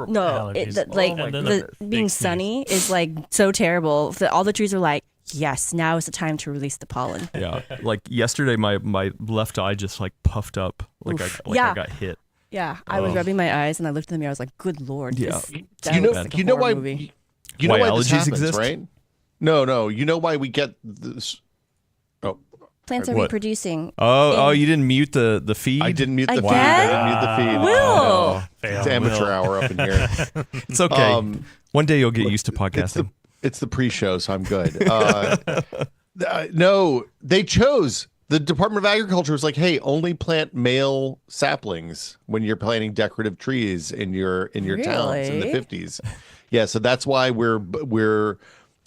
No, being sunny is like so terrible that all the trees are like, yes, now is the time to release the pollen. Yeah, like yesterday, my left eye just like puffed up, like I got hit. Yeah, I was rubbing my eyes and I looked in the mirror. I was like, "Good Lord!" Yeah, you know why movie. You know why allergies this happens, exist, right? No. You know why we get this? Oh, plants are reproducing. Oh, you didn't mute the feed. I didn't mute the feed. Again? I didn't mute the feed. Will. It's amateur hour up in here. It's okay. One day you'll get used to podcasting. It's the pre-show, so I'm good. No, they chose. The Department of Agriculture was like, "Hey, only plant male saplings when you're planting decorative trees in your towns in the 50s." Yeah, so that's why we're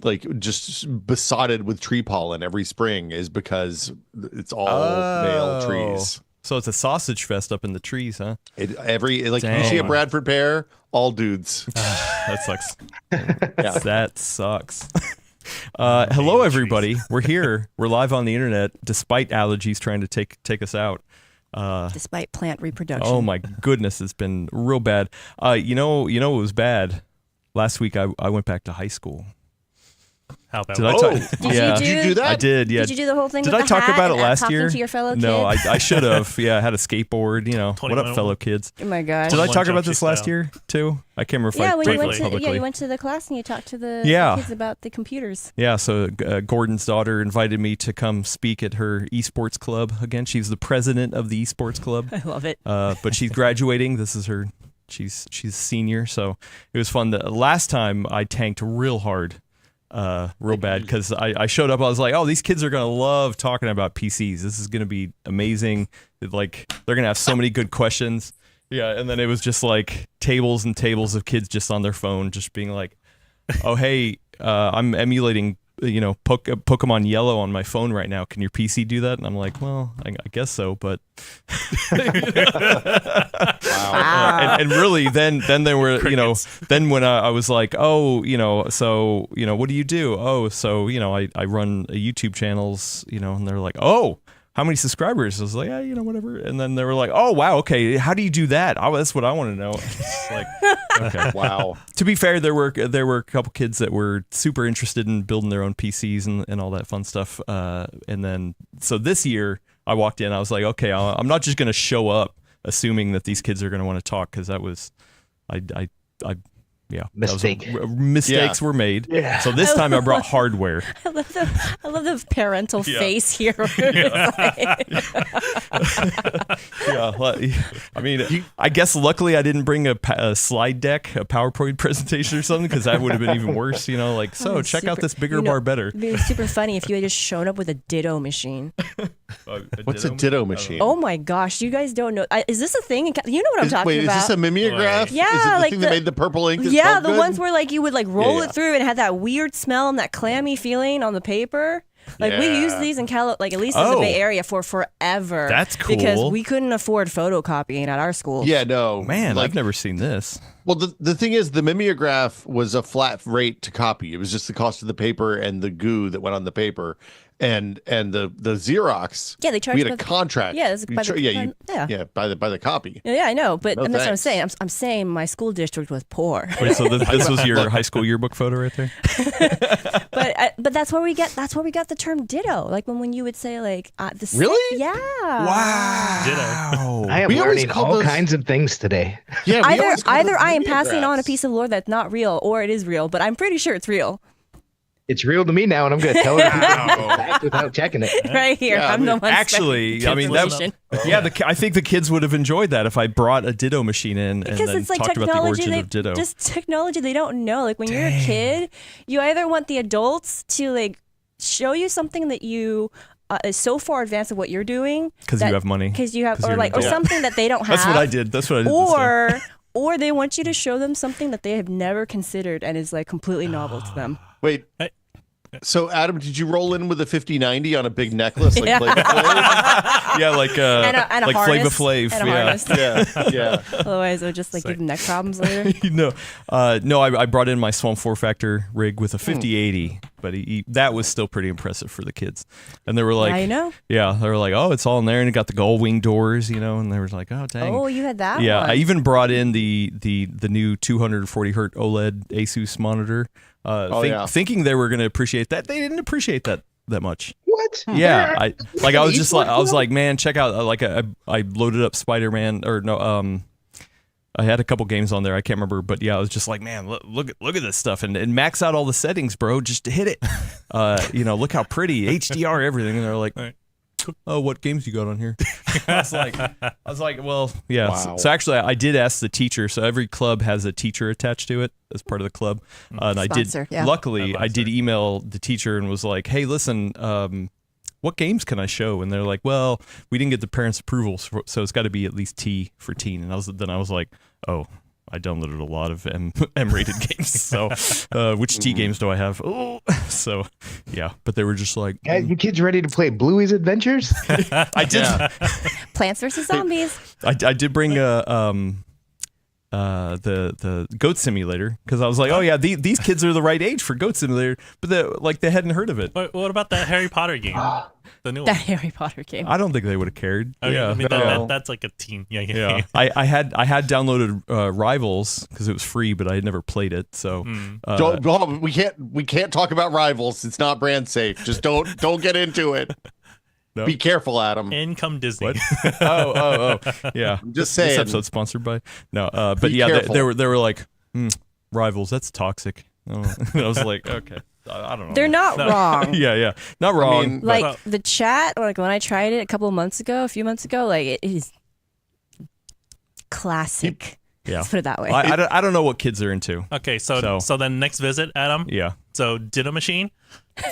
like just besotted with tree pollen every spring, is because it's all male trees. So it's a sausage fest up in the trees, huh? You see a Bradford pear, all dudes. That sucks. Yeah. That sucks. Hello, everybody. We're here. We're live on the internet, despite allergies trying to take us out. Despite plant reproduction. Oh my goodness, it's been real bad. You know, it was bad. Last week, I went back to high school. How about Did you do that? I did, yeah. Did you do the whole thing Did with I the talk hat about it and last talking year? to your fellow No, kids? I should have. Yeah, I had a skateboard, what up, fellow kids? Oh my gosh. Did I talk about this last year, too? I can't remember if I did publicly. you went to the class and you talked to the kids about the computers. Yeah, so Gordon's daughter invited me to come speak at her esports club. Again, she's the president of the esports club. I love it. But she's graduating. This is her. She's a senior, so it was fun. The last time I tanked real hard. Real bad, because I showed up. I was like, oh, these kids are gonna love talking about PCs. This is gonna be amazing. Like, they're gonna have so many good questions. Yeah, and then it was just like tables and tables of kids just on their phone, just being like, oh, hey, I'm emulating Pokemon Yellow on my phone right now. Can your PC do that? And I'm like, well, I guess so, but wow. And really then there were then when I was like, oh, so what do you do? Oh, so I run a YouTube channels, and they're like, oh, how many subscribers? I was like, yeah, whatever. And then they were like, oh, wow, okay, how do you do that? Oh, that's what I want to know. It's like, okay, wow. To be fair, there were a couple kids that were super interested in building their own PCs and all that fun stuff. And then so this year I walked in, I was like, okay, I'm not just going to show up assuming that these kids are going to want to talk, because that was, mistakes were made. Yeah. So this time I brought hardware. I love the parental face here. I mean, I guess luckily I didn't bring a slide deck, a PowerPoint presentation or something, because that would have been even worse. Check out this bigger bar better. It'd be super funny if you had just shown up with a Ditto machine. What's a Ditto machine? Oh my gosh, you guys don't know. Is this a thing? You know what I'm talking about? Wait, is this a mimeograph? Yeah, is it the thing that made the purple ink? Yeah, the ones where you would roll it through and it had that weird smell and that clammy feeling on the paper. We used these in at least in the Bay Area for forever. That's cool. Because we couldn't afford photocopying at our school. Yeah, no. Man, I've never seen this. Well, the thing is, the mimeograph was a flat rate to copy. It was just the cost of the paper and the goo that went on the paper. And the Xerox, they charged. We had a contract. Yeah, by the copy. Yeah, I know, but that's what I'm saying. I'm saying my school district was poor. Wait, so this was your high school yearbook photo right there? But that's where we got the term Ditto. When you would say really? Yeah. Wow. Ditto. I am learning all kinds of things today. Yeah. Either I am passing on a piece of lore that's not real, or it is real, but I'm pretty sure it's real. It's real to me now, and I'm going to tell it without checking it. Right here, I'm the one. Actually, I think the kids would have enjoyed that if I brought a Ditto machine in and then talked about the origin of Ditto. Just technology they don't know. When you're a kid, you either want the adults to show you something that you is so far advanced of what you're doing because you have money, because you have, or something that they don't have. That's what I did. Or they want you to show them something that they have never considered and is completely novel to them. Wait. So, Adam, did you roll in with a 5090 on a big necklace like Flavor Flav? Yeah, like Flavor Flav. Yeah. Otherwise, it would just give them neck problems later. No, I brought in my Swamp 4 Factor rig with a 5080. but that was still pretty impressive for the kids. And they were like, I know. Yeah, they were like, oh, it's all in there, and it got the gull wing doors, and they were like, oh, dang. Oh, you had that Yeah, one. I even brought in the new 240 hertz OLED Asus monitor, thinking they were going to appreciate that. They didn't appreciate that much. What? Yeah, I was like, man, check out. I loaded up Spider-Man, or no, I had a couple games on there. I can't remember, but yeah, I was just like, man, look at this stuff, and max out all the settings, bro. Just hit it. Look how pretty, HDR, everything. And they're like, oh, what games you got on here? I was like, well, yeah. Wow. So actually, I did ask the teacher. So every club has a teacher attached to it as part of the club, and Sponsor, I did. Luckily, I did email the teacher and was like, hey, listen. What games can I show? And they're like, well, we didn't get the parents' approval, so it's got to be at least T for teen. And I was like, oh, I downloaded a lot of M-rated games. So which T games do I have? Oh, so yeah. But they were just like, Hey, you kids ready to play Bluey's Adventures? I did. Yeah. Plants vs. Zombies. I did bring the Goat Simulator, because I was like, oh yeah, these kids are the right age for Goat Simulator, but they hadn't heard of it. What about that Harry Potter game? The new That one. Harry Potter game. I don't think they would have cared. I mean, Yeah. that's like a teen. Yeah, I had downloaded Rivals because it was free, but I had never played it. So We can't talk about Rivals. It's not brand safe. Just don't get into it. No? Be careful, Adam. In come Disney. What? oh, yeah. I'm just This saying. episode's sponsored by but Be yeah, careful. they were like, Rivals, that's toxic. Oh. And I was like, okay, I don't know. They're not wrong. Yeah, not wrong. mean, but- Like the chat, like when I tried it a few months ago, like it is classic. Yeah. Let's put it that way. I don't know what kids are into. Okay, so then next visit, Adam. Yeah. So Ditto machine,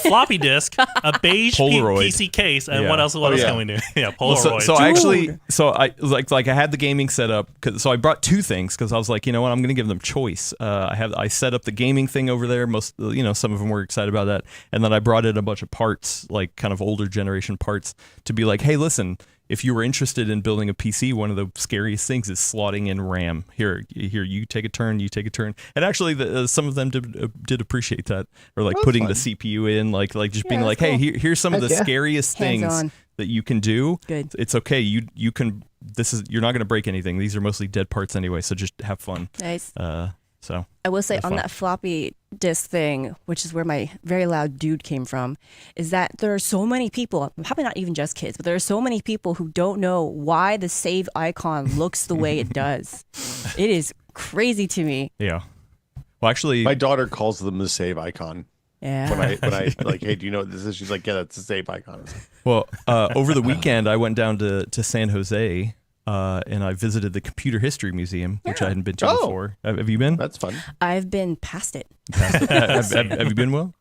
floppy disk, a beige Polaroid. PC case, and Yeah. what else? What else yeah. can we do? Yeah, Well, Polaroid. so I had the gaming set up, so I brought two things because I was like, you know what, I'm going to give them choice. I set up the gaming thing over there. Some of them were excited about that, and then I brought in a bunch of parts, like kind of older generation parts, to be like, hey, listen, if you were interested in building a PC, one of the scariest things is slotting in RAM. Here, you take a turn, and actually, some of them did appreciate that, or like That's putting fun. the CPU in, like just being that's like, hey, cool. here's some of the Heck yeah. scariest things Hands-on. that you can do. Good. It's okay. You can. You're not going to break anything. These are mostly dead parts anyway. So just have fun. Nice. So I will say That's on fun. that floppy disk thing, which is where my very loud dude came from, is that there are so many people, probably not even just kids, but there are so many people who don't know why the save icon looks the way it does. It is crazy to me. yeah. Well, actually, My daughter calls them the save icon. Yeah. When I like, hey, do you know what this is? She's like, yeah, that's the save icon. over the weekend I went down to San Jose. And I visited the Computer History Museum, which I hadn't been to Oh. before. Have you been? That's fun. I've been past it. have you been, Will?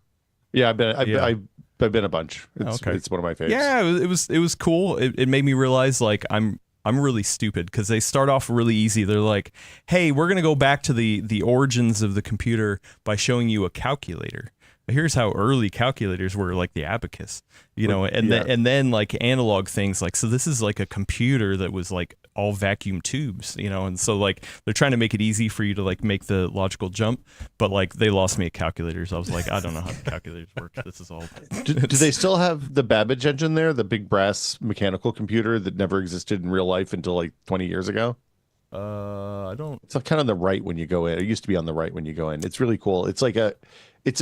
Yeah, I've been. Yeah. I've been a bunch. It's, Okay. it's one of my favorites. Yeah, it was cool. It made me realize like I'm really stupid because they start off really easy. They're like, hey, we're gonna go back to the origins of the computer by showing you a calculator. Here's how early calculators were, like the abacus, and then like analog things, like, so this is like a computer that was like all vacuum tubes, and so like they're trying to make it easy for you to like make the logical jump, but like they lost me at calculators. I was like, I don't know how calculators work. This is all. Do they still have the Babbage engine there, the big brass mechanical computer that never existed in real life until like 20 years ago? I don't. It's kind of on the right when you go in. It used to be on the right when you go in. It's really cool. It's like it's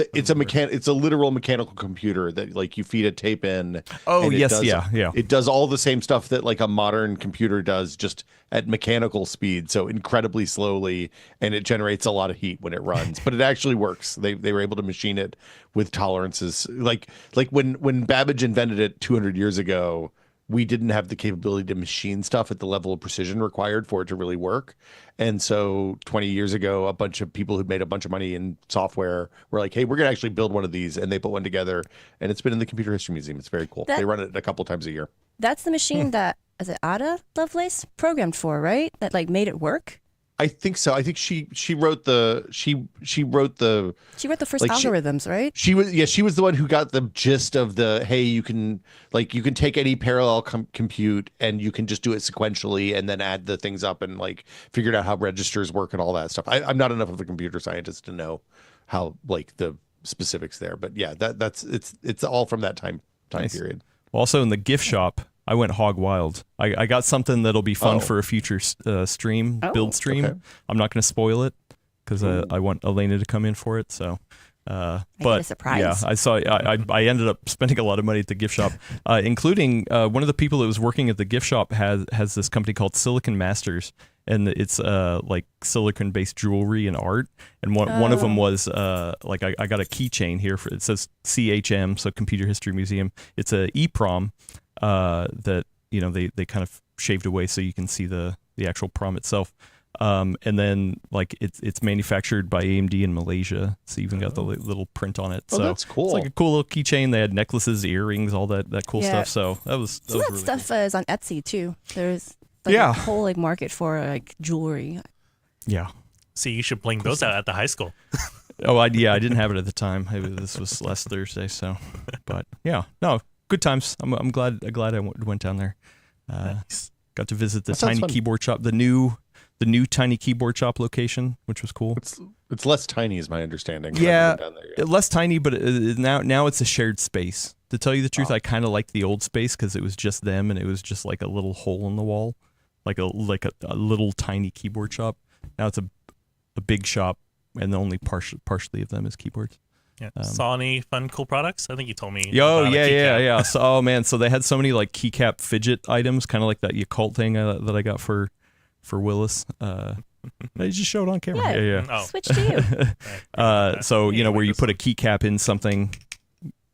a literal mechanical computer that like you feed a tape in. Oh, and it yes, does- yeah. It does all the same stuff that like a modern computer does, just at mechanical speed, so incredibly slowly, and it generates a lot of heat when it runs. But it actually works. They were able to machine it with tolerances. Like when Babbage invented it 200 years ago, we didn't have the capability to machine stuff at the level of precision required for it to really work. And so 20 years ago, a bunch of people who'd made a bunch of money in software were like, hey, we're going to actually build one of these. And they put one together, and it's been in the Computer History Museum. It's very cool. They run it a couple times a year. That's the machine that, is it Ada Lovelace programmed for, right? That like made it work? I think so. I think she wrote the She wrote the first Like she- algorithms, right? she was the one who got the gist of the, hey, you can take any parallel compute and you can just do it sequentially and then add the things up and like figured out how registers work and all that stuff. I'm not enough of a computer scientist to know how like the specifics there. But yeah, it's all from that time Nice. period. Also in the gift shop, I went hog wild. I got something that'll be fun Oh. for a future stream, build stream. okay. I'm not going to spoil it because I want Elena to come in for it. So, get but a surprise. yeah, I saw. I ended up spending a lot of money at the gift shop, including one of the people that was working at the gift shop has this company called Silicon Masters, and it's like silicon based jewelry and art. And one of them was like I got a keychain here it says CHM, so Computer History Museum. It's a EEPROM that they kind of shaved away so you can see the actual prom itself. And then like it's manufactured by AMD in Malaysia. It's even got the little print on it. Oh, So that's cool. It's like a cool little keychain. They had necklaces, earrings, all that cool Yeah. stuff. So that was Some of that really stuff is on Etsy too. There's Yeah. a whole like market for like jewelry. cool. Yeah. See, you should bling those out at the high school. Oh, I didn't have it at the time. This was last Thursday. So, but yeah, no, good times. I'm glad I went down there. Nice. Got to visit the That sounds tiny fun. keyboard shop, the new tiny keyboard shop location, which was cool. It's less tiny, is my understanding. Yeah, Down there yet. less tiny, but now it's a shared space. To tell you the truth, I kind of liked the old space because it was just them and it was just like a little hole in the wall, like a little tiny keyboard shop. Now it's a big shop, and only partially of them is keyboards. Yeah. Saw any fun, cool products? I think you told me. Yo, about a keycap. yeah. So, oh man, so they had so many like keycap fidget items, kind of like that Yakult thing that I got for Willis. They just showed on camera. Yeah. Oh. Switch to you. So Yeah, where like you this put a one. keycap in something,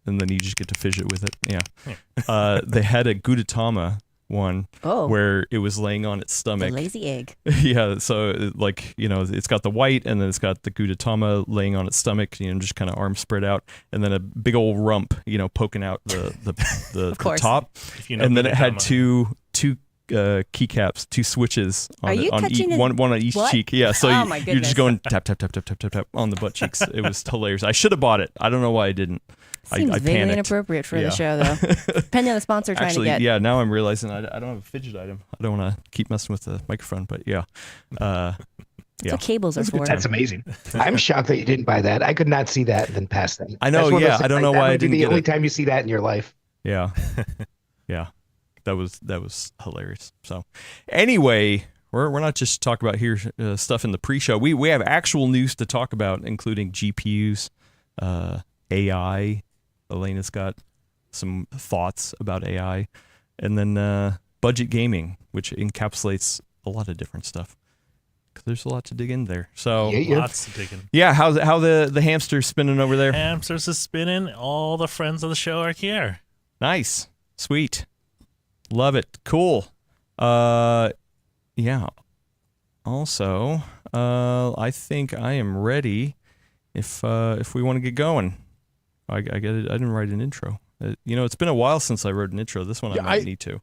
and then you just get to fidget with it. Yeah. They had a Gudetama one Oh, where it was laying on its the stomach. lazy egg. Yeah, so it's got the white, and then it's got the Gudetama laying on its stomach, just kind of arms spread out, and then a big old rump, poking out the course. top, If you know and then it had Gudetama. two keycaps, two switches Are you on touching his- one on each what? cheek. Yeah, so Oh, my you're goodness. just going tap tap tap tap tap tap tap on the butt cheeks. It was hilarious. I should have bought it. I don't know why I didn't. Seems I vaguely panicked. inappropriate for Yeah. the show, though. Depending on the sponsor trying Actually, to get. yeah. Now I'm realizing I don't have a fidget item. I don't want to keep messing with the microphone, but yeah. That's Yeah. what cables are for. That's amazing. I'm shocked that you didn't buy that. I could not see that and then pass that. I know, That's one of yeah, those things, I don't know that why I might be didn't the get only it. time you see that in your life. Yeah. Yeah. That was hilarious. So anyway, we're not just talking about here stuff in the pre-show. We have actual news to talk about, including GPUs, AI. Elena's got some thoughts about AI, and then budget gaming, which encapsulates a lot of different stuff. 'Cause there's a lot to dig in there. So Yeah. Lots of digging. yeah, how the hamster's spinning over there? Hamsters is spinning. All the friends of the show are here. Nice. Sweet. Love it. Cool. Yeah. Also, I think I am ready if we want to get going. I didn't write an intro. It's been a while since I wrote an intro. This one Yeah, I might need to.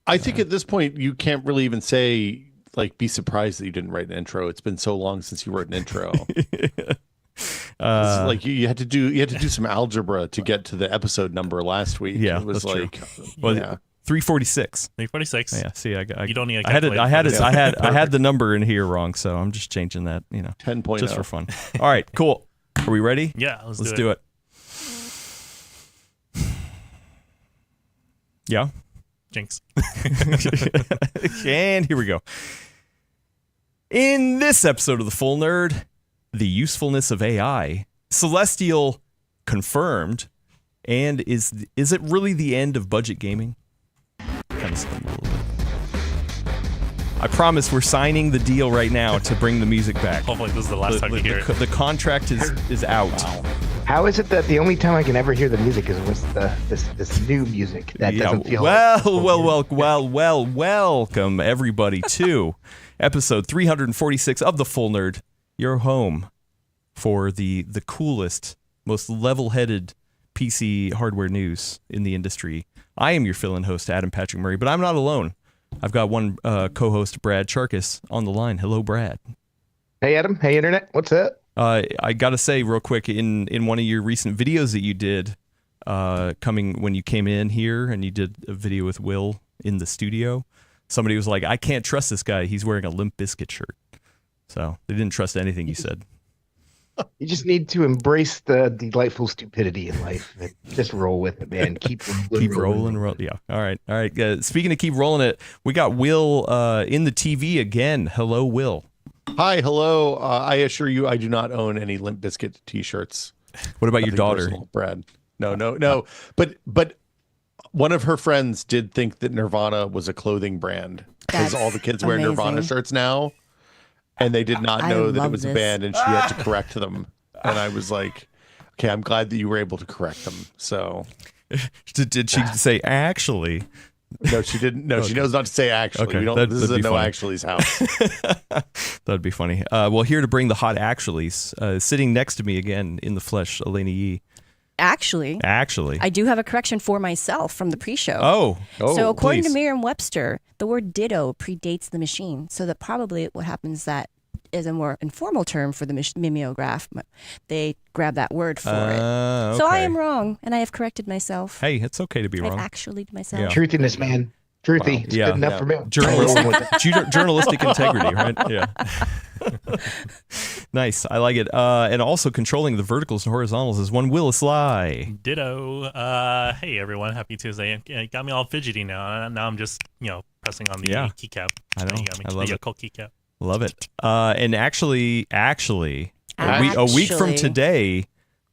I think at this point you can't really even say be surprised that you didn't write an intro. It's been so long since you wrote an intro. It's you had to do some algebra to get to the episode number last week. Yeah, it was that's true. well, Well, 346. 346. Yeah. See, I You don't need a I had it. I had it. calculator. I had the number in here wrong, so I'm just changing that. 10.0. Just for fun. All right. Cool. Are we ready? Yeah, let's do it. Yeah. Jinx. And here we go. In this episode of The Full Nerd, the usefulness of AI, Celestial confirmed, and is it really the end of budget gaming? Kind of stumbled a little bit. I promise we're signing the deal right now to bring the music back. Hopefully this is the last time you hear it. The contract is out. How is it that the only time I can ever hear the music is with this new music that doesn't feel welcome everybody to episode 346 of The Full Nerd, your home for the coolest, most level-headed PC hardware news in the industry. I am your fill-in host, Adam Patrick Murray, but I'm not alone. I've got one co-host, Brad Charkis, on the line. Hello, Brad. Hey, Adam. Hey, Internet. What's up? I gotta say real quick, in one of your recent videos that you did, when you came in here and you did a video with Will in the studio, somebody was like, "I can't trust this guy. He's wearing a Limp Bizkit shirt." So they didn't trust anything you said. You just need to embrace the delightful stupidity in life and just roll with it, man. Keep rolling. Yeah. All right. Speaking of keep rolling it, we got Will in the TV again. Hello, Will. Hi, hello. I assure you, I do not own any Limp Bizkit T-shirts. What about your daughter? Personal, Brad? No. But one of her friends did think that Nirvana was a clothing brand because all the kids wear Nirvana shirts now, and they did not know that it was a band, and she had to correct them. And I was like, okay, I'm glad that you were able to correct them. So, did she say actually? No, she didn't. No, she knows not to say actually. Okay, We don't. This is a no actuallys house. That'd be funny. Well, here to bring the hot actuallys, sitting next to me again in the flesh, Elena Yee. Actually, I do have a correction for myself from the pre-show. Oh, so according please. to Merriam-Webster, the word ditto predates the machine. So that probably what happens that is a more informal term for the mimeograph. They grab that word for it. Okay. So I am wrong, and I have corrected myself. Hey, it's okay to be wrong. I've actually to myself. Yeah. Truthiness, man. Truthy. It's good enough for me. Journalistic integrity, right? Yeah. Nice. I like it. And also controlling the verticals and horizontals is one Will Sly. Ditto. Hey, everyone. Happy Tuesday. It got me all fidgety now. Now I'm just, pressing on the keycap. I know. You got me. I love the it. Yakult keycap. Love it. And actually, a week from today,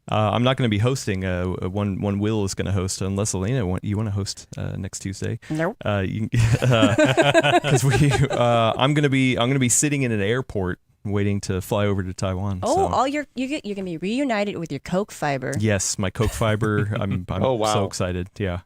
I'm not going to be hosting. One Will is going to host, unless Elena, you want to host next Tuesday? Nope. Because I'm going to be sitting in an airport waiting to fly over to Taiwan. Oh, so. you're going to be reunited with your Coke fiber. Yes, my Coke fiber. I'm so excited. Yeah.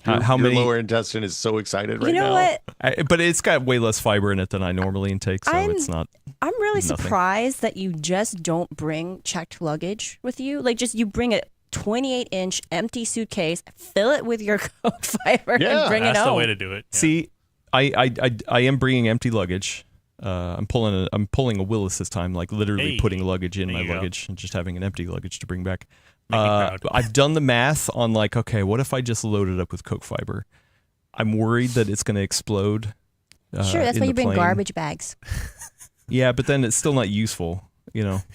How many? Your lower intestine is so excited right now. You know what? But it's got way less fiber in it than I normally intake, so it's not. I'm really nothing. surprised that you just don't bring checked luggage with you. Like, just you bring a 28-inch empty suitcase, fill it with your Coke fiber, and bring it home. That's the way to do it. Yeah. See, I am bringing empty luggage. I'm pulling a Willis this time, like literally putting luggage in my luggage and just having an empty luggage to bring back. I've done the math on like, okay, what if I just load it up with Coke fiber? I'm worried that it's going to explode. Sure, that's why you bring plane. garbage bags. Yeah, but then it's still not useful.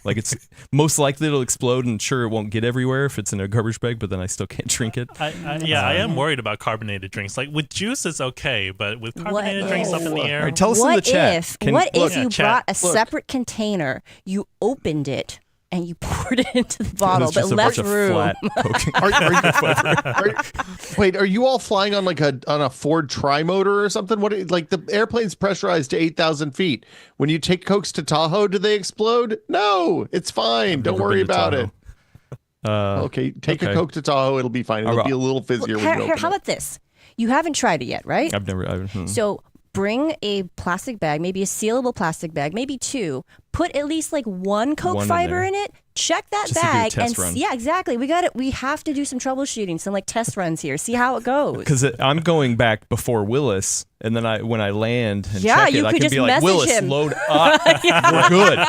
Like it's most likely it'll explode, and sure, it won't get everywhere if it's in a garbage bag, but then I still can't drink it. I am worried about carbonated drinks. Like with juice, it's okay, but with carbonated drinks up in the air. All right, tell us in the chat. What if you brought a separate container, you opened it, and you poured it into the bottle, but left room? Wait, are you all flying on on a Ford tri-motor or something? Like the airplane's pressurized to 8,000 feet. When you take Cokes to Tahoe, do they explode? No, it's fine. Don't worry about it. Okay, take a Coke to Tahoe. It'll be fine. It'll be a little fizzier. How about this? You haven't tried it yet, right? I've never. So bring a plastic bag, maybe a sealable plastic bag, maybe two. Put at least like one Coke fiber in it. Check that just bag to do a test run. Yeah, exactly. We got it. We have to do some troubleshooting, some like test runs here. See how it goes. Because I'm going back before Willis, and then when I land and check it, I can be like, Willis, him. load up. We're good.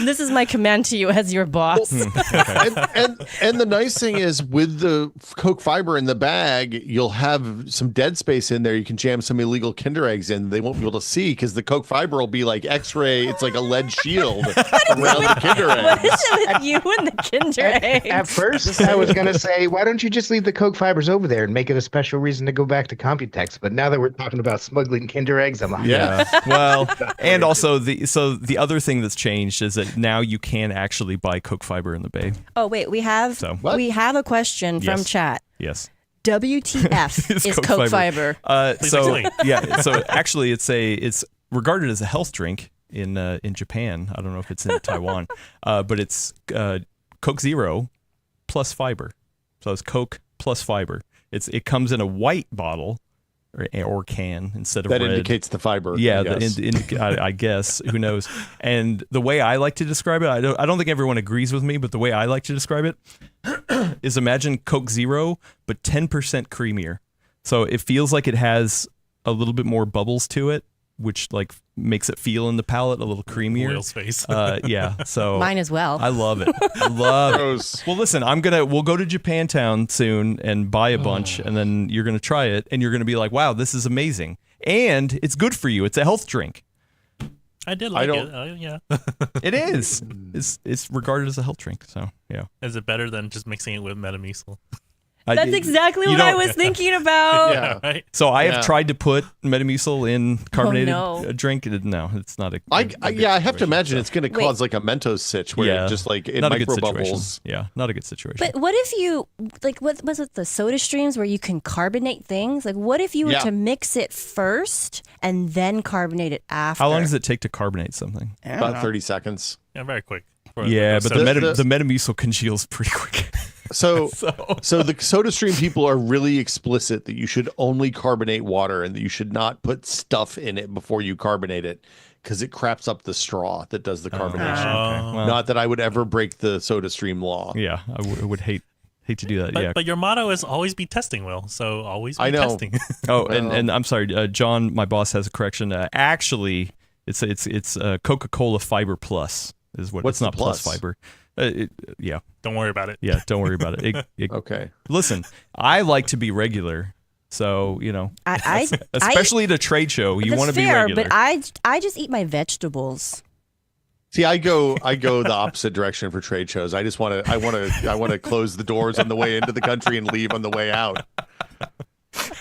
This is my command to you as your boss. and the nice thing is with the Coke fiber in the bag, you'll have some dead space in there. You can jam some illegal Kinder eggs in. They won't be able to see because the Coke fiber will be like X-ray. It's like a lead shield around the Kinder eggs. What is it with you and the Kinder eggs? At first, I was going to say, why don't you just leave the Coke fibers over there and make it a special reason to go back to Computex? But now that we're talking about smuggling Kinder eggs, I'm like, well, and also the other thing that's changed is that now you can actually buy Coke fiber in the Bay. Oh wait, we have a question from chat. Yes. WTF is Coke fiber? So actually, it's regarded as a health drink in Japan. I don't know if it's in Taiwan, but it's Coke Zero plus fiber. So it's Coke plus fiber. It comes in a white bottle or can instead of that red. indicates the fiber. Yeah, I guess. Who knows? And the way I like to describe it, I don't think everyone agrees with me, but the way I like to describe it is imagine Coke Zero, but 10% creamier. So it feels like it has a little bit more bubbles to it, which like makes it feel in the palate a little creamier. Oil space. Yeah. So mine as well. I love it. I love it. Well, listen, we'll go to Japantown soon and buy a bunch, and then you're gonna try it, and you're gonna be like, wow, this is amazing, and it's good for you. It's a health drink. I did I like don't- it. Yeah. It is. It's regarded as a health drink. So yeah. Is it better than just mixing it with Metamucil? That's exactly you what I don't- was thinking about. Yeah. Right. So I Yeah. have tried to put Metamucil in carbonated no. drink. No, it's not a. I good have to situation, imagine so. it's going to Wait. cause like a Mentos sitch where it just like in not a good micro situation. bubbles. Yeah, not a good situation. But what if you like what was it the soda streams where you can carbonate things? Like what if you were Yeah. to mix it first and then carbonate it after? How long does it take to carbonate something? I don't About know. 30 seconds. Yeah, very quick. Yeah, but So- the Metamucil congeals pretty quick. So the soda stream people are really explicit that you should only carbonate water and that you should not put stuff in it before you carbonate it because it craps up the straw that does the carbonation. Okay. Well, Not that I would ever break the soda stream law. yeah, I would hate to do that. But, yeah. but your motto is always be testing, Will. So always be I know. testing. Oh, and I'm sorry, John, my boss has a correction. Actually, it's Coca-Cola Fiber Plus is what. What's it's not the plus plus? fiber. Yeah, Don't worry about it. yeah. Don't worry about it. Okay. Listen, I like to be regular, so I especially at a trade show, you that's want to be fair, regular. but I just eat my vegetables. See, I go the opposite direction for trade shows. I just want to close the doors on the way into the country and leave on the way out.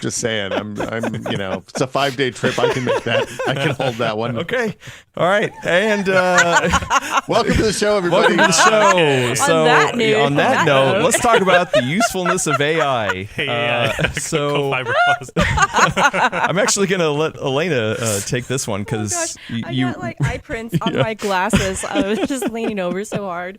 Just saying, I'm it's a 5-day trip. I can make that. I can hold that one. Okay, all right, and Welcome to the show, everybody. welcome to the show. On So that note, let's talk about the usefulness of AI. Hey, So Fiber Plus. I'm actually going to let Elena take this one because I got like eye prints on my glasses. I was just leaning over so hard.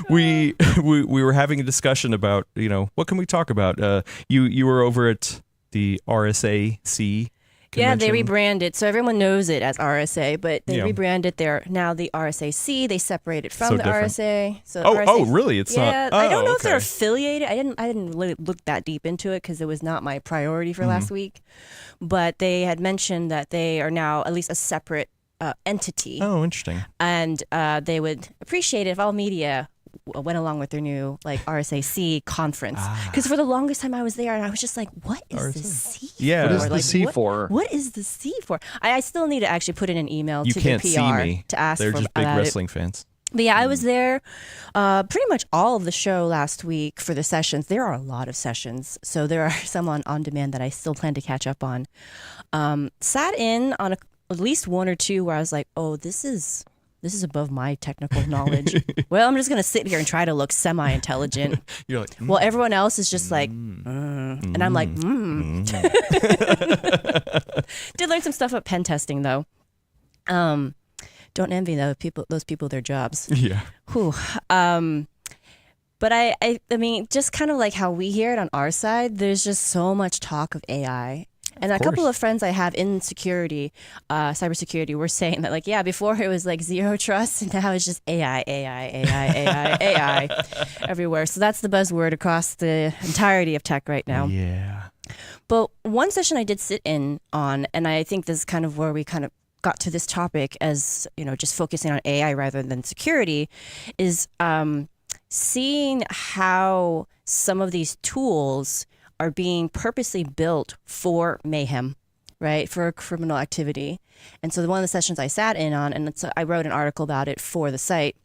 we were having a discussion about what can we talk about. You were over at the RSAC. Yeah, they convention. rebranded, so everyone knows it as RSA, but they Yeah. rebranded. They're now the RSAC. They separated from So the different. RSA. So Oh, RSA really? It's yeah, not. I don't know if they're okay. affiliated. I didn't really look that deep into it because it was not my priority for Mm-hmm. last week. But they had mentioned that they are now at least a separate entity, Oh, interesting. and they would appreciate it if all media went along with their new like RSAC conference. Because for the longest time I was there and I was just like, what is the C? Yeah. What is for? the Like, C what- for? What is the C for? I still need to actually put in an email You to can't the see PR me. to ask They're for just big about it. wrestling fans. But yeah, I was there pretty much all of the show last week for the sessions. There are a lot of sessions. So there are some on demand that I still plan to catch up on. Sat in on at least one or two where I was like, oh, this is above my technical knowledge. Well, I'm just going to sit here and try to look semi-intelligent. You're like, Well, everyone else is just like, and I'm like, Did learn some stuff about pen testing though. Don't envy those people their jobs. yeah. Whew. But I mean, just kind of like how we hear it on our side, there's just so much talk of AI. And a couple of friends I have in security, cybersecurity, were saying that, like, yeah, before it was like zero trust, and now it's just AI everywhere. So that's the buzzword across the entirety of tech right now. Yeah. But one session I did sit in on, and I think this is kind of where we kind of got to this topic as, just focusing on AI rather than security, is seeing how some of these tools are being purposely built for mayhem, right? For criminal activity. And so one of the sessions I sat in on, and I wrote an article about it for the site.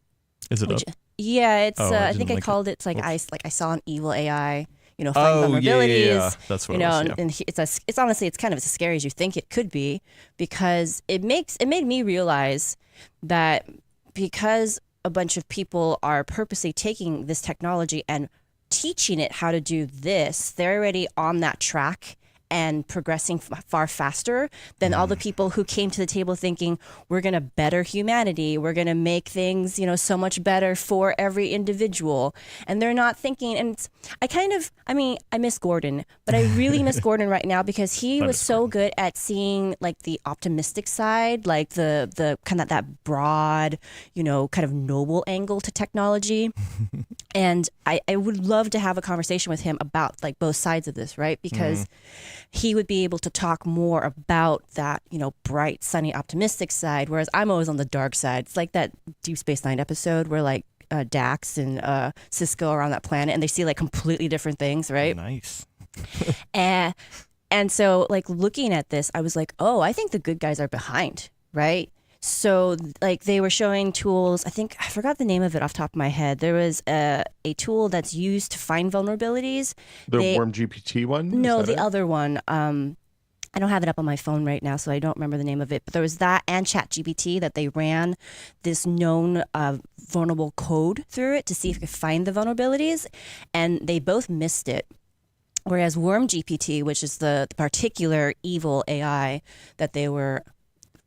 Is it up? Yeah, it's. Oh, I I didn't think I link it. called it. It's like I saw an evil AI. Find Oh, vulnerabilities. yeah. That's what it was, yeah. And it's honestly, it's kind of as scary as you think it could be, because it made me realize that because a bunch of people are purposely taking this technology and teaching it how to do this, they're already on that track and progressing far faster than all the people who came to the table thinking, we're going to better humanity, we're going to make things, so much better for every individual. And they're not thinking, and I miss Gordon, but I really miss Gordon right now, because he was so good at seeing like the optimistic side, like the kind of that broad, kind of noble angle to technology. And I would love to have a conversation with him about like both sides of this, right? Because he would be able to talk more about that, bright, sunny, optimistic side, whereas I'm always on the dark side. It's like that Deep Space Nine episode where like Dax and Cisco are on that planet and they see like completely different things, right? Nice. And so like looking at this, I was like, oh, I think the good guys are behind, right? So like they were showing tools. I think I forgot the name of it off the top of my head. There was a tool that's used to find vulnerabilities. The Worm GPT one? No, Is that the it? other one. I don't have it up on my phone right now, so I don't remember the name of it. But there was that and ChatGPT that they ran this known vulnerable code through it to see if it could find the vulnerabilities, and they both missed it. Whereas Worm GPT, which is the particular evil AI that they were,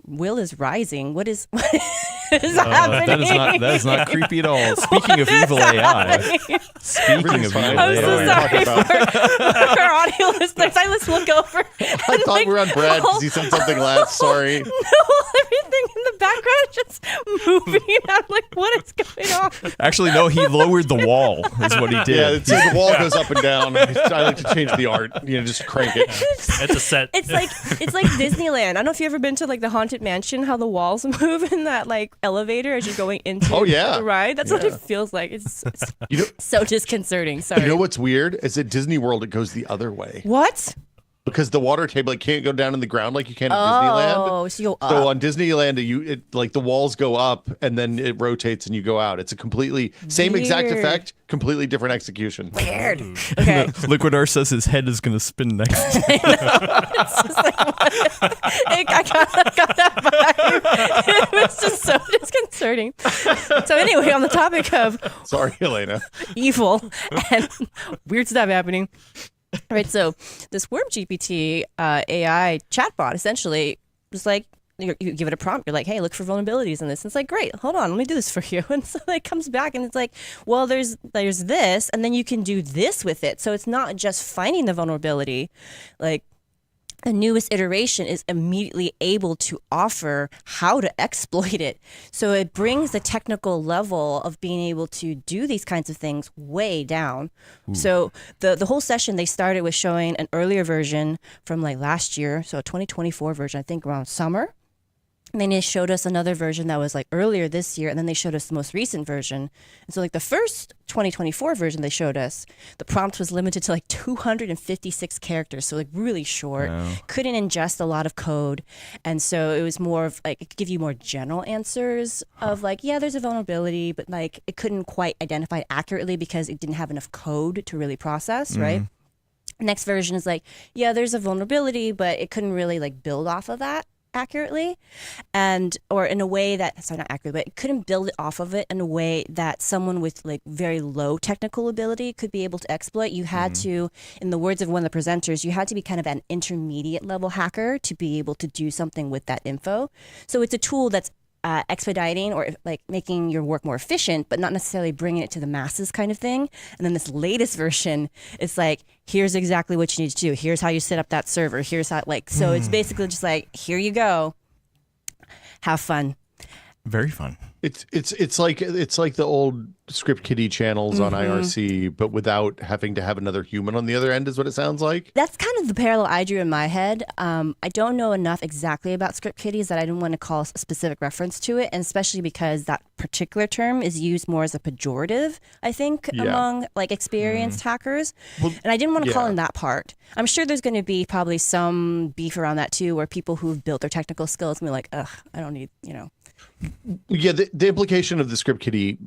Will is rising. What is happening? That is not creepy at all. Speaking of evil AI. Speaking of evil I'm so AI. sorry for our audio listeners. I just look over. I thought we were on Brad because he said something last. Sorry. No, everything in the background is just moving. I'm like, what is going on? Actually, no, he lowered the wall, is what he did. Yeah, it's like the wall goes up and down. I like to change the art. Just crank it. It's a set. It's like Disneyland. I don't know if you ever been to like the Haunted Mansion, how the walls move in that like elevator as you're going into the ride. That's what it feels like. It's so disconcerting. Sorry. You know what's weird? Is at Disney World it goes the other way. What? Because the water table can't go down in the ground like you can at Disneyland. Oh, so you go up. So on Disneyland, like the walls go up and then it rotates and you go out. It's a completely same exact Weird. effect, completely different execution. Weird. Okay. Liquidar says his head is going to spin next. It's just like, I got that vibe. It was just so disconcerting. So anyway, on the topic of Sorry, Elena. evil and weird stuff happening. Right, so this Worm GPT AI chatbot essentially was like, you give it a prompt, you're like, hey, look for vulnerabilities in this. And it's like, great, hold on, let me do this for you. And so it comes back and it's like, well, there's this, and then you can do this with it. So it's not just finding the vulnerability, like the newest iteration is immediately able to offer how to exploit it. So it brings the technical level of being able to do these kinds of things way down. So the whole session, they started with showing an earlier version from like last year, so a 2024 version, I think around summer. And then they showed us another version that was like earlier this year, and then they showed us the most recent version. And so like the first 2024 version they showed us, the prompt was limited to like 256 characters, so like really short, couldn't ingest a lot of code. And so it was more of like, it could give you more general answers of like, yeah, there's a vulnerability, but like it couldn't quite identify it accurately because it didn't have enough code to really process, right? Next version is like, yeah, there's a vulnerability, but it couldn't really like build off of that accurately, and or in a way that, sorry, not accurate, but it couldn't build it off of it in a way that someone with like very low technical ability could be able to exploit. You had to, in the words of one of the presenters, you had to be kind of an intermediate level hacker to be able to do something with that info. So it's a tool that's expediting or like making your work more efficient, but not necessarily bringing it to the masses kind of thing. And then this latest version, it's like, here's exactly what you need to do. Here's how you set up that server. Here's how, like, so it's basically just like, here you go. Have fun. Very fun. It's like the old script kiddie channels on IRC, but without having to have another human on the other end, is what it sounds like. That's kind of the parallel I drew in my head. I don't know enough exactly about script kiddies that I didn't want to call a specific reference to it, and especially because that particular term is used more as a pejorative, I think, among like experienced hackers. Well, and I didn't want to call in that part. I'm sure there's going to be probably some beef around that too, where people who've built their technical skills will be like, ugh, I don't need, you know. Yeah, the implication of the script kiddie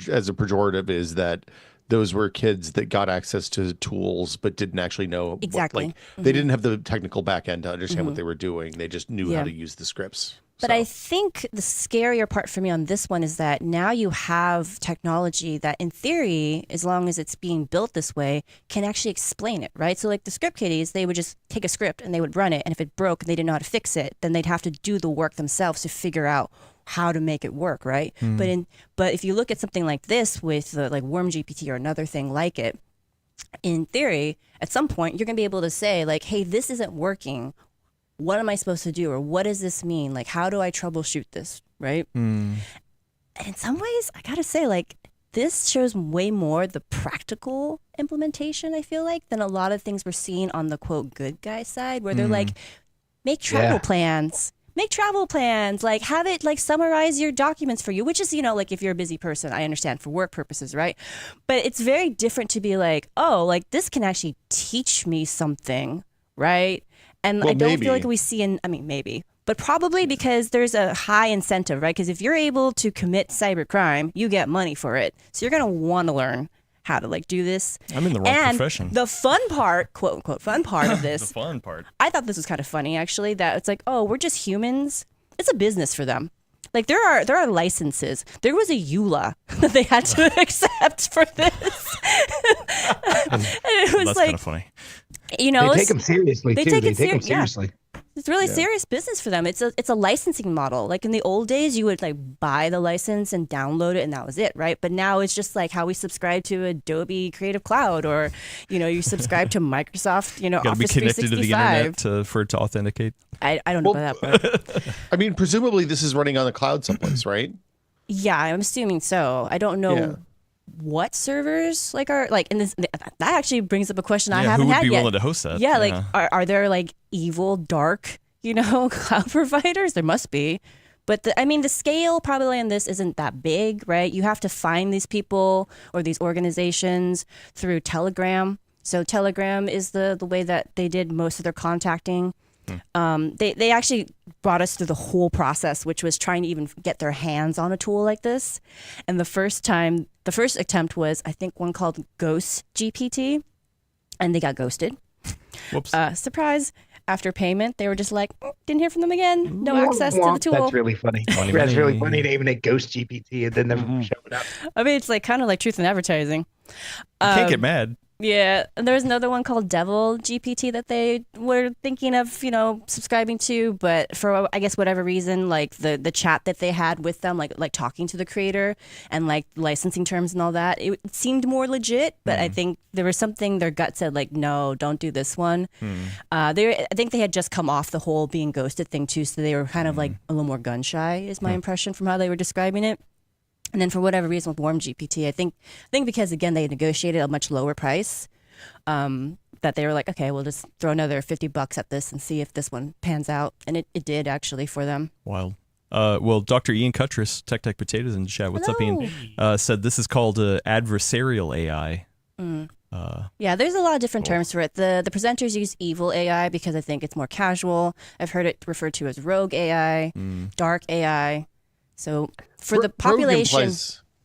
as a pejorative is that those were kids that got access to tools but didn't actually know Exactly. they didn't have the technical back end to understand what they were doing. They just knew how to use the scripts. But I think the scarier part for me on this one is that now you have technology that in theory, as long as it's being built this way, can actually explain it, right? So like the script kiddies, they would just take a script and they would run it. And if it broke and they didn't know how to fix it, then they'd have to do the work themselves to figure out how to make it work, right? But if you look at something like this with like Worm GPT or another thing like it, in theory, at some point you're gonna be able to say like, hey, this isn't working. What am I supposed to do? Or what does this mean? Like, how do I troubleshoot this, right? And in some ways, I gotta say, like, this shows way more the practical implementation, I feel like, than a lot of things we're seeing on the quote good guy side, where they're like, make travel plans. Make travel plans, like have it like summarize your documents for you, which is, you know, like if you're a busy person, I understand for work purposes, right? But it's very different to be like, oh, like this can actually teach me something, right? And I don't feel like we see maybe, but probably because there's a high incentive, right? Because if you're able to commit cybercrime, you get money for it. So you're going to want to learn how to like do this. I'm in the wrong And profession. the fun part, quote unquote, fun part of The this, fun part. I thought this was kind of funny actually, that it's like, oh, we're just humans. It's a business for them. Like there are licenses. There was a EULA that they had to accept for this. And it was That's like, kind of funny. They take them seriously They too. take They it take them ser- yeah. seriously. It's really serious business for them. It's a licensing model. Like in the old days, you would like buy the license and download it, and that was it, right? But now it's just like how we subscribe to Adobe Creative Cloud, or you subscribe to Microsoft, Got to be Office connected to the 365. internet for it to authenticate. I don't know about that, but I mean, presumably this is running on the cloud someplace, right? yeah, I'm assuming so. I don't know. Yeah. What servers are like in this? That actually brings up a question I Yeah, haven't who would had be yet. willing to host that? Yeah, like are there like evil, dark, cloud providers? There must be. But the scale probably on this isn't that big, right? You have to find these people or these organizations through Telegram. So Telegram is the way that they did most of their contacting. They actually brought us through the whole process, which was trying to even get their hands on a tool like this. And the first attempt was, I think, one called Ghost GPT, and they got ghosted. Whoops. Surprise. After payment, they were just like, didn't hear from them again. No access to the tool. That's really funny. That's really funny naming it Ghost GPT and then them showing up. I mean, it's like kind of like truth in advertising. You can't get mad. Yeah, and there's another one called Devil GPT that they were thinking of, subscribing to, but for I guess whatever reason, like the chat that they had with them, like talking to the creator and like licensing terms and all that, it seemed more legit. But I think there was something their gut said, like, no, don't do this one. I think they had just come off the whole being ghosted thing too, so they were kind of like a little more gun shy, is my impression from how they were describing it. And then for whatever reason with Warm GPT, I think because again they negotiated a much lower price, that they were like, okay, we'll just throw another $50 at this and see if this one pans out, and it did actually for them. Wild. Well, Dr. Ian Cuttress, Tech Potatoes in the chat. What's up, Ian? Said this is called adversarial AI. Yeah, there's a lot of different terms for it. The presenters use evil AI because I think it's more casual. I've heard it referred to as rogue AI, dark AI. So for the population,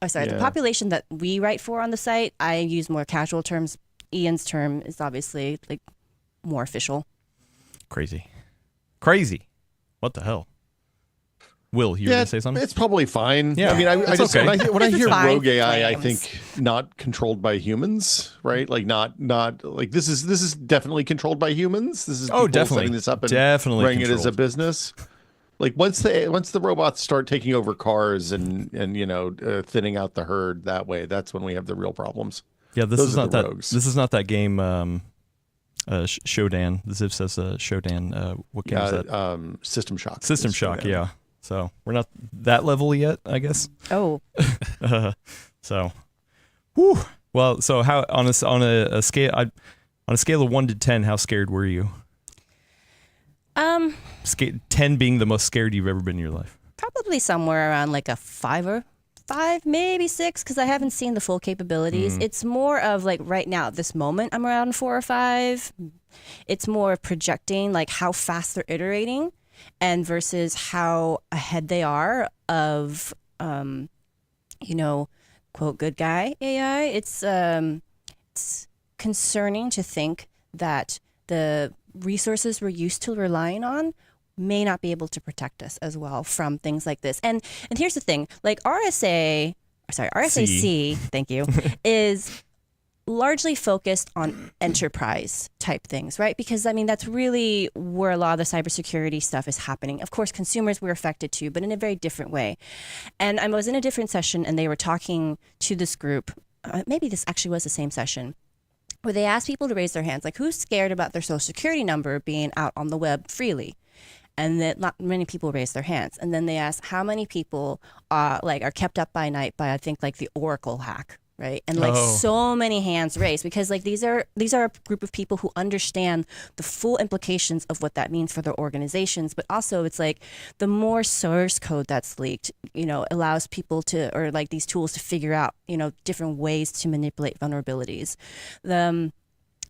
the population that we write for on the site, I use more casual terms. Ian's term is obviously like more official. Crazy. What the hell? Will, you were going to say something? It's probably fine. Yeah, I mean, I just okay. when I hear fine. rogue AI, I Flames. think not controlled by humans, right? Like not like this is definitely controlled by humans. This is people definitely setting this up and definitely running it as a controlled. business. Like once the robots start taking over cars and thinning out the herd that way, that's when we have the real problems. Yeah, this Those is are not the that. rogues. This is not that game. Shodan. The Ziv says Shodan. What game is that? System Shock. System is Shock. Shodan. Yeah. So we're not that level yet, I guess. Oh, So, whew. Well, so how on a scale on a scale of 1 to 10, how scared were you? 10 being the most scared you've ever been in your life. probably somewhere around like a 5, maybe 6, because I haven't seen the full capabilities. It's more of like right now, at this moment, I'm around 4 or 5. It's more projecting like how fast they're iterating and versus how ahead they are of, quote, good guy AI. It's concerning to think that the resources we're used to relying on may not be able to protect us as well from things like this. And here's the thing, like RSAC, thank you, is largely focused on enterprise type things, right? Because I mean, that's really where a lot of the cybersecurity stuff is happening. Of course, consumers were affected too, but in a very different way. And I was in a different session and they were talking to this group, maybe this actually was the same session, where they asked people to raise their hands, like who's scared about their social security number being out on the web freely? And that not many people raised their hands. And then they asked how many people are kept up by night by, I think, like the Oracle hack, right? And so many hands raised because like these are a group of people who understand the full implications of what that means for their organizations. But also it's like the more source code that's leaked, allows people to, or like these tools to figure out, different ways to manipulate vulnerabilities.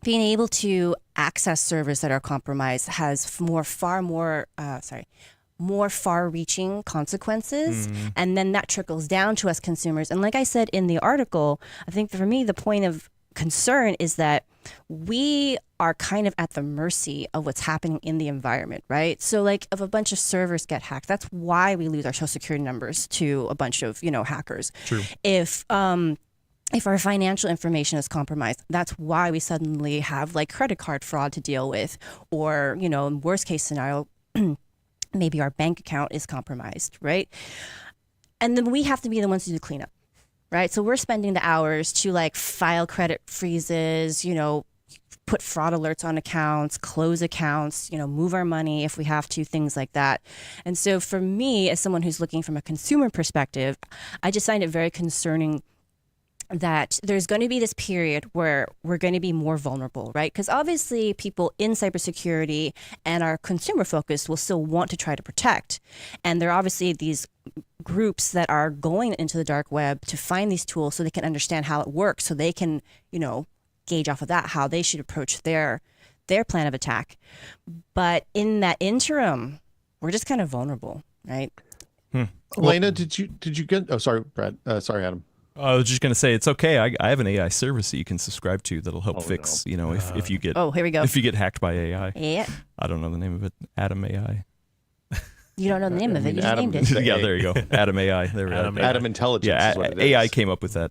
Being able to access servers that are compromised has far more more far-reaching consequences, and then that trickles down to us consumers. And like I said in the article, I think for me the point of concern is that we are kind of at the mercy of what's happening in the environment, right? So like if a bunch of servers get hacked, that's why we lose our social security numbers to a bunch of, hackers. True. If our financial information is compromised, that's why we suddenly have like credit card fraud to deal with, or, in worst case scenario, maybe our bank account is compromised, right? And then we have to be the ones to do the cleanup. Right. So we're spending the hours to like file credit freezes, put fraud alerts on accounts, close accounts, move our money if we have to, things like that. And so for me, as someone who's looking from a consumer perspective, I just find it very concerning that there's going to be this period where we're going to be more vulnerable, right? Because obviously people in cybersecurity and our consumer focused will still want to try to protect. And there are obviously these groups that are going into the dark web to find these tools so they can understand how it works, so they can, gauge off of that how they should approach their plan of attack. But in that interim, we're just kind of vulnerable, right? Elena, did you get? Oh, sorry, Brad. Sorry, Adam. I was just going to say, it's okay. I have an AI service that you can subscribe to that'll help fix, if you get here we go. if you get hacked by AI. Yeah. I don't know the name of it. Adam AI. You don't know the name of it. You just named it. Yeah, there you go. Adam AI. There we go. Adam Intelligence. Yeah, is what it AI is. came up with that.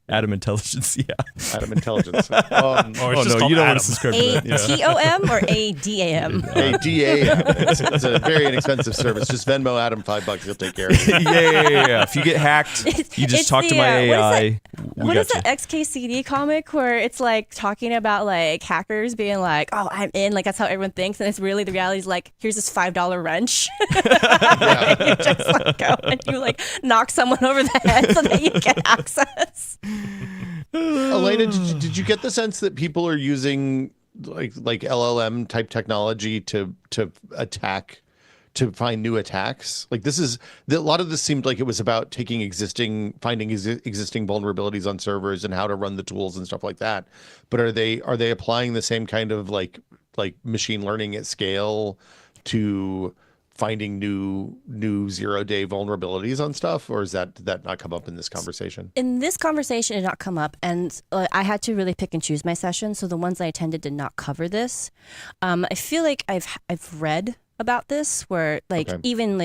Adam Intelligence. Yeah. Adam Intelligence. Or it's Oh just no, called you don't want Adam. to subscribe to that. Yeah. ATOM or ADAM? ADA. It's a very inexpensive service. Just Venmo Adam $5. He'll take care of it. Yeah. If you get hacked, you just It's talk to the, my What AI. We is got that XKCD comic where it's like talking about like hackers being like, oh, I'm in, like that's how everyone thinks, and it's really the reality is like, here's this $5 wrench. And you just like go and you like knock someone over the head so that you get access. Elena, did you get the sense that people are using like LLM type technology to attack, to find new attacks? Like a lot of this seemed like it was about finding existing vulnerabilities on servers and how to run the tools and stuff like that. But are they applying the same kind of like machine learning at scale to finding new 0-day vulnerabilities on stuff, or did that not come up in this conversation? In this conversation, it did not come up, and I had to really pick and choose my sessions. So the ones I attended did not cover this. I feel like I've read about this, where like even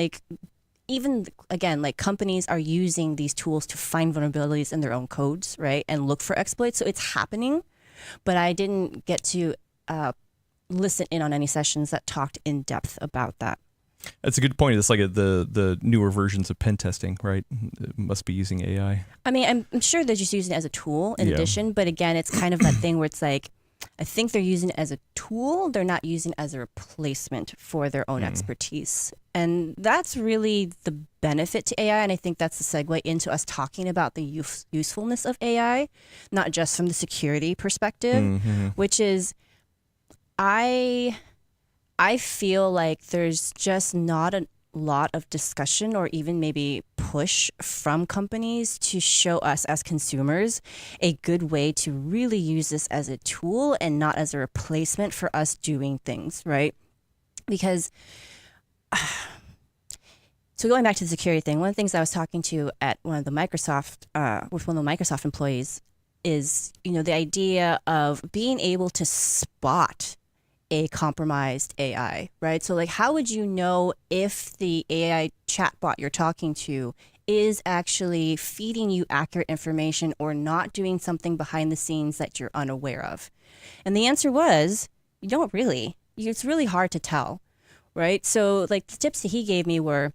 again, like companies are using these tools to find vulnerabilities in their own codes, right, and look for exploits. So it's happening, but I didn't get to listen in on any sessions that talked in depth about that. That's a good point. It's like the newer versions of pen testing, right? It must be using AI. I mean, I'm sure they're just using it as a tool in addition, but again, it's kind of that thing where it's like, I think they're using it as a tool. They're not using it as a replacement for their own expertise. And that's really the benefit to AI. And I think that's the segue into us talking about the usefulness of AI, not just from the security perspective, which is I feel like there's just not a lot of discussion or even maybe push from companies to show us as consumers a good way to really use this as a tool and not as a replacement for us doing things, right? Because so going back to the security thing, one of the things I was talking to at with one of the Microsoft employees is, the idea of being able to spot a compromised AI, right? So like, how would you know if the AI chatbot you're talking to is actually feeding you accurate information or not doing something behind the scenes that you're unaware of? And the answer was, you don't really. It's really hard to tell, right? So like the tips that he gave me were,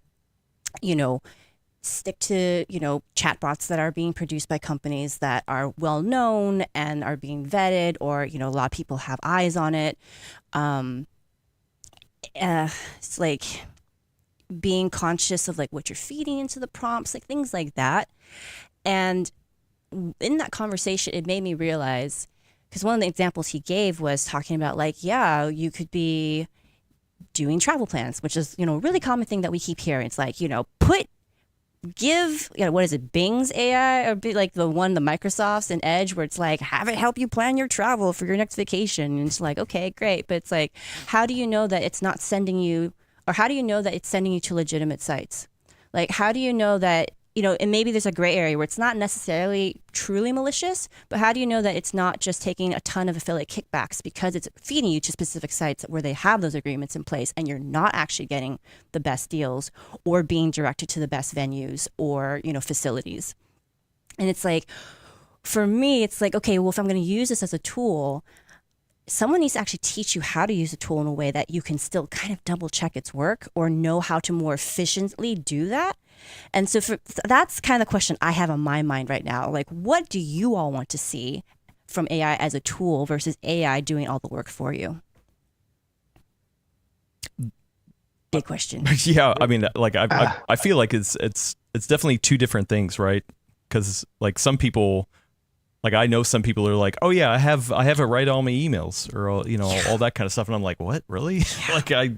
stick to, chatbots that are being produced by companies that are well known and are being vetted, or, a lot of people have eyes on it. It's like being conscious of like what you're feeding into the prompts, like things like that. And in that conversation, it made me realize, because one of the examples he gave was talking about like, you could be doing travel plans, which is, a really common thing that we keep hearing. It's like, give, what is it, Bing's AI, or be like the Microsoft's and Edge, where it's like, have it help you plan your travel for your next vacation. And it's like, okay, great. But it's like, how do you know that it's not sending you Or how do you know that it's sending you to legitimate sites? Like, how do you know that, and maybe there's a gray area where it's not necessarily truly malicious, but how do you know that it's not just taking a ton of affiliate kickbacks because it's feeding you to specific sites where they have those agreements in place and you're not actually getting the best deals or being directed to the best venues or, facilities? And it's like, for me, it's like, okay, well, if I'm going to use this as a tool, someone needs to actually teach you how to use the tool in a way that you can still kind of double check its work or know how to more efficiently do that. And so that's kind of the question I have on my mind right now. Like, what do you all want to see from AI as a tool versus AI doing all the work for you? Big question. Yeah, I mean, like I feel like it's definitely two different things, right? Because like some people, like I know some people are like, oh yeah, I have it write all my emails or all that kind of stuff, and I'm like, what, really? Like I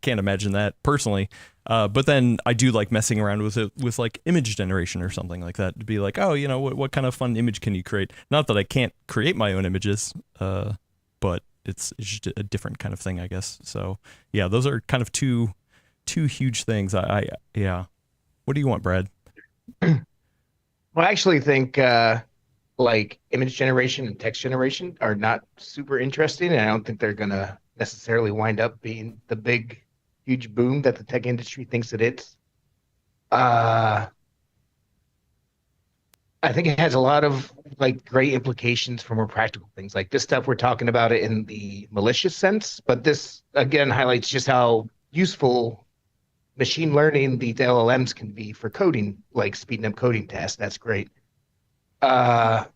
can't imagine that personally. But then I do like messing around with it with like image generation or something like that to be like, oh, what kind of fun image can you create? Not that I can't create my own images, but it's just a different kind of thing, I guess. So yeah, those are kind of two huge things. Yeah. What do you want, Brad? Well, I actually think like image generation and text generation are not super interesting, and I don't think they're gonna necessarily wind up being the big, huge boom that the tech industry thinks it is. I think it has a lot of like great implications for more practical things. Like this stuff, we're talking about it in the malicious sense, but this again highlights just how useful machine learning, these LLMs can be for coding, like speeding up coding tasks. That's great. LLMs,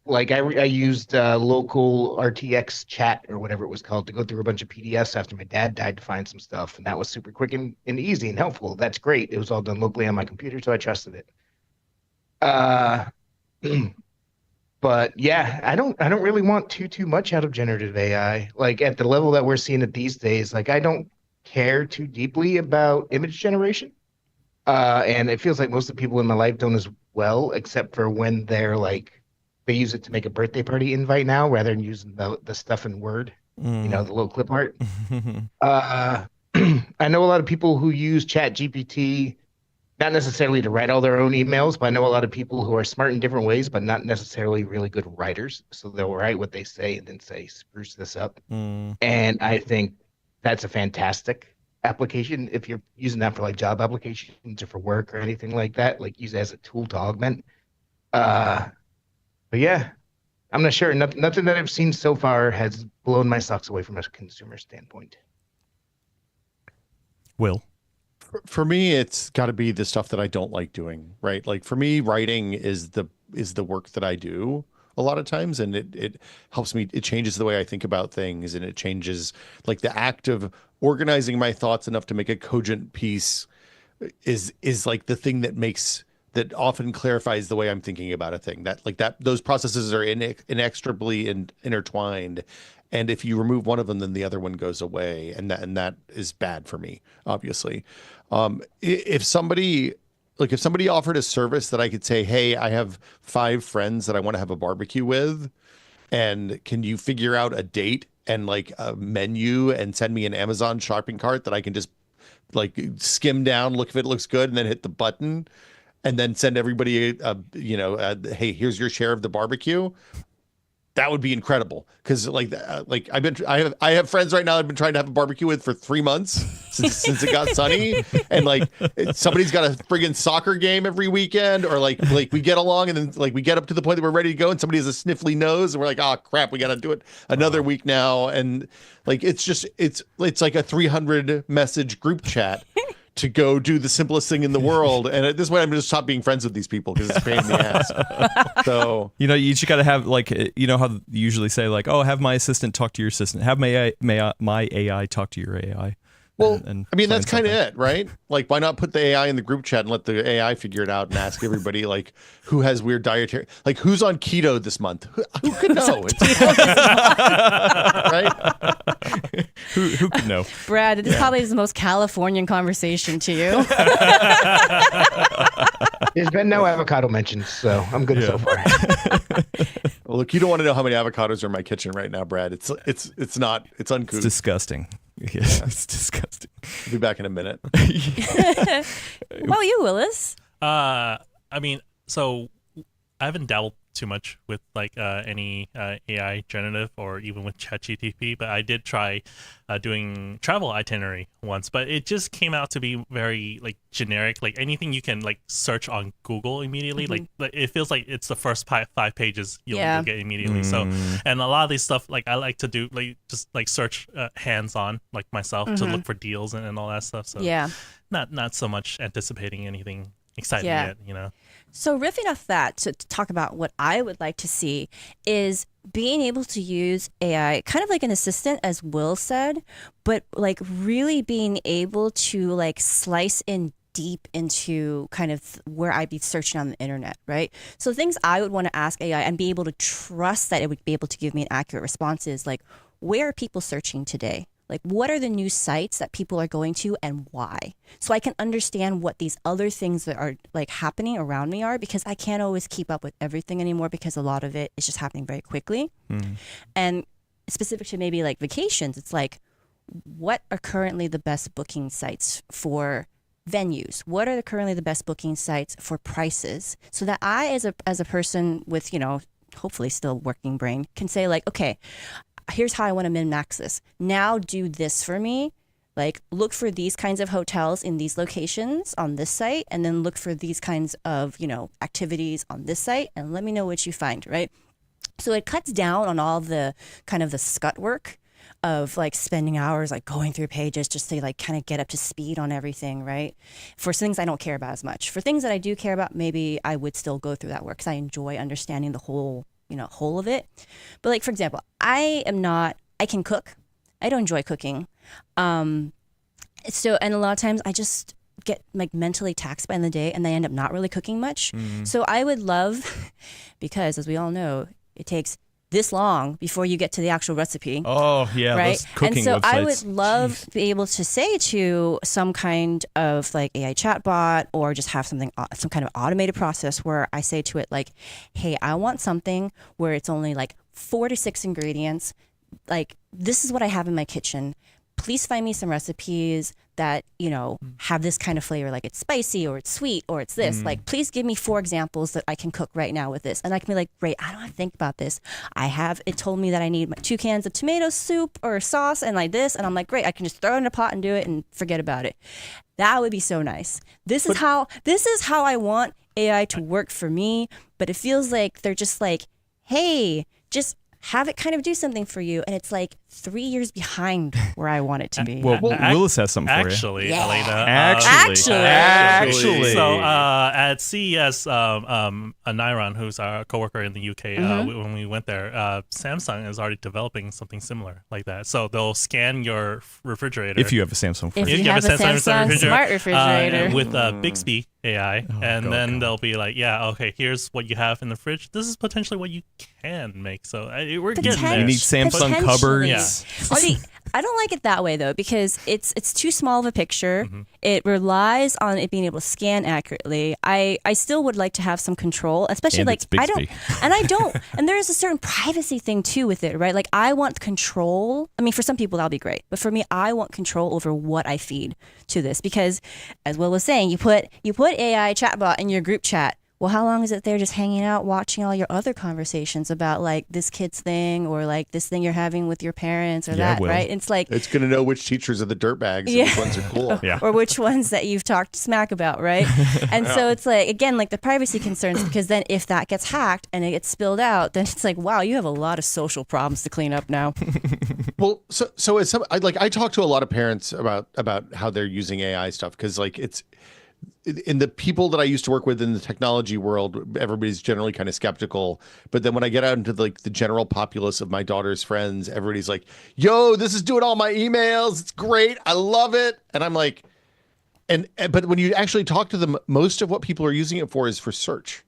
like I used local RTX chat or whatever it was called to go through a bunch of PDFs after my dad died to find some stuff. And that was super quick and easy and helpful. That's great. It was all done locally on my computer, so I trusted it. But yeah, I don't really want too much out of generative AI. Like at the level that we're seeing it these days, like I don't care too deeply about image generation. And it feels like most of the people in my life don't as well, except for when they're like, they use it to make a birthday party invite now rather than using the stuff in Word, the little clip art. I know a lot of people who use Chat GPT, not necessarily to write all their own emails, but I know a lot of people who are smart in different ways, but not necessarily really good writers. So they'll write what they say and then say, spruce this up. And I think that's a fantastic application if you're using that for like job applications or for work or anything like that, like use it as a tool to augment. But yeah, I'm not sure. Nothing that I've seen so far has blown my socks away from a consumer standpoint. Will? For me, it's got to be the stuff that I don't like doing, right? Like for me, writing is the work that I do a lot of times, and it helps me. It changes the way I think about things, and it changes like the act of organizing my thoughts enough to make a cogent piece is like the thing that often clarifies the way I'm thinking about a thing. That those processes are inextricably intertwined. And if you remove one of them, then the other one goes away, and that is bad for me, obviously. If somebody offered a service that I could say, hey, I have 5 friends that I want to have a barbecue with, and can you figure out a date and like a menu and send me an Amazon shopping cart that I can just like skim down, look if it looks good, and then hit the button, and then send everybody hey, here's your share of the barbecue. That would be incredible, because I have friends right now I've been trying to have a barbecue with for 3 months since it got sunny, and like somebody's got a friggin' soccer game every weekend, or like we get along and then like we get up to the point that we're ready to go and somebody has a sniffly nose and we're like, oh crap, we got to do it another week now, and like it's like a 300 message group chat to go do the simplest thing in the world. And at this point, I'm going to stop being friends with these people because it's a pain in the ass. So, you just got to have like, how you usually say like, oh, have my assistant talk to your assistant. Have my AI talk to your AI. Well, and I mean, plan that's kind of something. it, right? Like, why not put the AI in the group chat and let the AI figure it out and ask everybody, like, who has weird dietary, like, who's on keto this month? Who could know? Right? Who could know? Brad, this probably is the most Californian conversation to you. There's been no avocado mentioned, so I'm good so far. Well, look, you don't want to know how many avocados are in my kitchen right now, Brad. It's not, it's uncouth. It's disgusting. Yes, it's disgusting. I'll be back in a minute. What about you, Willis? I mean, so I haven't dabbled too much with like any AI generative or even with ChatGPT, but I did try doing travel itinerary once, but it just came out to be very like generic, like anything you can like search on Google immediately. Like it feels like it's the first five pages you'll get immediately. So, and a lot of these stuff, like I like to do like just like search hands-on like myself to look for deals and all that stuff. So not so much anticipating anything exciting yet, you know. So riffing off that to talk about what I would like to see is being able to use AI kind of like an assistant, as Will said, but like really being able to like slice in deep into kind of where I'd be searching on the internet, right? So things I would want to ask AI and be able to trust that it would be able to give me an accurate response is like, where are people searching today? Like, what are the new sites that people are going to and why? So I can understand what these other things that are like happening around me are, because I can't always keep up with everything anymore because a lot of it is just happening very quickly. And specific to maybe like vacations, it's like, what are currently the best booking sites for venues? What are currently the best booking sites for prices? So that I, as a person with, you know, hopefully still working brain, can say like, okay, here's how I want to min-max this. Now do this for me. Like, look for these kinds of hotels in these locations on this site, and then look for these kinds of, you know, activities on this site, and let me know what you find, right? So it cuts down on all the kind of the scut work of like spending hours like going through pages just to like kind of get up to speed on everything, right? For things I don't care about as much. For things that I do care about, maybe I would still go through that work because I enjoy understanding the whole of it. But like, for example, I can cook. I don't enjoy cooking. And a lot of times I just get like mentally taxed by the day and I end up not really cooking much. So I would love, because as we all know, it takes this long before you get to the actual recipe. Oh yeah, right. those cooking And so websites. I would love to be able to say to some kind of like AI chatbot, or just have some kind of automated process where I say to it like, hey, I want something where it's only like 4 to 6 ingredients. Like, this is what I have in my kitchen. Please find me some recipes that, you know, have this kind of flavor, like it's spicy or it's sweet or it's this. Like, please give me 4 examples that I can cook right now with this. And I can be like, great, I don't have to think about this. It told me that I need 2 cans of tomato soup or sauce and like this. And I'm like, great, I can just throw it in a pot and do it and forget about it. That would be so nice. This is how I want AI to work for me. But it feels like they're just like, hey, just have it kind of do something for you, and it's like 3 years behind where I want it to be. Well, Willis has something for you. Actually, Yeah. Elena. Actually. So at CES, Nairon, who's our coworker in the UK, when we went there, Samsung is already developing something similar like that. So they'll scan your refrigerator. If you have a Samsung If fridge. you have a Samsung smart refrigerator. with Bixby AI, and then they'll be like, yeah, okay, here's what you have in the fridge. This is potentially what you can make. So we're getting there. You need Samsung Potentially. cupboards. Yeah. See, I don't like it that way though, because it's too small of a picture. It relies on it being able to scan accurately. I still would like to have some control, especially And like it's Bixby. and there is a certain privacy thing too with it, right? Like, I want control. I mean, for some people that'll be great, but for me, I want control over what I feed to this, because as Will was saying, you put AI chatbot in your group chat. Well, how long is it there just hanging out, watching all your other conversations about like this kid's thing, or like this thing you're having with your parents, or Yeah, that, Will. right? It's like, It's going to know which teachers are the dirtbags and which ones are cool. Yeah. or which ones that you've talked smack about, right? And so it's like, again, like the privacy concerns, because then if that gets hacked and it gets spilled out, then it's like, wow, you have a lot of social problems to clean up now. Well, so as I talk to a lot of parents about how they're using AI stuff, because like in the people that I used to work with in the technology world, everybody's generally kind of skeptical. But then when I get out into like the general populace of my daughter's friends, everybody's like, "Yo, this is doing all my emails. It's great. I love it." And I'm like, but when you actually talk to them, most of what people are using it for is for search.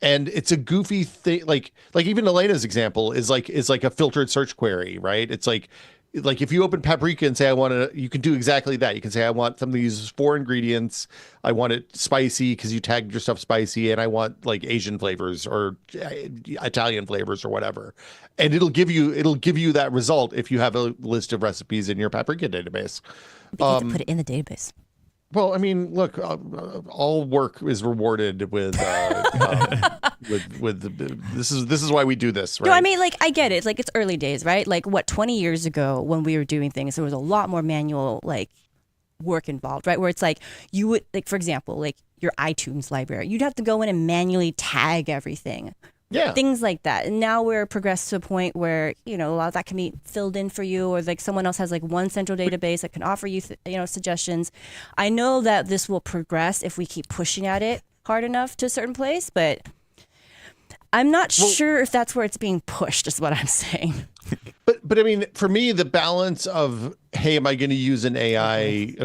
And it's a goofy thing, like even Elena's example is like a filtered search query, right? It's like if you open Paprika and say you can do exactly that. You can say I want something that uses 4 ingredients. I want it spicy because you tagged your stuff spicy, and I want like Asian flavors or Italian flavors or whatever. And it'll give you that result if you have a list of recipes in your Paprika database. But you have to put it in the database. Well, I mean, look, all work is rewarded with this is why we do this, right? No, I mean, like, I get it. It's like, it's early days, right? Like, 20 years ago when we were doing things, there was a lot more manual, like, work involved, right? Where it's like, you would, like, for example, like your iTunes library, you'd have to go in and manually tag everything. Yeah. Things like that. And now we're progressed to a point where, a lot of that can be filled in for you, or like someone else has like one central database that can offer you, suggestions. I know that this will progress if we keep pushing at it hard enough to a certain place, but I'm not sure if that's where it's being pushed, is what I'm saying. But I mean, for me, the balance of, hey, am I going to use an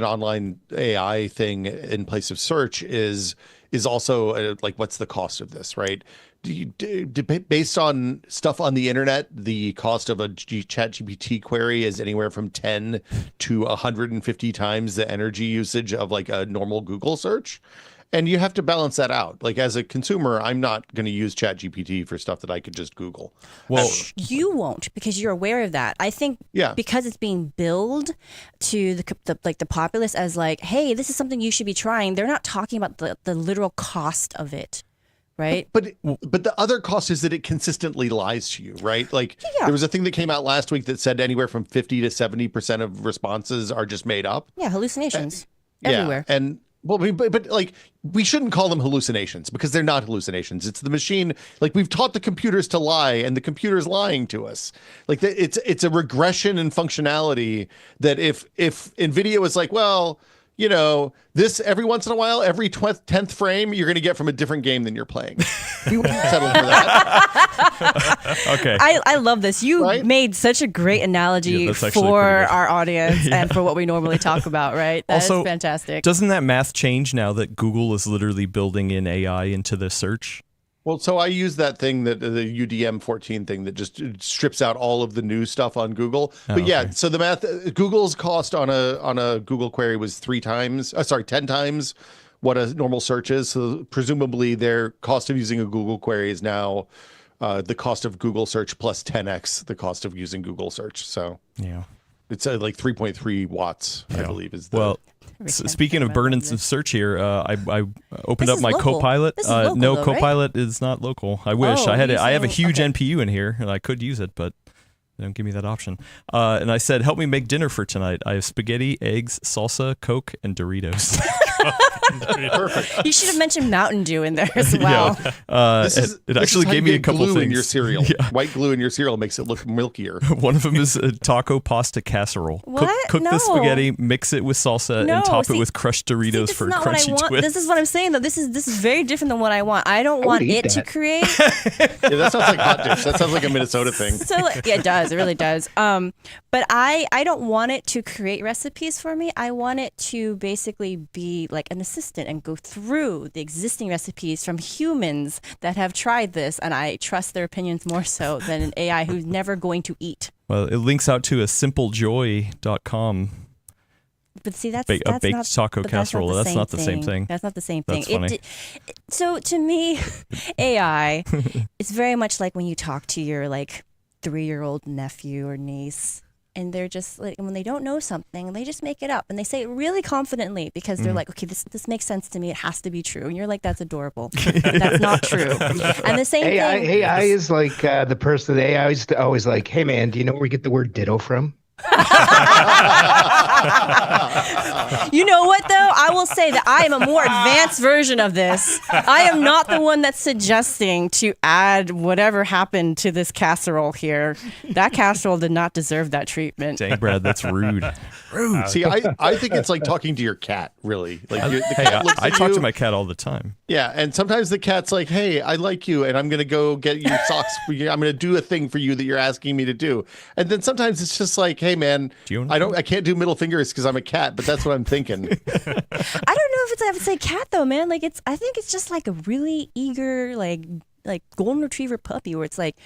online AI thing in place of search is also like, what's the cost of this, right? Based on stuff on the internet, the cost of a ChatGPT query is anywhere from 10 to 150 times the energy usage of like a normal Google search. And you have to balance that out. Like, as a consumer, I'm not going to use ChatGPT for stuff that I could just Google. Well, you won't, because you're aware of that. I think because it's being billed to the populace as like, hey, this is something you should be trying. They're not talking about the literal cost of it. Right. But the other cost is that it consistently lies to you, right? Like, there was a thing that came out last week that said anywhere from 50 to 70% of responses are just made up. Yeah, hallucinations everywhere. And well, but like, we shouldn't call them hallucinations, because they're not hallucinations. It's the machine. Like, we've taught the computers to lie, and the computer's lying to us. Like, it's a regression in functionality that if NVIDIA was like, well, this every once in a while, every 10th frame, you're going to get from a different game than you're playing. We wouldn't settle for that. Okay. I love this. You made such a great analogy for our audience and for what we normally talk about, right? That's also fantastic. Doesn't that math change now that Google is literally building in AI into the search? Well, so I use that thing, that the UDM 14 thing that just strips out all of the new stuff on Google. But so the math, Google's cost on a Google query was 10 times what a normal search is. So presumably their cost of using a Google query is now the cost of Google search plus 10x the cost of using Google search. So it's like 3.3 watts, I believe, is the. Speaking of burning some search here, I opened up my local. Copilot. Local, no, though, Copilot is not local. I wish I had it. I have a huge okay. NPU in here, and I could use it, but they don't give me that option. And I said, help me make dinner for tonight. I have spaghetti, eggs, salsa, Coke, and Doritos. Perfect. You should have mentioned Mountain Dew in there as well. It actually gave me a couple glue things. in your cereal. White glue in your cereal makes it look milkier. One of them is a taco pasta casserole. What? Cook the spaghetti, mix it with salsa, and top it with crushed Doritos this for is a not what I crunchy want. twist. This is what I'm saying, though. This is very different than what I want. I don't want it to create. Yeah, that sounds like hot dish. That sounds like a Minnesota thing. So yeah, it does. It really does. But I don't want it to create recipes for me. I want it to basically be like an assistant and go through the existing recipes from humans that have tried this, and I trust their opinions more so than an AI who's never going to eat. Well, it links out to a simplejoy.com. But see, that's baked not, taco casserole. That's not the same thing. That's not the same thing. That's funny. So to me, AI is very much like when you talk to your 3-year-old nephew or niece, and they're just like, when they don't know something, they just make it up, and they say it really confidently because they're like, okay, this makes sense to me. It has to be true, and you're like, that's adorable. That's not true. And the same thing. AI is like the person. AI is always like, hey man, do you know where we get the word ditto from? You know what, though? I will say that I am a more advanced version of this. I am not the one that's suggesting to add whatever happened to this casserole here. That casserole did not deserve that treatment. Dang, Brad, that's rude. Rude. See, I think it's like talking to your cat, really. Like the Hey, cat looks I at talk you. to my cat all the time. Yeah, and sometimes the cat's like, "Hey, I like you, and I'm gonna go get you socks for you. I'm gonna do a thing for you that you're asking me to do." And then sometimes it's just like, "Hey, man, I can't do middle fingers because I'm a cat." But that's what I'm thinking. I don't know if it's I would say cat though, man. Like I think it's just like a really eager like golden retriever puppy where it's like,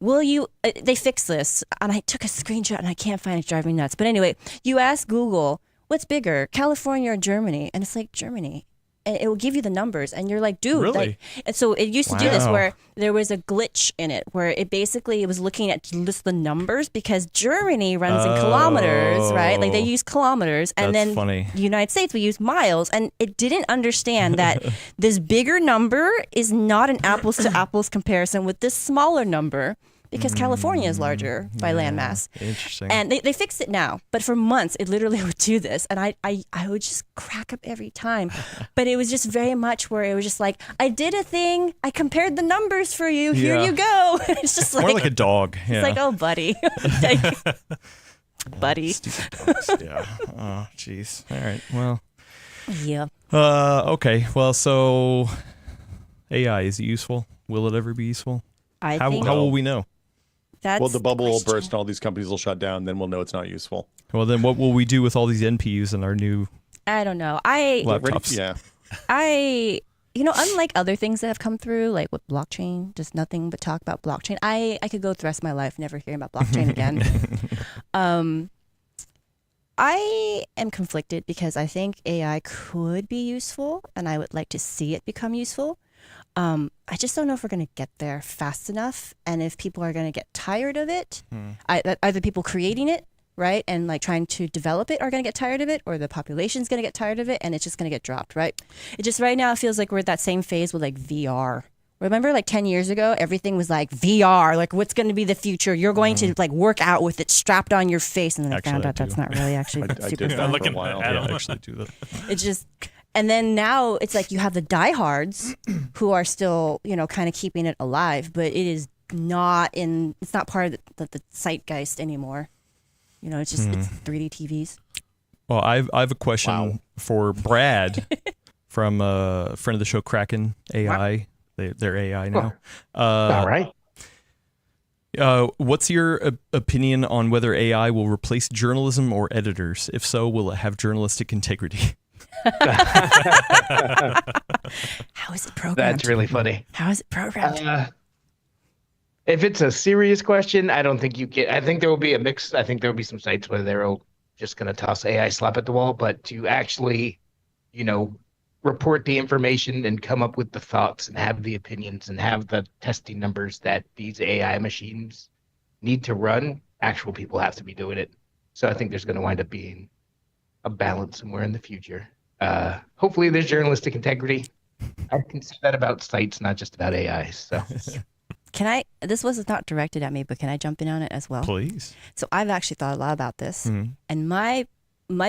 will you? They fixed this, and I took a screenshot and I can't find it. It's driving me nuts. But anyway, you ask Google, what's bigger, California or Germany? And it's like Germany. And it will give you the numbers, and you're like, dude. Really? Like, and so it used to do this Wow. where there was a glitch in it, where it basically was looking at just the numbers because Germany runs in kilometers, right? Like they use kilometers, and That's then funny. the United States we use miles, and it didn't understand that this bigger number is not an apples to apples comparison with this smaller number. Because California is larger by landmass. Interesting. And they fixed it now. But for months, it literally would do this. And I would just crack up every time. But it was just very much where it was just like, I did a thing. I compared the numbers for you. Here Yeah. you go. It's just More like, like a dog. Yeah. it's like, oh, buddy. Like, buddy. Stupid dogs. Yeah. Oh, jeez. All right. Well. Yeah. Okay. Well, so AI, is it useful? Will it ever be useful? I How think will we know? that's Well, the bubble will question. burst and all these companies will shut down. Then we'll know it's not useful. Well, then what will we do with all these NPUs in our new I don't know. laptops? Yeah. Unlike other things that have come through, like with blockchain, just nothing but talk about blockchain. I could go the rest of my life never hearing about blockchain again. I am conflicted because I think AI could be useful and I would like to see it become useful. I just don't know if we're going to get there fast enough and if people are going to get tired of it. Either people creating it, right, and like trying to develop it are going to get tired of it, or the population's going to get tired of it and it's just going to get dropped, right? It just right now feels like we're at that same phase with like VR. Remember like 10 years ago, everything was like VR, like what's going to be the future? You're going to like work out with it strapped on your face. And then I Actually, found I out that's do. not really actually I super did fun. that Looking for a while. at Yeah, them. I actually do that. It just, and then now it's like you have the diehards who are still, kind of keeping it alive, but it is it's not part of the zeitgeist anymore. It's just, it's 3D TVs. Well, I have a question Wow. for Brad from a friend of the show, Kraken AI. They're AI now. All right. What's your opinion on whether AI will replace journalism or editors? If so, will it have journalistic integrity? How is it programmed? That's really funny. How is it programmed? If it's a serious question, I don't think you get. I think there will be a mix. I think there will be some sites where they're just going to toss AI slap at the wall, but to actually, report the information and come up with the thoughts and have the opinions and have the testing numbers that these AI machines need to run, actual people have to be doing it. So I think there's going to wind up being a balance somewhere in the future. Hopefully there's journalistic integrity. I can say that about sites, not just about AI. So This was not directed at me, but can I jump in on it as well? Please. So I've actually thought a lot about this. Mhm. And my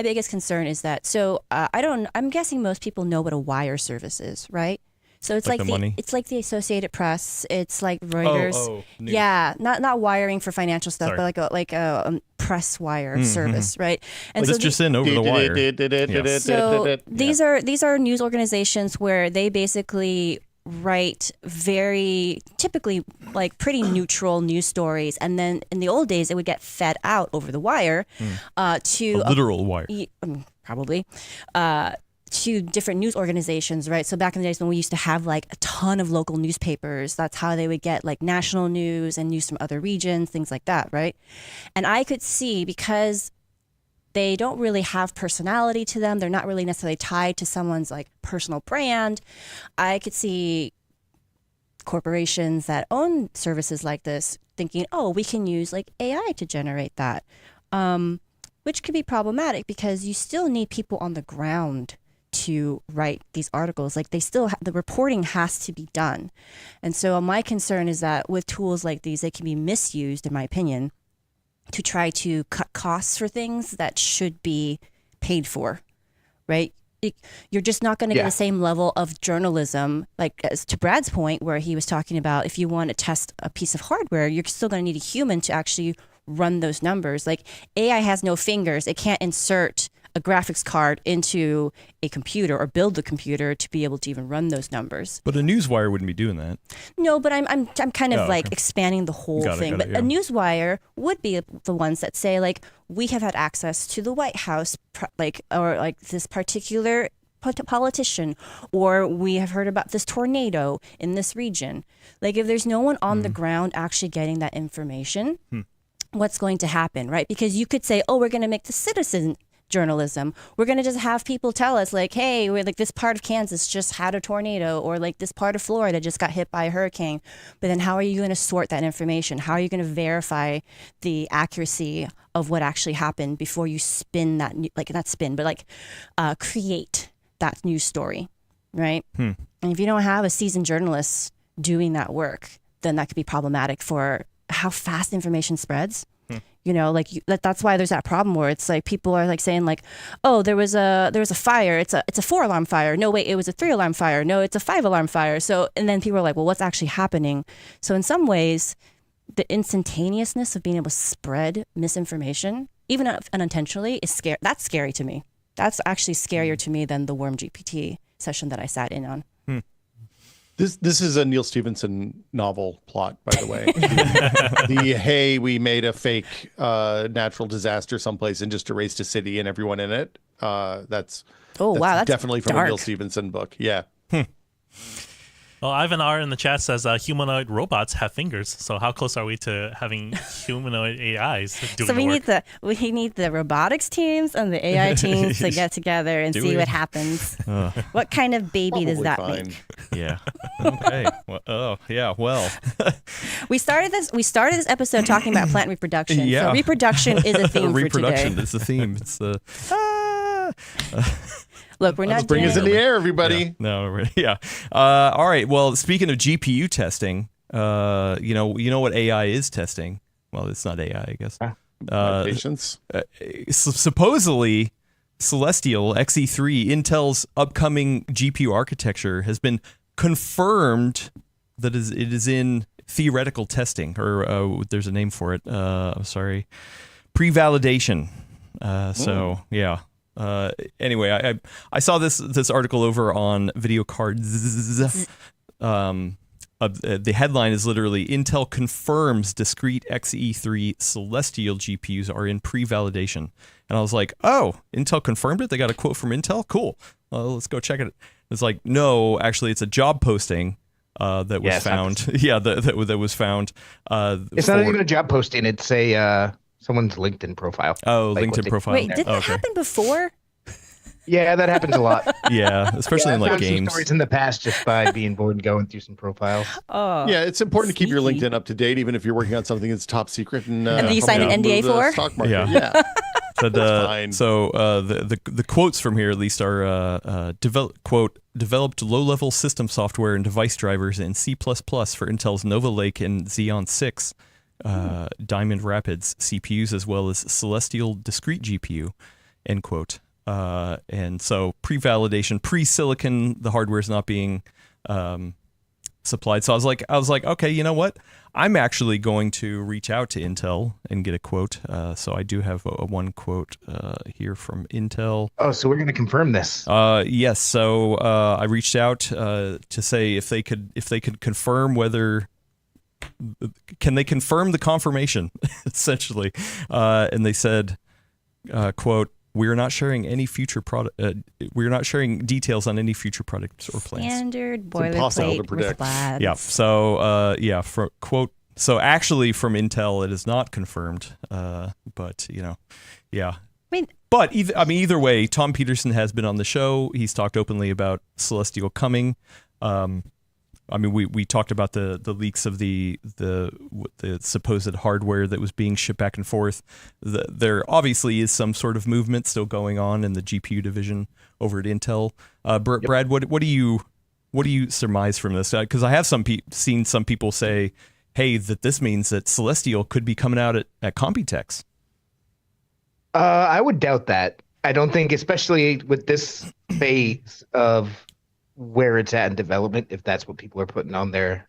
biggest concern is that, I'm guessing most people know what a wire service is, right? So it's Like the money? it's like the Associated Press. It's like Reuters. News. Yeah, not wiring for financial stuff, Sorry. but like a press wire service, right? And But it's just in over the wire. so these are news organizations where they basically write very typically like pretty neutral news stories, and then in the old days it would get fed out over the wire to A literal wire. probably to different news organizations, right? So back in the days when we used to have like a ton of local newspapers, that's how they would get like national news and news from other regions, things like that, right? And I could see, because they don't really have personality to them, they're not really necessarily tied to someone's like personal brand, I could see corporations that own services like this thinking, oh, we can use like AI to generate that, which could be problematic because you still need people on the ground to write these articles. Like they still the reporting has to be done. And so my concern is that with tools like these, they can be misused, in my opinion. to try to cut costs for things that should be paid for, right? You're just not going to get the same level of journalism, like as to Brad's point, where he was talking about if you want to test a piece of hardware, you're still going to need a human to actually run those numbers. Like AI has no fingers. It can't insert a graphics card into a computer or build the computer to be able to even run those numbers. But a newswire wouldn't be doing that. No, but I'm kind of expanding the whole thing. But a newswire would be the ones that say like, we have had access to the White House, or this particular politician, or we have heard about this tornado in this region. Like if there's no one on the ground actually getting that information, what's going to happen, right? Because you could say, oh, we're going to make the citizen journalism. We're going to just have people tell us like, hey, we're like this part of Kansas just had a tornado, or like this part of Florida just got hit by a hurricane. But then how are you going to sort that information? How are you going to verify the accuracy of what actually happened before you spin that, create that news story, right? And if you don't have a seasoned journalist doing that work, then that could be problematic for how fast information spreads. You know, like that's why there's that problem where it's like people are like saying like, oh, there was a fire. It's a 4-alarm fire. No, wait, it was a 3-alarm fire. No, it's a 5-alarm fire. So, and then people are like, well, what's actually happening? So in some ways, the instantaneousness of being able to spread misinformation, even unintentionally, that's scary to me. That's actually scarier to me than the Worm GPT session that I sat in on. This is a Neil Stephenson novel plot, by the way. Hey, we made a fake natural disaster someplace and just erased a city and everyone in it. That's definitely from dark. a Neil Stephenson book. Yeah. Well, Ivan R in the chat says humanoid robots have fingers. So how close are we to having humanoid AIs doing So we the work? need the robotics teams and the AI teams to get together and see what happens. What kind of baby does that make? Yeah. Okay. Well. We started this episode talking about plant reproduction. Yeah. So reproduction is a theme for today. Reproduction is the theme. It's the Look, we're not bring us in the air, everybody. Yeah. All right. Well, speaking of GPU testing, you know what AI is testing? Well, it's not AI, I guess. Patience. Supposedly, Celestial XE3, Intel's upcoming GPU architecture, has been confirmed that it is in theoretical testing, or there's a name for it. I'm sorry, pre-validation. So yeah. Anyway, I saw this article over on Video Cards. The headline is literally Intel confirms discrete XE3 Celestial GPUs are in pre-validation. And I was like, oh, Intel confirmed it? They got a quote from Intel? Cool. Let's go check it. It's like, no, actually, it's a job posting that was found. That was found. It's not even a job posting. It's a someone's LinkedIn profile. Oh, LinkedIn profile. Wait, did that happen before? Yeah, that happens a lot. Yeah, especially in like games. Some stories in the past just by being bored and going through some profiles. Oh, yeah, it's important to keep your LinkedIn up to date, even if you're working on something that's top secret. And then you sign an NDA for? Stock market. Yeah. But, the quotes from here at least are developed low-level system software and device drivers in C++ for Intel's Nova Lake and Xeon 6 Diamond Rapids CPUs, as well as Celestial discrete GPU, end quote. And so pre-validation, pre-silicon, the hardware is not being supplied. So I was like, okay, you know what? I'm actually going to reach out to Intel and get a quote. So I do have one quote here from Intel. Oh, so we're going to confirm this. Yes. So I reached out to say if they could confirm whether. Can they confirm the confirmation, essentially? And they said, quote, we are not sharing any future product. We are not sharing details on any future products or plans. Standard impossible to boilerplate predict. response. Yeah. So for quote. So actually, from Intel, it is not confirmed. But yeah. But either way, Tom Peterson has been on the show. He's talked openly about Celestial coming. We talked about the leaks of the supposed hardware that was being shipped back and forth. There obviously is some sort of movement still going on in the GPU division over at Intel. Brad, what do you surmise from this? Because I have seen some people say, hey, that this means that Celestial could be coming out at Computex. I would doubt that. I don't think, especially with this phase of where it's at in development, if that's what people are putting on their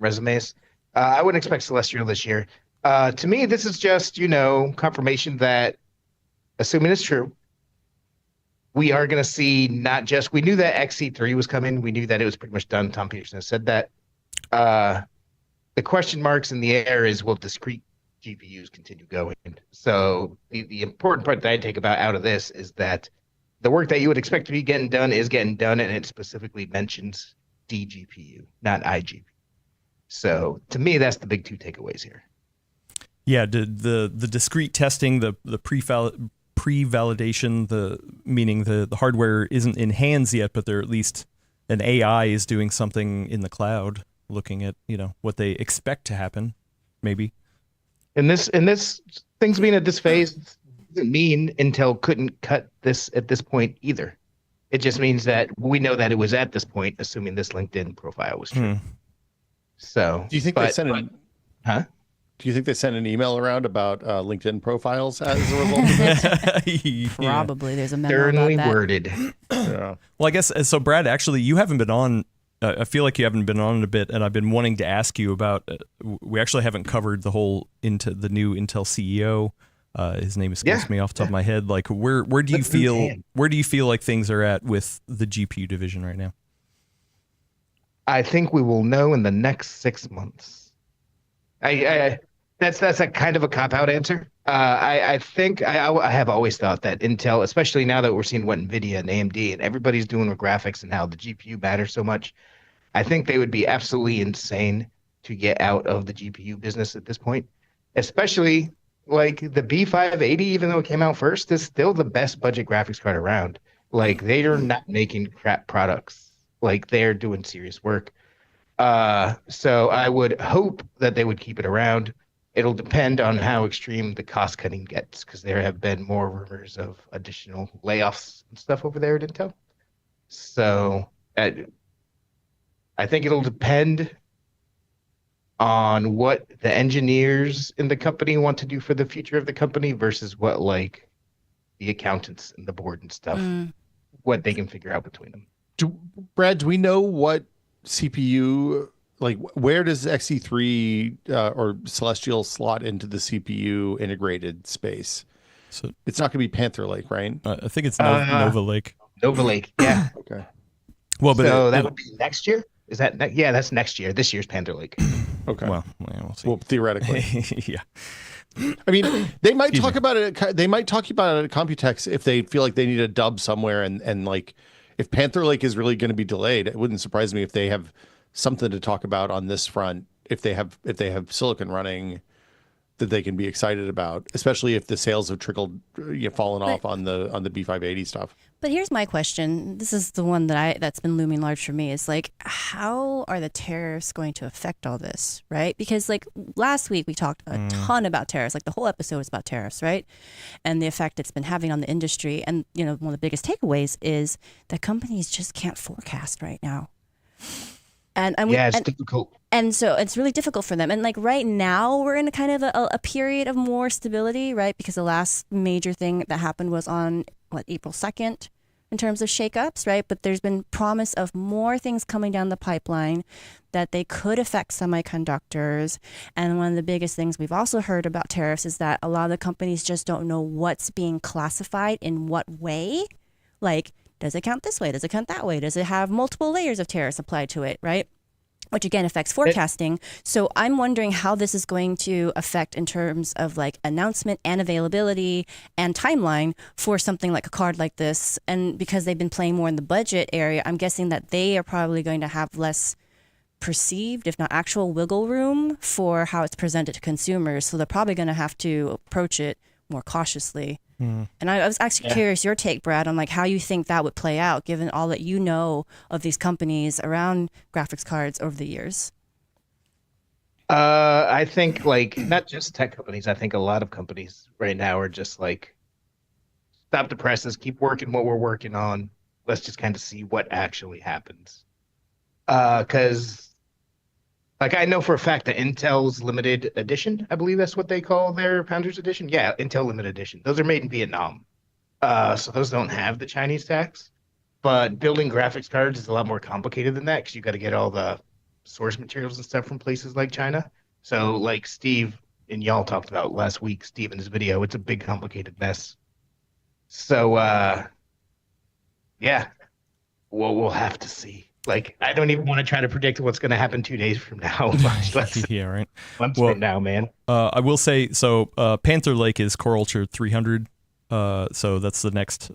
resumes, I wouldn't expect Celestial this year. To me, this is just, confirmation that, assuming it's true, we are going to see not just, we knew that XC3 was coming. We knew that it was pretty much done. Tom Peterson has said that. The question marks in the air is, will discrete GPUs continue going? So the important part that I take out of this is that the work that you would expect to be getting done is getting done, and it specifically mentions DGPU, not iGPU. So to me, that's the big two takeaways here. Yeah, the discrete testing, the pre-validation, meaning the hardware isn't in hands yet, but they're at least an AI is doing something in the cloud, looking at what they expect to happen, maybe. And this things being at this phase doesn't mean Intel couldn't cut this at this point either. It just means that we know that it was at this point, assuming this LinkedIn profile was true. So, do you think they sent an? Huh? Do you think they sent an email around about LinkedIn profiles as a result of this? Probably. There's a memo Sternly about that. worded. Yeah. Well, I guess so. Brad, actually, you haven't been on. I feel like you haven't been on in a bit, and I've been wanting to ask you about. We actually haven't covered the whole into the new Intel CEO. His name escapes me off the top of my head. Like, where do you feel like things are at with the GPU division right now? I think we will know in the next 6 months. That's a kind of a cop-out answer. I think I have always thought that Intel, especially now that we're seeing what NVIDIA and AMD and everybody's doing with graphics and how the GPU matters so much, I think they would be absolutely insane to get out of the GPU business at this point. Especially like the B580, even though it came out first, is still the best budget graphics card around. Like, they are not making crap products. Like, they're doing serious work. So I would hope that they would keep it around. It'll depend on how extreme the cost cutting gets, because there have been more rumors of additional layoffs and stuff over there at Intel. So I think it'll depend on what the engineers in the company want to do for the future of the company versus what, like, the accountants and the board and stuff, what they can figure out between them. Brad, do we know what CPU, like, where does XE3 or Celestial slot into the CPU integrated space? So it's not going to be Panther Lake, right? I think it's Nova Lake. Nova Lake, yeah. Okay. Well, but so that would be next year. Is that yeah? That's next year. This year's Panther Lake. Okay. Well, we'll see. Well, theoretically, yeah. I mean, they might talk about it. They might talk about it at Computex if they feel like they need a dub somewhere, and like, if Panther Lake is really going to be delayed, it wouldn't surprise me if they have something to talk about on this front. If they have silicon running that they can be excited about, especially if the sales have trickled, fallen off on the B580 stuff. But here's my question. This is the one that's been looming large for me, is like, how are the tariffs going to affect all this, right? Because like last week we talked a ton about tariffs, like the whole episode was about tariffs, right? And the effect it's been having on the industry. And one of the biggest takeaways is that companies just can't forecast right now. And it's difficult. And so it's really difficult for them. And like right now we're in a kind of a period of more stability, right? Because the last major thing that happened was on April 2nd in terms of shakeups, right? But there's been promise of more things coming down the pipeline that they could affect semiconductors. And one of the biggest things we've also heard about tariffs is that a lot of the companies just don't know what's being classified in what way. Like, does it count this way? Does it count that way? Does it have multiple layers of tariffs applied to it, right? Which again affects forecasting. So I'm wondering how this is going to affect in terms of like announcement and availability and timeline for something like a card like this. And because they've been playing more in the budget area, I'm guessing that they are probably going to have less perceived, if not actual, wiggle room for how it's presented to consumers. So they're probably going to have to approach it more cautiously. And I was actually curious your take, Brad, on like how you think that would play out, given all that you know of these companies around graphics cards over the years. I think like not just tech companies. I think a lot of companies right now are just like, stop the presses, keep working what we're working on. Let's just kind of see what actually happens. Because Like I know for a fact that Intel's limited edition, I believe that's what they call their Founders Edition. Yeah, Intel limited edition. Those are made in Vietnam. So those don't have the Chinese tax. But building graphics cards is a lot more complicated than that because you got to get all the source materials and stuff from places like China. So like Steve and y'all talked about last week, Steve in his video, it's a big complicated mess. So yeah, we'll have to see. Like I don't even want to try to predict what's going to happen 2 days from now, much less Yeah, right. months Well, from now, man. I will say, so Panther Lake is Core Ultra 300. So that's the next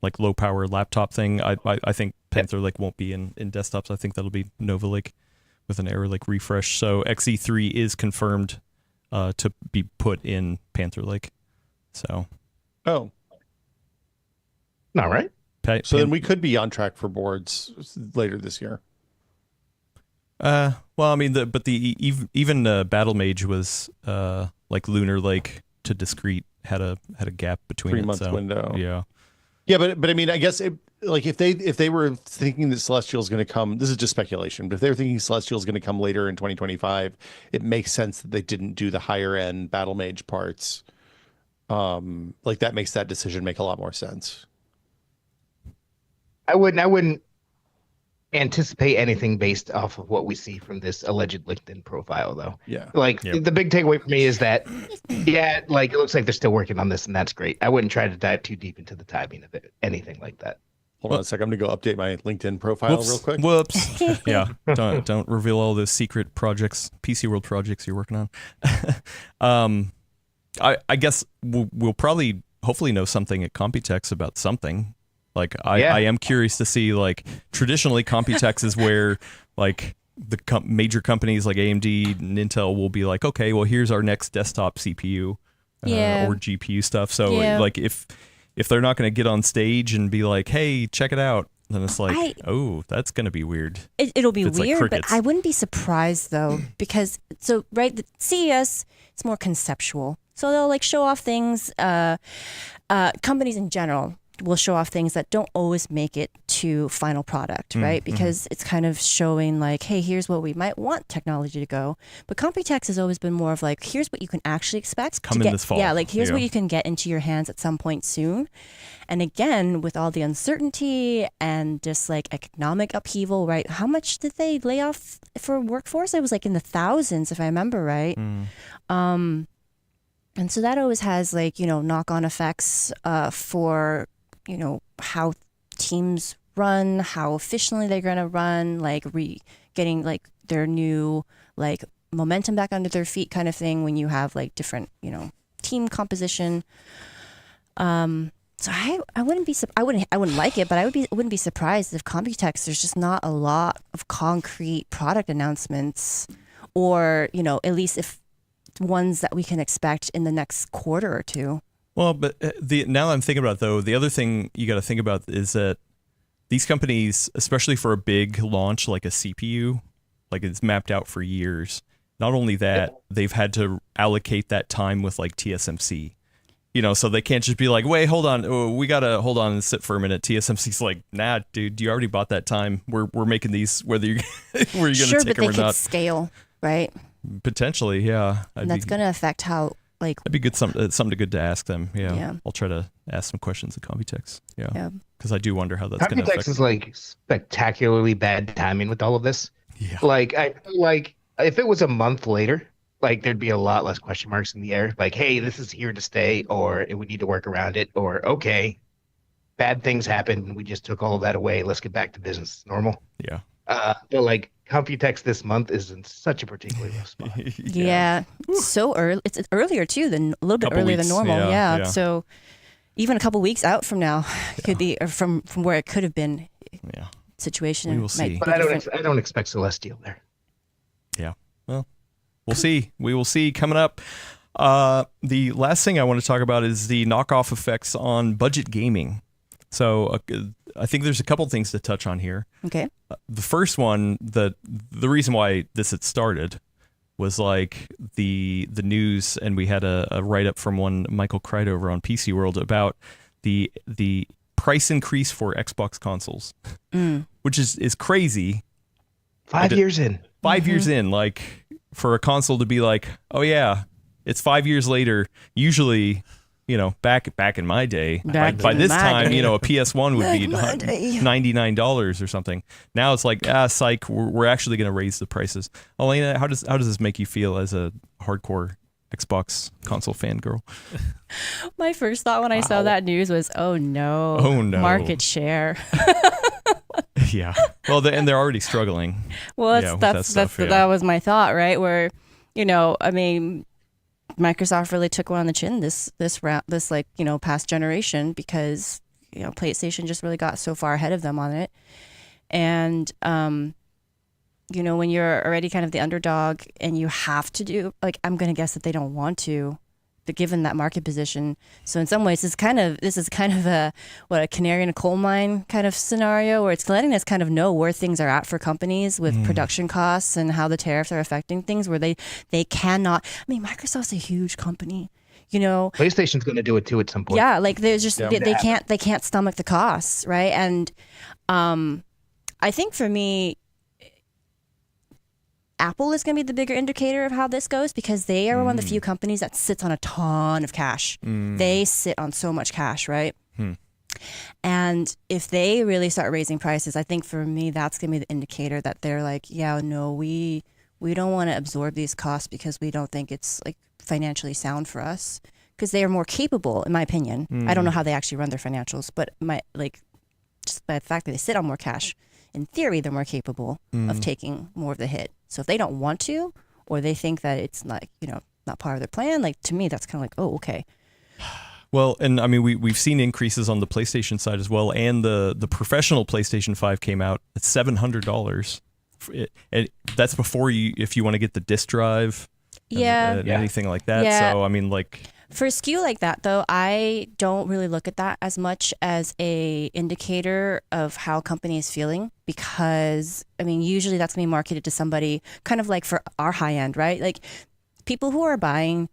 like low power laptop thing. I think Panther Lake won't be in desktops. I think that'll be Nova Lake with an Arrow Lake refresh. So XE3 is confirmed to be put in Panther Lake. So Oh, All right. so then we could be on track for boards later this year. Well, I mean, even Battle Mage was like Lunar Lake to Discrete had a gap between 3 it, months so, window. Yeah. Yeah, but I mean, I guess like if they were thinking that Celestial is going to come, this is just speculation. But if they were thinking Celestial is going to come later in 2025, it makes sense that they didn't do the higher end Battle Mage parts. Like that makes that decision make a lot more sense. I wouldn't anticipate anything based off of what we see from this alleged LinkedIn profile, though. Yeah. Like Yep. the big takeaway for me is that, yeah, like it looks like they're still working on this, and that's great. I wouldn't try to dive too deep into the timing of it, anything like that. Hold on a sec. I'm going to go update my LinkedIn profile real quick. Whoops. Yeah. Don't reveal all those secret projects, PC World projects you're working on. I guess we'll probably hopefully know something at Computex about something. Like I am curious to see, like, traditionally Computex is where like the major companies like AMD and Intel will be like, okay, well, here's our next desktop CPU or GPU stuff. So like if they're not going to get on stage and be like, hey, check it out, then it's like, oh, that's going to be weird. It'll be It's like weird, but crickets. I wouldn't be surprised though, because the CES, it's more conceptual. So they'll like show off things. Companies in general will show off things that don't always make it to final product, right? Because it's kind of showing like, hey, here's what we might want technology to go. But Computex has always been more of like, here's what you can actually expect Come in this fall. Yeah, like here's Yeah. what you can get into your hands at some point soon. And again, with all the uncertainty and just like economic upheaval, right? How much did they lay off for workforce? It was like in the thousands, if I remember right. And so that always has like, knock-on effects for, how teams run, how efficiently they're going to run, like getting like their new like momentum back under their feet kind of thing when you have like different, team composition. So I wouldn't be I wouldn't like it, but wouldn't be surprised if Computex there's just not a lot of concrete product announcements, or at least if ones that we can expect in the next quarter or two. Well, but now I'm thinking about it, though, the other thing you got to think about is that these companies, especially for a big launch like a CPU, like it's mapped out for years. Not only that, they've had to allocate that time with like TSMC. So they can't just be like, wait, hold on, we gotta hold on and sit for a minute. TSMC's like, nah, dude, you already bought that time. We're making these whether you're where you're Sure, gonna take but they them or could not. scale, right? Potentially, yeah. And that's going to affect how like. That'd be good. Something good to ask them. Yeah. Yeah. I'll try to ask some questions at Computex. Yeah. Yeah. Because I do wonder how that's going to Computex affect. is like spectacularly bad timing with all of this. Yeah. Like I feel like if it was a month later, like there'd be a lot less question marks in the air. Like, hey, this is here to stay, or we need to work around it, or okay, bad things happened. We just took all of that away. Let's get back to business as normal. Yeah. But like Computex this month is in such a particularly rough spot. Yeah. So early. It's earlier too than a little bit Couple earlier weeks, than normal. yeah, Yeah. yeah. So even a couple weeks out from now could be, or from where it could have been. Yeah. Situation. We will might see. be But I different. don't expect Celestial there. Yeah. Well, we'll see. We will see coming up. The last thing I want to talk about is the knockoff effects on budget gaming. So I think there's a couple things to touch on here. Okay. The first one, the reason why this had started was like the news, and we had a write up from one Michael Cried over on PC World about the price increase for Xbox consoles, which is crazy. 5 years in. 5 years in, like for a console to be like, oh yeah, it's 5 years later. Usually, back in my day, by this time, a PS1 would be $99 or something. Now it's like, psych, we're actually going to raise the prices. Elena, how does this make you feel as a hardcore Xbox console fangirl? My first thought when I saw that news was, oh no, market share. Yeah. Well, and they're already struggling. Well, that was my thought, right? Where, I mean, Microsoft really took one on the chin this past generation, because PlayStation just really got so far ahead of them on it. And when you're already kind of the underdog and you have to do, like, I'm going to guess that they don't want to, but given that market position. So in some ways, this is kind of a canary in a coal mine kind of scenario, where it's letting us kind of know where things are at for companies with production costs and how the tariffs are affecting things, where they cannot. I mean, Microsoft's a huge company. PlayStation's going to do it too at some point. Yeah, like there's just they can't stomach the costs, right? And I think for me, Apple is going to be the bigger indicator of how this goes, because they are one of the few companies that sits on a ton of cash. They sit on so much cash, right? And if they really start raising prices, I think for me, that's going to be the indicator that they're like, yeah, no, we don't want to absorb these costs because we don't think it's like financially sound for us, because they are more capable, in my opinion. I don't know how they actually run their financials, but just by the fact that they sit on more cash, in theory, they're more capable of taking more of the hit. So if they don't want to, or they think that it's not, not part of their plan, like, to me, that's kind of like, oh, okay. Well, and I mean, we've seen increases on the PlayStation side as well, and the professional PlayStation 5 came out at $700. That's before if you want to get the disc drive, and anything like that. Yeah. So I mean, like, for a SKU like that, though, I don't really look at that as much as a indicator of how a company is feeling, because, I mean, usually that's going to be marketed to somebody kind of like for our high end, right? Like, people who are buying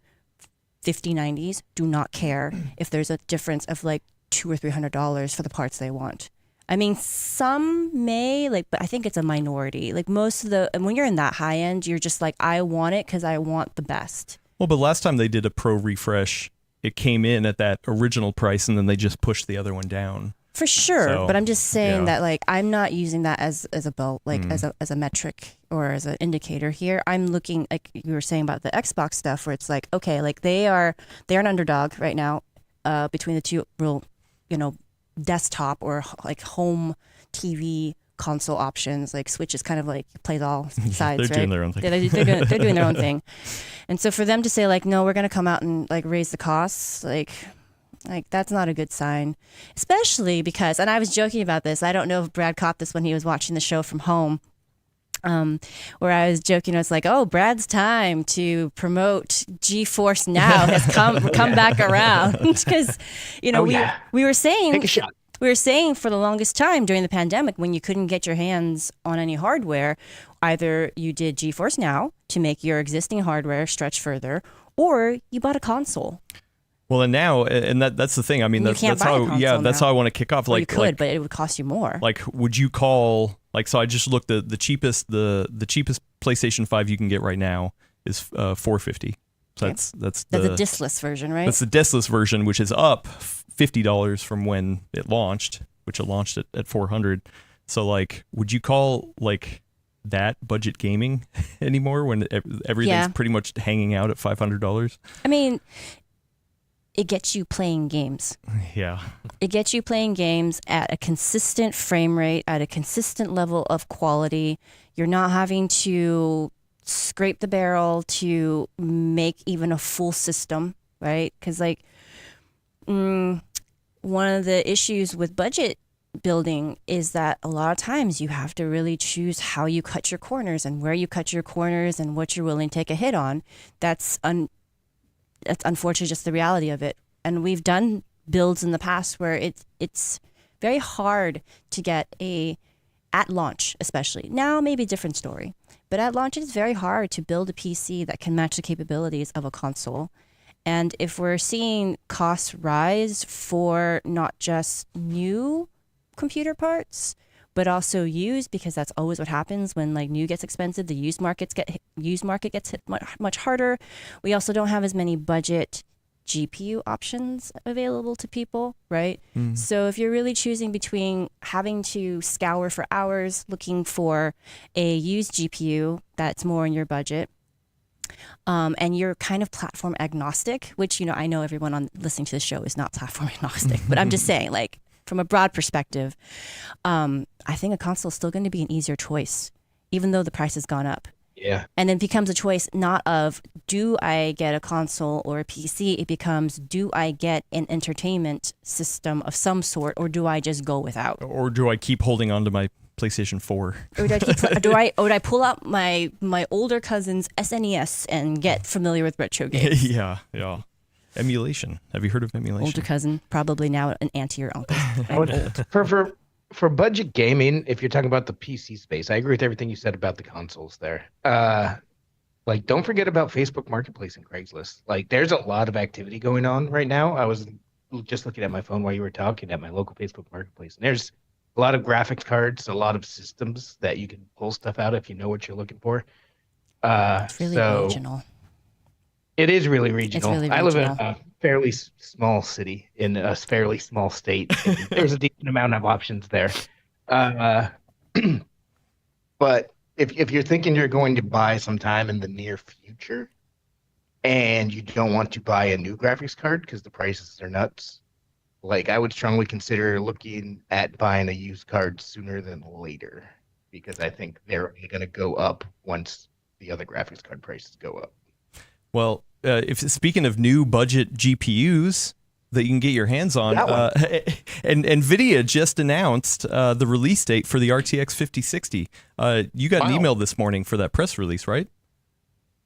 5090s do not care if there's a difference of like $200 or $300 for the parts they want. I mean, some may, but I think it's a minority. Like, and when you're in that high end, you're just like, I want it because I want the best. Well, but last time they did a pro refresh, it came in at that original price, and then they just pushed the other one down. For sure, but I'm just saying that, like, I'm not using that as a belt, like as a metric or as an indicator here. I'm looking, like you were saying about the Xbox stuff, where it's like, okay, like they're an underdog right now, between the two real, desktop or like home TV console options. Like, Switch is kind of like plays all sides. They're doing their own thing. They're doing their own thing. And so for them to say, like, no, we're going to come out and like raise the costs, like that's not a good sign, especially because, and I was joking about this, I don't know if Brad caught this when he was watching the show from home, where I was joking, I was like, oh, Brad's time to promote GeForce Now has come back around, because we were saying, take a shot. We were saying for the longest time during the pandemic, when you couldn't get your hands on any hardware, either you did GeForce Now to make your existing hardware stretch further, or you bought a console. Well, and now, and that's the thing. I mean, that's how I want to kick off. Like, you could, but it would cost you more. Like, would you call, like, so I just looked at the cheapest PlayStation 5 you can get right now is $450. So okay. that's the discless version, right? That's the discless version, which is up $50 from when it launched, which it launched at $400. So, like, would you call, like, that budget gaming anymore when everything's pretty much hanging out at $500? I mean, it gets you playing games. Yeah. It gets you playing games at a consistent frame rate, at a consistent level of quality. You're not having to scrape the barrel to make even a full system, right? Because, like, one of the issues with budget building is that a lot of times you have to really choose how you cut your corners and where you cut your corners and what you're willing to take a hit on. That's unfortunately just the reality of it. And we've done builds in the past where it's very hard to get at launch, especially. Now, maybe a different story. But at launch, it's very hard to build a PC that can match the capabilities of a console. And if we're seeing costs rise for not just new computer parts, but also used, because that's always what happens when like new gets expensive. The used market gets hit much harder. We also don't have as many budget GPU options available to people, right? So if you're really choosing between having to scour for hours looking for a used GPU that's more in your budget, and you're kind of platform agnostic, which, I know everyone on listening to the show is not platform agnostic, but I'm just saying, like, from a broad perspective, I think a console is still going to be an easier choice, even though the price has gone up. Yeah. And then it becomes a choice not of, do I get a console or a PC? It becomes, do I get an entertainment system of some sort, or do I just go without? Or do I keep holding on to my PlayStation 4? Or do I pull out my older cousin's SNES and get familiar with retro games? Yeah. Emulation. Have you heard of emulation? Older cousin, probably now an auntie or uncle. For budget gaming, if you're talking about the PC space, I agree with everything you said about the consoles there. Like, don't forget about Facebook Marketplace and Craigslist. Like, there's a lot of activity going on right now. I was just looking at my phone while you were talking at my local Facebook Marketplace, and there's a lot of graphics cards, a lot of systems that you can pull stuff out if you know what you're looking for. It's really regional. It is really regional. Really I live in regional. a fairly small city in a fairly small state. There's a decent amount of options there. But if you're thinking you're going to buy sometime in the near future and you don't want to buy a new graphics card because the prices are nuts, like, I would strongly consider looking at buying a used card sooner than later, because I think they're only going to go up once the other graphics card prices go up. Well, if speaking of new budget GPUs that you can get your hands on, and NVIDIA just announced the release date for the RTX 5060. You got an email this morning for that press release, right?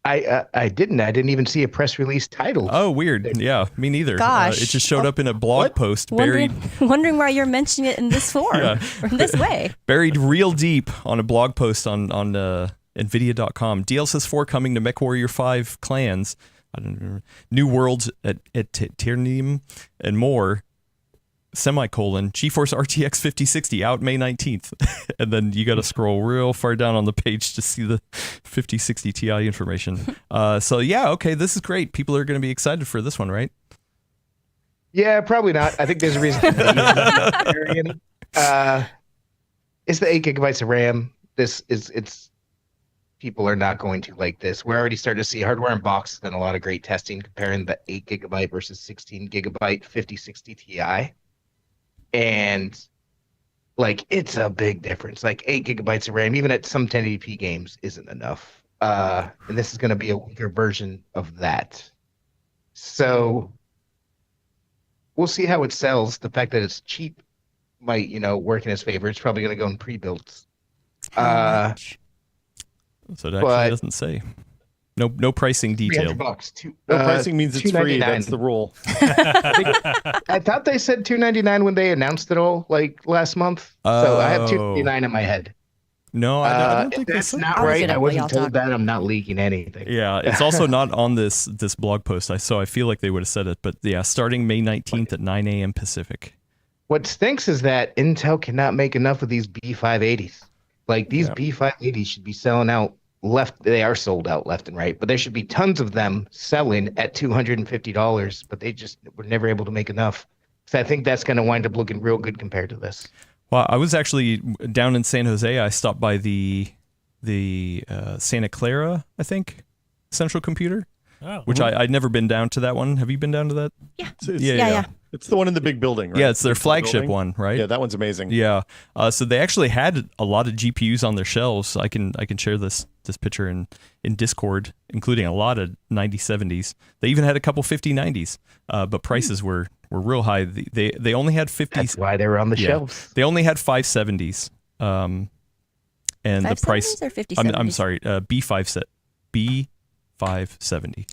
I didn't. I didn't even see a press release title. Oh, weird. Yeah, me neither. Gosh. It just showed up in a blog post buried. Wondering why you're mentioning it in this form, or in this way. Buried real deep on a blog post on NVIDIA.com. DLSS 4 coming to MechWarrior 5 clans. I don't remember. New worlds at Tyrnium and more. Semicolon. GeForce RTX 5060 out May 19th. And then you got to scroll real far down on the page to see the 5060 Ti information. So yeah, okay, this is great. People are going to be excited for this one, right? Yeah, probably not. I think there's a reason. It's the 8 gigabytes of RAM. It's people are not going to like this. We're already starting to see Hardware Unboxed and a lot of great testing comparing the 8 gigabyte versus 16 gigabyte 5060 Ti. And like, it's a big difference. Like, 8 gigabytes of RAM, even at some 1080p games, isn't enough. And this is going to be a weaker version of that. So we'll see how it sells. The fact that it's cheap might, work in its favor. It's probably going to go in pre-builds. So it actually doesn't say. No pricing detailed. $300. No pricing means it's free. That's the rule. I thought they said $299 when they announced it all, like, last month. So I have $299 in my head. No, I don't think that's not right. I wasn't told that. I'm not leaking anything. Yeah, it's also not on this blog post. So I feel like they would have said it. But yeah, starting May 19th at 9 a.m. Pacific. What stinks is that Intel cannot make enough of these B580s. Like, these B580s should be selling out they are sold out left and right, but there should be tons of them selling at $250, but they just were never able to make enough. So I think that's going to wind up looking real good compared to this. Well, I was actually down in San Jose. I stopped by the Santa Clara, I think, Central Computer, which I'd never been down to that one. Have you been down to that? Yeah. Yeah. It's the one in the big building, right? Yeah, it's their flagship one, right? Yeah, that one's amazing. Yeah. So they actually had a lot of GPUs on their shelves. I can share this picture in Discord, including a lot of 9070s. They even had a couple 5090s, but prices were real high. They only had 50s. That's why they were on the shelves. They only had 570s. And the price. Or 5070s? I'm sorry, B570.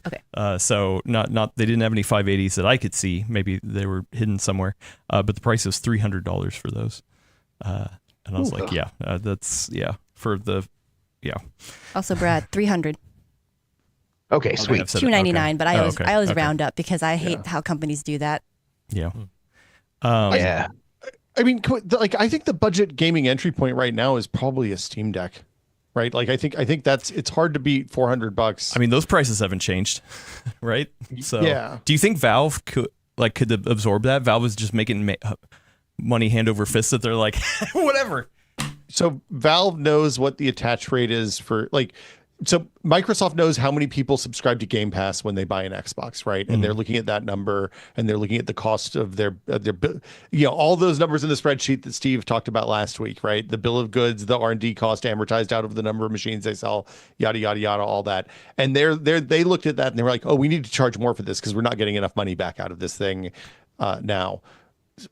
Okay. So not they didn't have any 580s that I could see. Maybe they were hidden somewhere. But the price was $300 for those. And I was like, that's for the Also, Brad, 300. Okay, sweet. $299, but I always round up because I hate how companies do that. Yeah. I I mean, like I think the budget gaming entry point right now is probably a Steam Deck, right? Like I think that's it's hard to beat $400. I mean, those prices haven't changed, right? So, yeah. do you think Valve could absorb that? Valve is just making money hand over fist that they're like, whatever. So Valve knows what the attach rate is for like. So Microsoft knows how many people subscribe to Game Pass when they buy an Xbox, right? And they're looking at that number, and they're looking at the cost of their all those numbers in the spreadsheet that Steve talked about last week, right? The bill of goods, the R&D cost amortized out of the number of machines they sell, yada yada yada, all that. And they looked at that and they were like, oh, we need to charge more for this because we're not getting enough money back out of this thing now.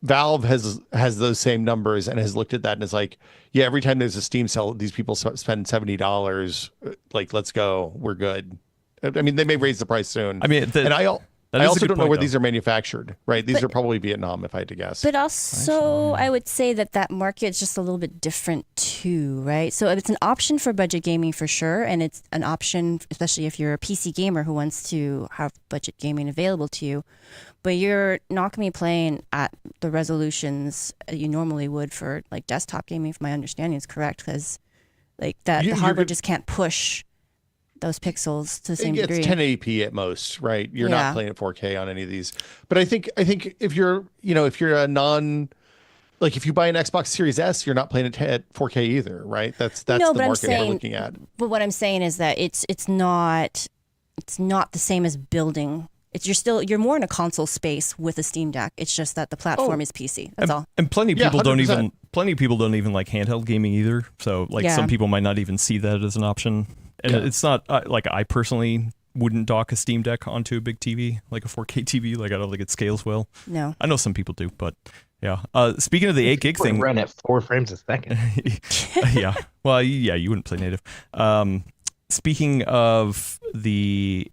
Valve has those same numbers and has looked at that and is like, yeah, every time there's a Steam sale, these people spend $70. Like, let's go, we're good. I mean, they may raise the price soon. I mean, and I also don't know where though. these are manufactured, right? These are probably Vietnam, if I had to guess. But also, I would say that market is just a little bit different too, right? So it's an option for budget gaming for sure, and it's an option, especially if you're a PC gamer who wants to have budget gaming available to you. But you're not going to be playing at the resolutions you normally would for like desktop gaming, if my understanding is correct, because like that the hardware just can't push those pixels to the same degree. It's 1080p at most, right? You're not playing at 4K on any of these. But I think if you're if you're a if you buy an Xbox Series S, you're not playing it at 4K either, right? That's the market we're looking at. But what I'm saying is that it's not the same as building. You're more in a console space with a Steam Deck. It's just that the platform is PC. That's all. And plenty of people 100%. plenty of people don't even like handheld gaming either. So like some people might not even see that as an option. And it's not like I personally wouldn't dock a Steam Deck onto a big TV, like a 4K TV. Like I don't think it scales well. No. I know some people do, but yeah. Speaking of the 8 gig thing, run at 4 frames a second. yeah. Well, yeah, you wouldn't play native. Speaking of the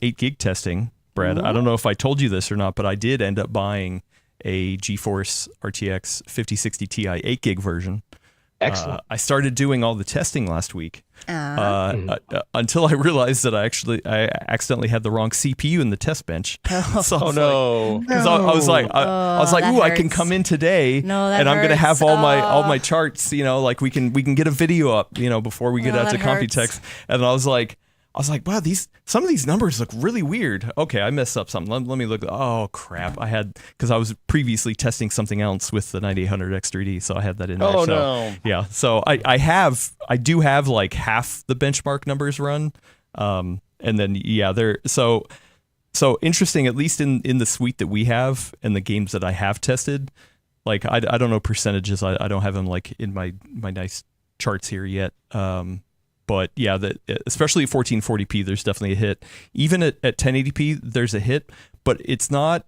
8 gig testing, Brad, I don't know if I told you this or not, but I did end up buying a GeForce RTX 5060 Ti 8 gig version. Excellent. I started doing all the testing last week until I realized that I accidentally had the wrong CPU in the test bench. So no! Because I was like, ooh, I can come in today, and I'm gonna have all my charts. Like we can get a video up, before we get out to Computex. And I was like, wow, some of these numbers look really weird. Okay, I messed up something. Let me look. Oh crap! Because I was previously testing something else with the 9800 X3D, so I had that in there. Oh so, no! Yeah, so I do have like half the benchmark numbers run, and then they're so interesting. At least in the suite that we have and the games that I have tested, like I don't know percentages. I don't have them like in my nice charts here yet. But yeah, especially at 1440p, there's definitely a hit. Even at 1080p, there's a hit, but it's not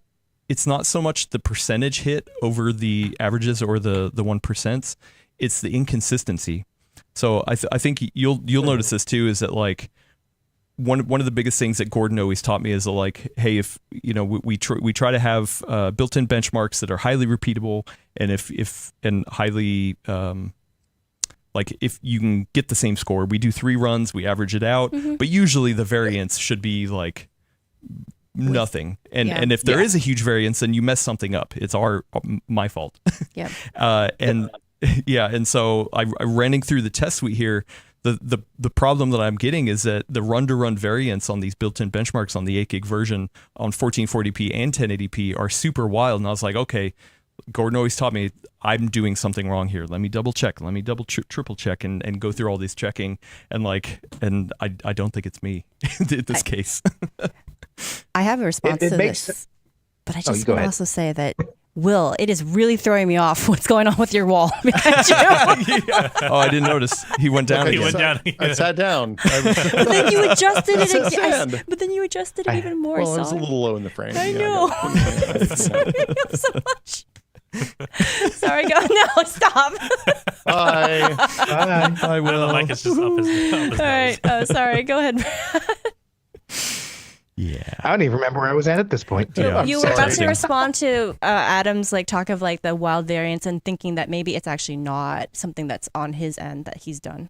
so much the percentage hit over the averages or the 1%. It's the inconsistency. So I think you'll notice this too, is that like one of the biggest things that Gordon always taught me is like, hey, if we try to have built-in benchmarks that are highly repeatable, and if highly like if you can get the same score, we do 3 runs, we average it out, but usually the variance should be like nothing. And if there is a huge variance, then you mess something up. It's my fault. Yeah. And so I running through the test suite here, the problem that I'm getting is that the run-to-run variance on these built-in benchmarks on the 8 gig version on 1440p and 1080p are super wild. And I was like, okay, Gordon always taught me I'm doing something wrong here. Let me double check. Let me triple check and go through all these checking. And I don't think it's me in this case. I have a response to this, but I just want to also say that, Will, it is really throwing me off what's going on with your wall behind you. Yeah. Oh, I didn't notice. He went down. He went down. I sat down. But then you adjusted it again. But then you adjusted it even more. Well, it was a little low in the frame. I know. Sorry so much. Sorry, go. No, stop. Bye. I will. The mic is just up his All right. Oh, sorry. Go ahead. Yeah. I don't even remember where I was at this point. Yeah. You were about to respond to Adam's talk of the wild variance and thinking that maybe it's actually not something that's on his end that he's done.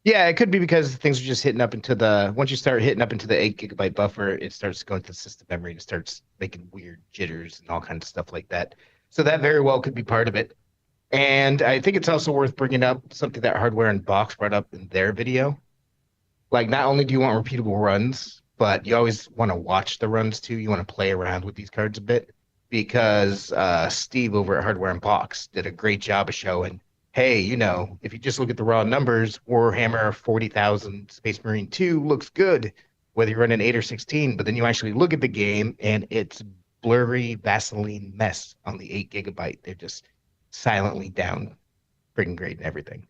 Yeah, it could be because things are just hitting up into once you start hitting up into the 8 gigabyte buffer, it starts going to the system memory and it starts making weird jitters and all kinds of stuff like that. So that very well could be part of it. And I think it's also worth bringing up something that Hardware Unboxed brought up in their video. Like, not only do you want repeatable runs, but you always want to watch the runs too. You want to play around with these cards a bit because Steve over at Hardware Unboxed did a great job of showing, hey, if you just look at the raw numbers, Warhammer 40,000 Space Marine 2 looks good, whether you run an 8 or 16, but then you actually look at the game and it's blurry Vaseline mess on the 8 gigabyte. They're just silently down friggin' great and everything.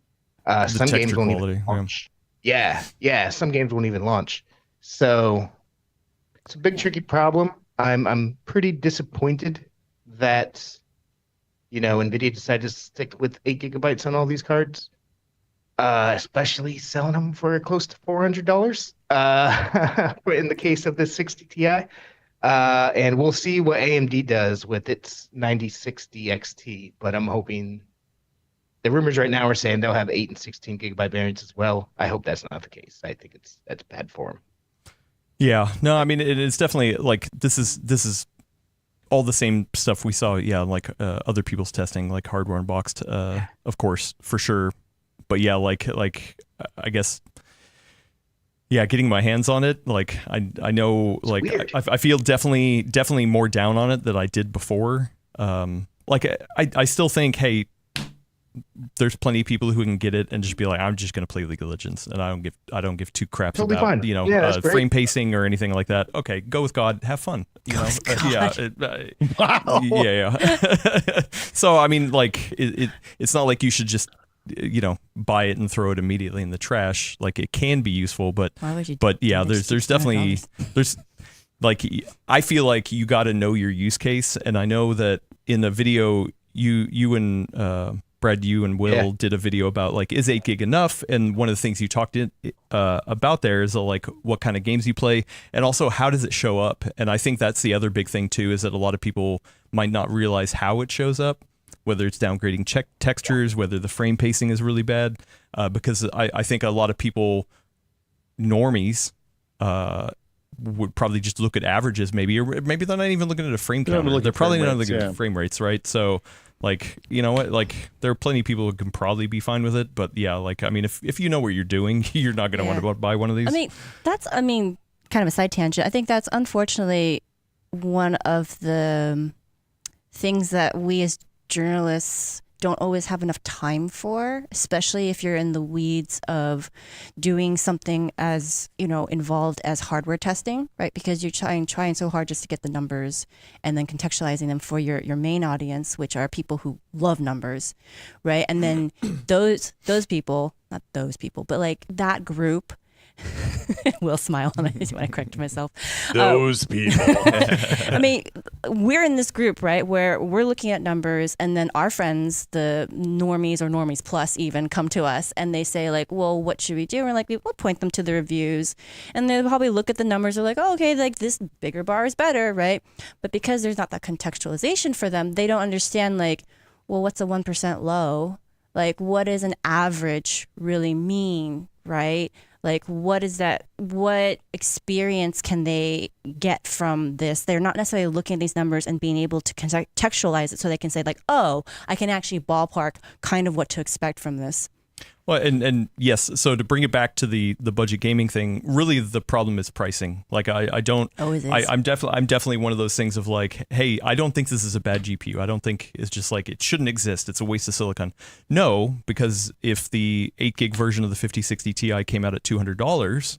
Some games won't even launch. Yeah, some games won't even launch. So it's a big tricky problem. I'm pretty disappointed that NVIDIA decided to stick with 8 gigabytes on all these cards, especially selling them for close to $400 in the case of the 60 Ti. And we'll see what AMD does with its 9060 XT, but I'm hoping the rumors right now are saying they'll have 8 and 16 gigabyte variants as well. I hope that's not the case. I think that's bad form. Yeah, no, I mean it's definitely like this is all the same stuff we saw. Yeah, like other people's testing, like Hardware Unboxed, of course, for sure. But yeah, like I guess. Yeah, getting my hands on it, like I know, it's like I feel definitely more down on it than I did before. Like I still think, hey, there's plenty of people who can get it and just be like, I'm just gonna play League of Legends, and I don't give two craps totally about fine. Frame pacing or anything like that. Okay, go with God, have fun. Wow. Yeah. So I mean, like it's not like you should just buy it and throw it immediately in the trash. Like it can be useful, but yeah, there's definitely like I feel like you got to know your use case, and I know that in the video you and Brad, you and Will did a video about like, is 8 gig enough? And one of the things you talked about there is like what kind of games you play, and also how does it show up? And I think that's the other big thing too, is that a lot of people might not realize how it shows up, whether it's downgrading textures, whether the frame pacing is really bad, because I think a lot of people, normies, would probably just look at averages maybe, or maybe they're not even looking at a frame counter. They're probably not looking at frame rates, right? So like, you know what, like there are plenty of people who can probably be fine with it, but yeah, like, I mean, if you know what you're doing, you're not going to want to buy one of these. I mean, kind of a side tangent. I think that's unfortunately one of the things that we as journalists don't always have enough time for, especially if you're in the weeds of doing something as involved as hardware testing, right? Because you're trying so hard just to get the numbers and then contextualizing them for your main audience, which are people who love numbers, right? And then those people, not those people, but like that group. Will smile when I correct myself. Those people. I mean, we're in this group, right, where we're looking at numbers, and then our friends, the normies or normies plus even, come to us and they say like, well, what should we do? And we're like, we'll point them to the reviews, and they'll probably look at the numbers. They're like, oh, okay, like this bigger bar is better, right? But because there's not that contextualization for them, they don't understand like, well, what's a 1% low? Like, what does an average really mean, right? Like, what is that? What experience can they get from this? They're not necessarily looking at these numbers and being able to contextualize it so they can say like, oh, I can actually ballpark kind of what to expect from this. Well, and yes, so to bring it back to the budget gaming thing, really the problem is pricing. Like I don't, I'm definitely one of those things of like, hey, I don't think this is a bad GPU. I don't think it's just like, it shouldn't exist. It's a waste of silicon. No, because if the 8 gig version of the 5060 Ti came out at $200,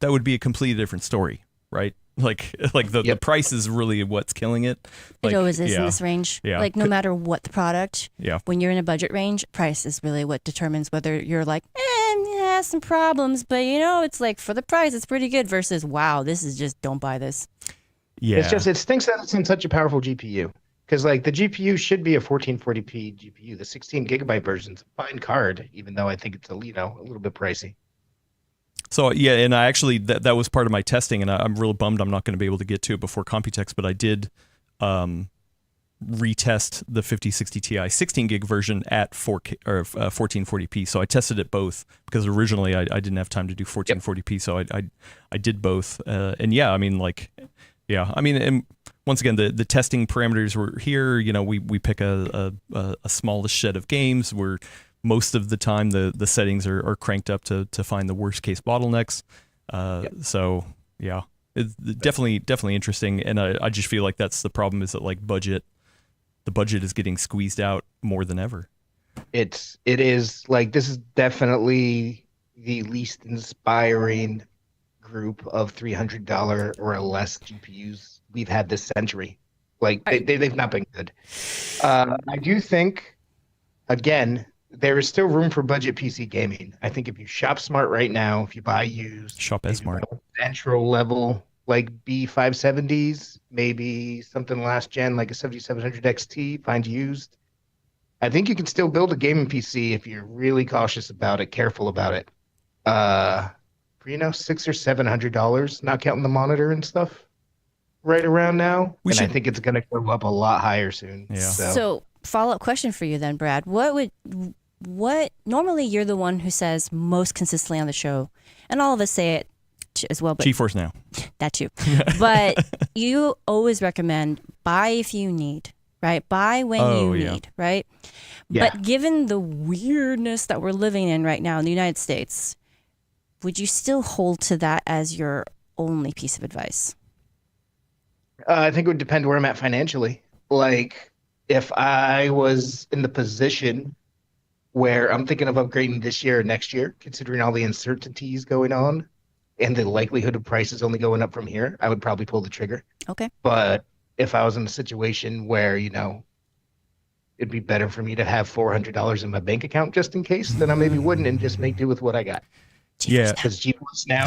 that would be a completely different story, right? Like the price is really what's killing it. Like, it always is in this range. Yeah. Like no matter what the product, when you're in a budget range, price is really what determines whether you're like, it has some problems, but it's like for the price, it's pretty good versus, wow, this is just, don't buy this. Yeah. It stinks that it's in such a powerful GPU. Because like the GPU should be a 1440p GPU. The 16 gigabyte version's a fine card, even though I think it's a little bit pricey. So yeah, and I actually that was part of my testing, and I'm real bummed I'm not going to be able to get to it before Computex, but I did retest the 5060 Ti 16 gig version at 4K or 1440p. So I tested it both because originally I didn't have time to do 1440p, so I did both, and yeah, I mean like, yeah, I mean, and once again, the testing parameters were here. We pick a smallest shed of games where most of the time the settings are cranked up to find the worst case bottlenecks. So yeah, it's definitely interesting. And I just feel like that's the problem, is that like the budget is getting squeezed out more than ever. It is like, this is definitely the least inspiring group of $300 or less GPUs we've had this century. Like they've not been good. I do think, again, there is still room for budget PC gaming. I think if you shop smart right now, if you buy used, Shop as smart. Entry level like B570s, maybe something last gen like a 7700 XT, find used. I think you can still build a gaming PC if you're really cautious about it, careful about it. For $600 or $700, not counting the monitor and stuff, right around now. I think it's going to go up a lot higher soon. Yeah. So follow-up question for you then, Brad. What normally you're the one who says most consistently on the show, and all of us say it as well, but GeForce Now. That too. But you always recommend buy if you need, right? Buy when you need, right? Yeah. But given the weirdness that we're living in right now in the United States, would you still hold to that as your only piece of advice? I think it would depend where I'm at financially. Like, if I was in the position where I'm thinking of upgrading this year or next year, considering all the uncertainties going on and the likelihood of prices only going up from here, I would probably pull the trigger. Okay. But if I was in a situation where, it'd be better for me to have $400 in my bank account just in case, then I maybe wouldn't and just make do with what I got. Yeah, because GeForce Now.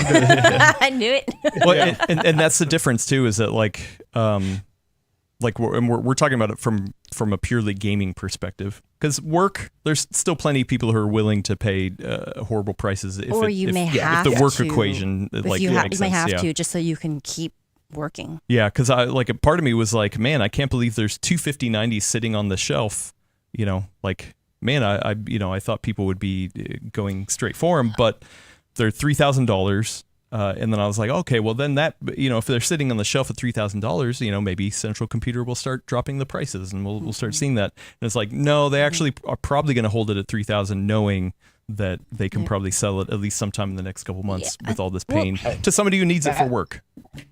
I knew it. Well, and that's the difference too, is that we're talking about it from a purely gaming perspective, because work, there's still plenty of people who are willing to pay horrible prices if the work equation you makes may sense. have to, just so you can keep working. Yeah, because a part of me was like, man, I can't believe there's two 5090s sitting on the shelf. Man, I thought people would be going straight for them, but they're $3,000. And then I was like, okay, well then that, if they're sitting on the shelf at $3,000, maybe Central Computer will start dropping the prices, and we'll start seeing that. And it's like, no, they actually are probably going to hold it at $3,000, knowing that they can probably sell it at least sometime in the next couple months with all this pain to somebody who needs it for work.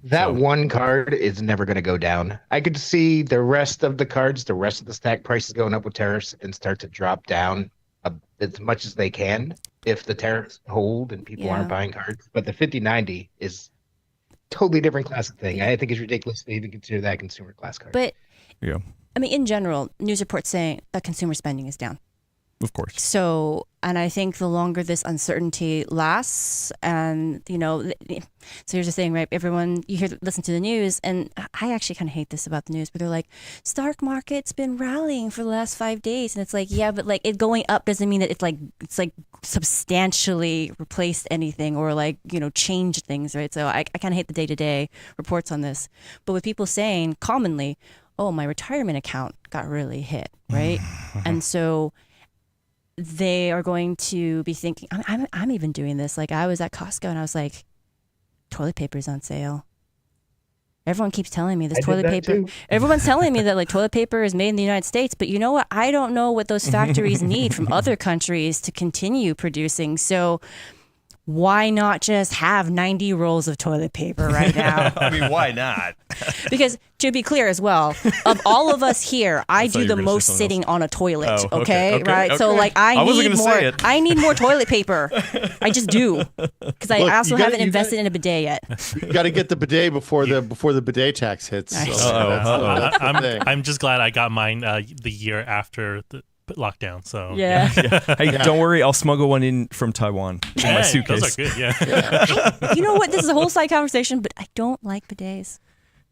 That one card is never going to go down. I could see the rest of the cards, the rest of the stack prices going up with tariffs and start to drop down as much as they can if the tariffs hold and people aren't buying cards. But the 5090 is totally different class of thing. I think it's ridiculous to even consider that consumer class card. But yeah, I mean, in general, news reports saying that consumer spending is down. Of course. So, and I think the longer this uncertainty lasts, and so here's the thing, right? Everyone, listen to the news, and I actually kind of hate this about the news, but they're like, stock market's been rallying for the last 5 days, and it's like, yeah, but like it going up doesn't mean that it's like substantially replaced anything or changed things, right? So I kind of hate the day-to-day reports on this, but with people saying commonly, oh, my retirement account got really hit, right? And so they are going to be thinking, I'm even doing this. Like, I was at Costco and I was like, toilet paper's on sale. Everyone keeps telling me this toilet paper. Too. Everyone's telling me that toilet paper is made in the United States, but you know what? I don't know what those factories need from other countries to continue producing. So why not just have 90 rolls of toilet paper right now? I mean, why not? Because to be clear as well, of all of us here, I do the most sitting on a toilet. Oh, okay, right? Okay. So I wasn't gonna say it. I need more toilet paper. I just do, because I also haven't invested in a bidet yet. You got to get the bidet before the bidet tax hits. Nice. That's the thing. I'm just glad I got mine the year after the lockdown. So Yeah. Hey, don't worry, I'll smuggle one in from Taiwan in my suitcase. Those are good. Yeah. You know what? This is a whole side conversation, but I don't like bidets.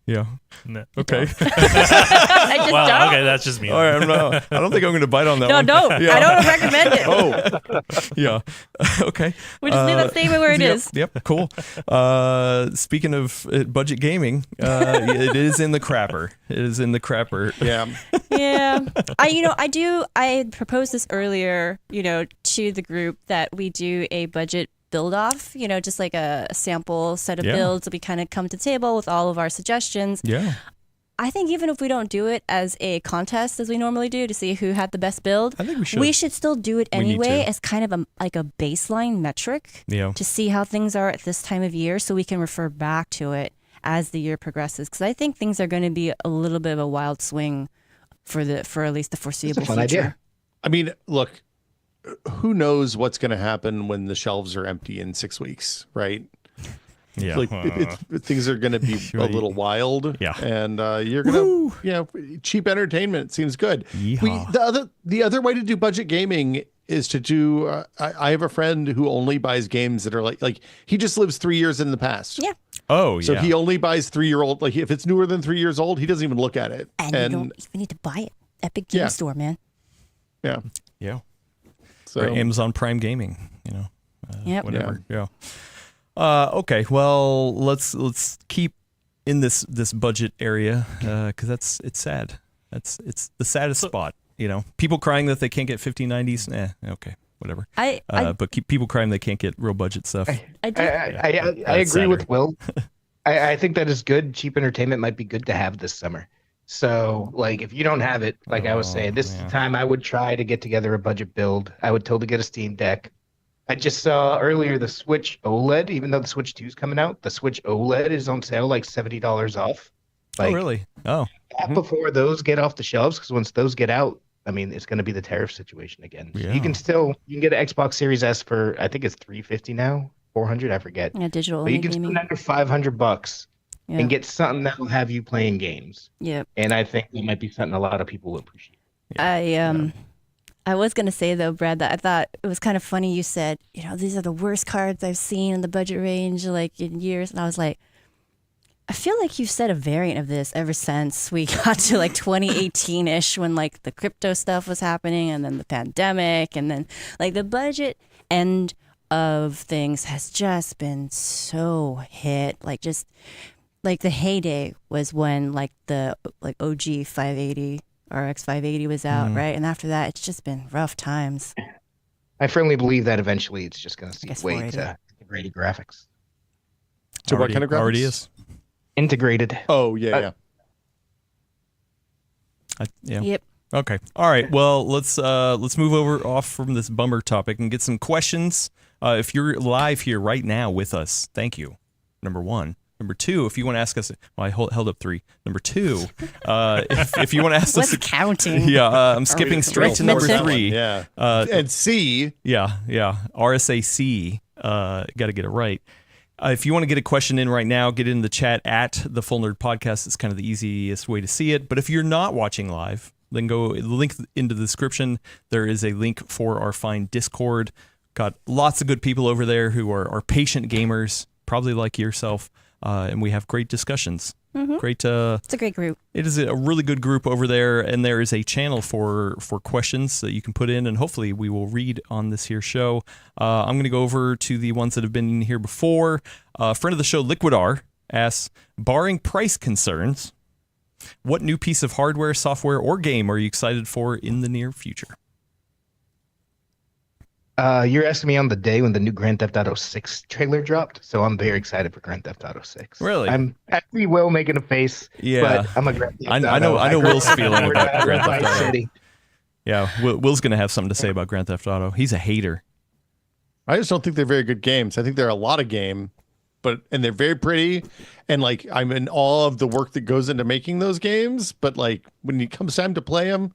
Yeah. No. Okay. I just Wow. don't. Okay, that's just me. All right. I don't think I'm going to bite on that No, one. don't. Yeah. I don't recommend it. Oh. Yeah. Okay. We just leave that statement where it is. Yep. Cool. Speaking of budget gaming, it is in the crapper. It is in the crapper. Yeah. Yeah. I proposed this earlier, to the group that we do a budget build off, just like a sample set of builds that we kind of come to the table with all of our suggestions. Yeah. I think even if we don't do it as a contest as we normally do to see who had the best build, I think we should. We should still do it We need anyway to. as kind of like a baseline metric Yeah. to see how things are at this time of year, so we can refer back to it as the year progresses. Because I think things are going to be a little bit of a wild swing for at least the foreseeable fun future. idea. I mean, look, who knows what's going to happen when the shelves are empty in 6 weeks, right? Yeah. Like things are going to be a little wild. Yeah. And you're going to, cheap entertainment seems good. Yeehaw. The other way to do budget gaming is to do, I have a friend who only buys games that are like he just lives 3 years in the past. Yeah. Oh, yeah. So he only buys 3-year-old, like if it's newer than 3 years old, he doesn't even look at it. And you don't even need to buy it. Epic Game Store, man. Yeah. Yeah. So Or Amazon Prime Gaming, Yep. whatever. Yeah. Okay. Well, let's keep in this budget area because it's sad. It's the saddest spot. People crying that they can't get 5090s. Okay, whatever. But keep people crying they can't get real budget stuff. I agree with Will. I think that is good. Cheap entertainment might be good to have this summer. So, like, if you don't have it, like I was saying, this is the time I would try to get together a budget build. I would totally get a Steam Deck. I just saw earlier the Switch OLED, even though the Switch 2 is coming out, the Switch OLED is on sale like $70 off. Oh, really? Oh. Before those get off the shelves, because once those get out, I mean, it's going to be the tariff situation again. So Yeah. you can get an Xbox Series S for, I think it's $350 now, $400, I forget. Yeah, digital But you only can gaming. spend under $500 Yeah. and get something that will have you playing games. Yep. And I think that might be something a lot of people will appreciate. I was gonna say though, Brad, that I thought it was kind of funny. You said, these are the worst cards I've seen in the budget range, like in years, and I was like, I feel like you've said a variant of this ever since we got to like 2018-ish, when like the crypto stuff was happening, and then the pandemic, and then like the budget end of things has just been so hit. Like just like the heyday was when like the OG 580. RX 580 was out, right? And after that, it's just been rough times. I firmly believe that eventually it's just going to guess see way 480. to integrated graphics. So what kind of graphics? Already is. Integrated. Oh, yeah. Yeah. Yep. Okay. All right. Well, let's move off from this bummer topic and get some questions. If you're live here right now with us, thank you. Number one. Number two, if you want to ask us, well, I held up three. Number two, if you want to ask us, What's counting? yeah, I'm skipping straight to number Arithmetic? three. Yeah. And C. Yeah, RSAC. Got to get it right. If you want to get a question in right now, get it in the chat at the Full Nerd Podcast. It's kind of the easiest way to see it. But if you're not watching live, then go link into the description. There is a link for our fine Discord. Got lots of good people over there who are patient gamers, probably like yourself. And we have great discussions. Mm-hmm. Great. It's a great group. It is a really good group over there, and there is a channel for questions that you can put in, and hopefully we will read on this here show. I'm going to go over to the ones that have been in here before. Friend of the show, Liquidar, asks, barring price concerns, what new piece of hardware, software, or game are you excited for in the near future? You're asking me on the day when the new Grand Theft Auto 6 trailer dropped, so I'm very excited for Grand Theft Auto 6. Really? I'm actually Will making a face, Yeah. but I'm a Grand Theft I Auto. know Will's feeling about Grand Theft Vice Auto. City. Yeah, Will's going to have something to say about Grand Theft Auto. He's a hater. I just don't think they're very good games. I think they're a lot of game, and they're very pretty. And like, I'm in awe of the work that goes into making those games. But like, when it comes time to play them,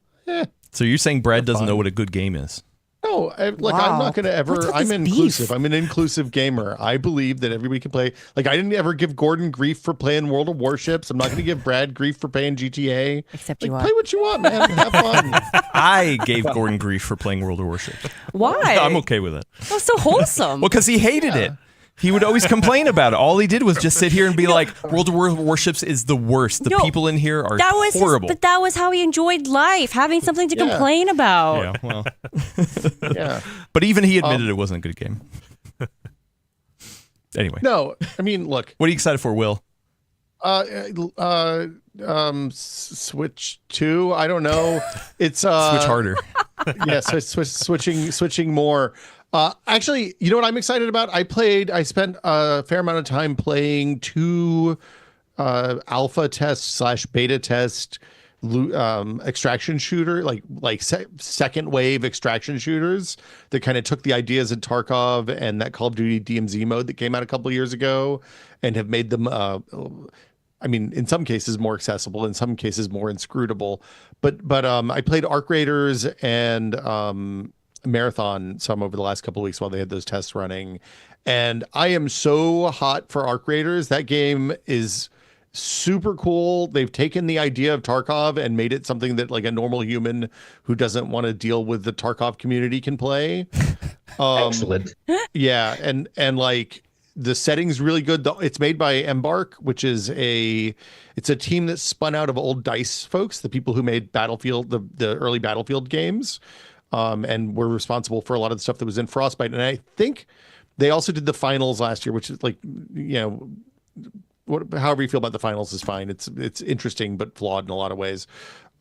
So you're saying Brad doesn't fun. know what a good game is? no, I'm Wow. not going to ever, What's with I'm this inclusive. beef? I'm an inclusive gamer. I believe that everybody can play. Like, I didn't ever give Gordon grief for playing World of Warships. I'm not going to give Brad grief for playing GTA. Except Like, you are. play what you want, man. Have fun. I gave Gordon grief for playing World of Warships. Why? I'm okay with it. Oh, so wholesome. Well, because he hated it. He would always complain about it. All he did was just sit here and be like, World of Warships is the worst. The No, people in here are that was horrible. but that was how he enjoyed life, having something to Yeah. complain about. Yeah, well. Yeah. But even he admitted it wasn't a good game. Anyway, No, I mean, look, what are you excited for, Will? Switch 2. I don't know. It's Switch harder. Yeah, so switching more. Actually, you know what I'm excited about? I spent a fair amount of time playing two alpha test / beta test extraction shooter, like second wave extraction shooters that kind of took the ideas in Tarkov and that Call of Duty DMZ mode that came out a couple of years ago and have made them I mean, in some cases more accessible, in some cases more inscrutable. But I played Arc Raiders and Marathon some over the last couple of weeks while they had those tests running, and I am so hot for Arc Raiders. That game is super cool. They've taken the idea of Tarkov and made it something that like a normal human who doesn't want to deal with the Tarkov community can play. Excellent. Yeah, and like the setting's really good. It's made by Embark, which is it's a team that spun out of old DICE folks, the people who made Battlefield, the early Battlefield games, and were responsible for a lot of the stuff that was in Frostbite. And I think they also did the finals last year, which is like, you know, however you feel about the finals is fine. It's interesting but flawed in a lot of ways.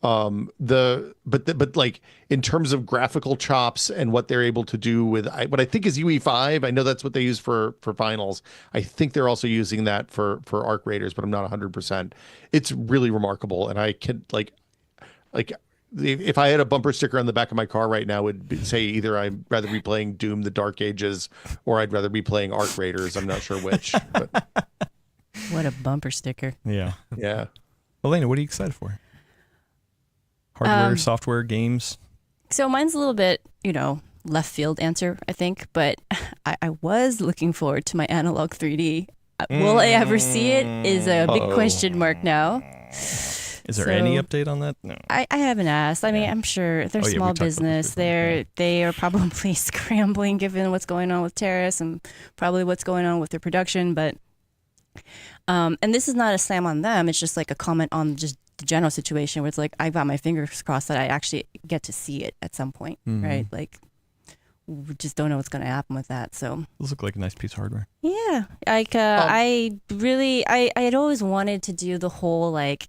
But like in terms of graphical chops and what they're able to do with what I think is UE5, I know that's what they use for finals. I think they're also using that for Arc Raiders, but I'm not 100%. It's really remarkable, and I can like if I had a bumper sticker on the back of my car right now, it would say either I'd rather be playing Doom: The Dark Ages or I'd rather be playing Arc Raiders. I'm not sure which. But. What a bumper sticker. Yeah. Yeah. Elena, what are you excited for? Hardware, software, games? So mine's a little bit, left field answer, I think, but I was looking forward to my analog 3D. Will I ever see it is a big question mark now. Is there any update on that? No. I haven't asked. I mean, I'm sure they're small business. They are probably scrambling given what's going on with tariffs and probably what's going on with their production, but and this is not a slam on them. It's just like a comment on just the general situation where it's like, I got my fingers crossed that I actually get to see it at some point, right? Like, we just don't know what's going to happen with that. So those look like a nice piece of hardware. Yeah. Like, I had always wanted to do the whole, like,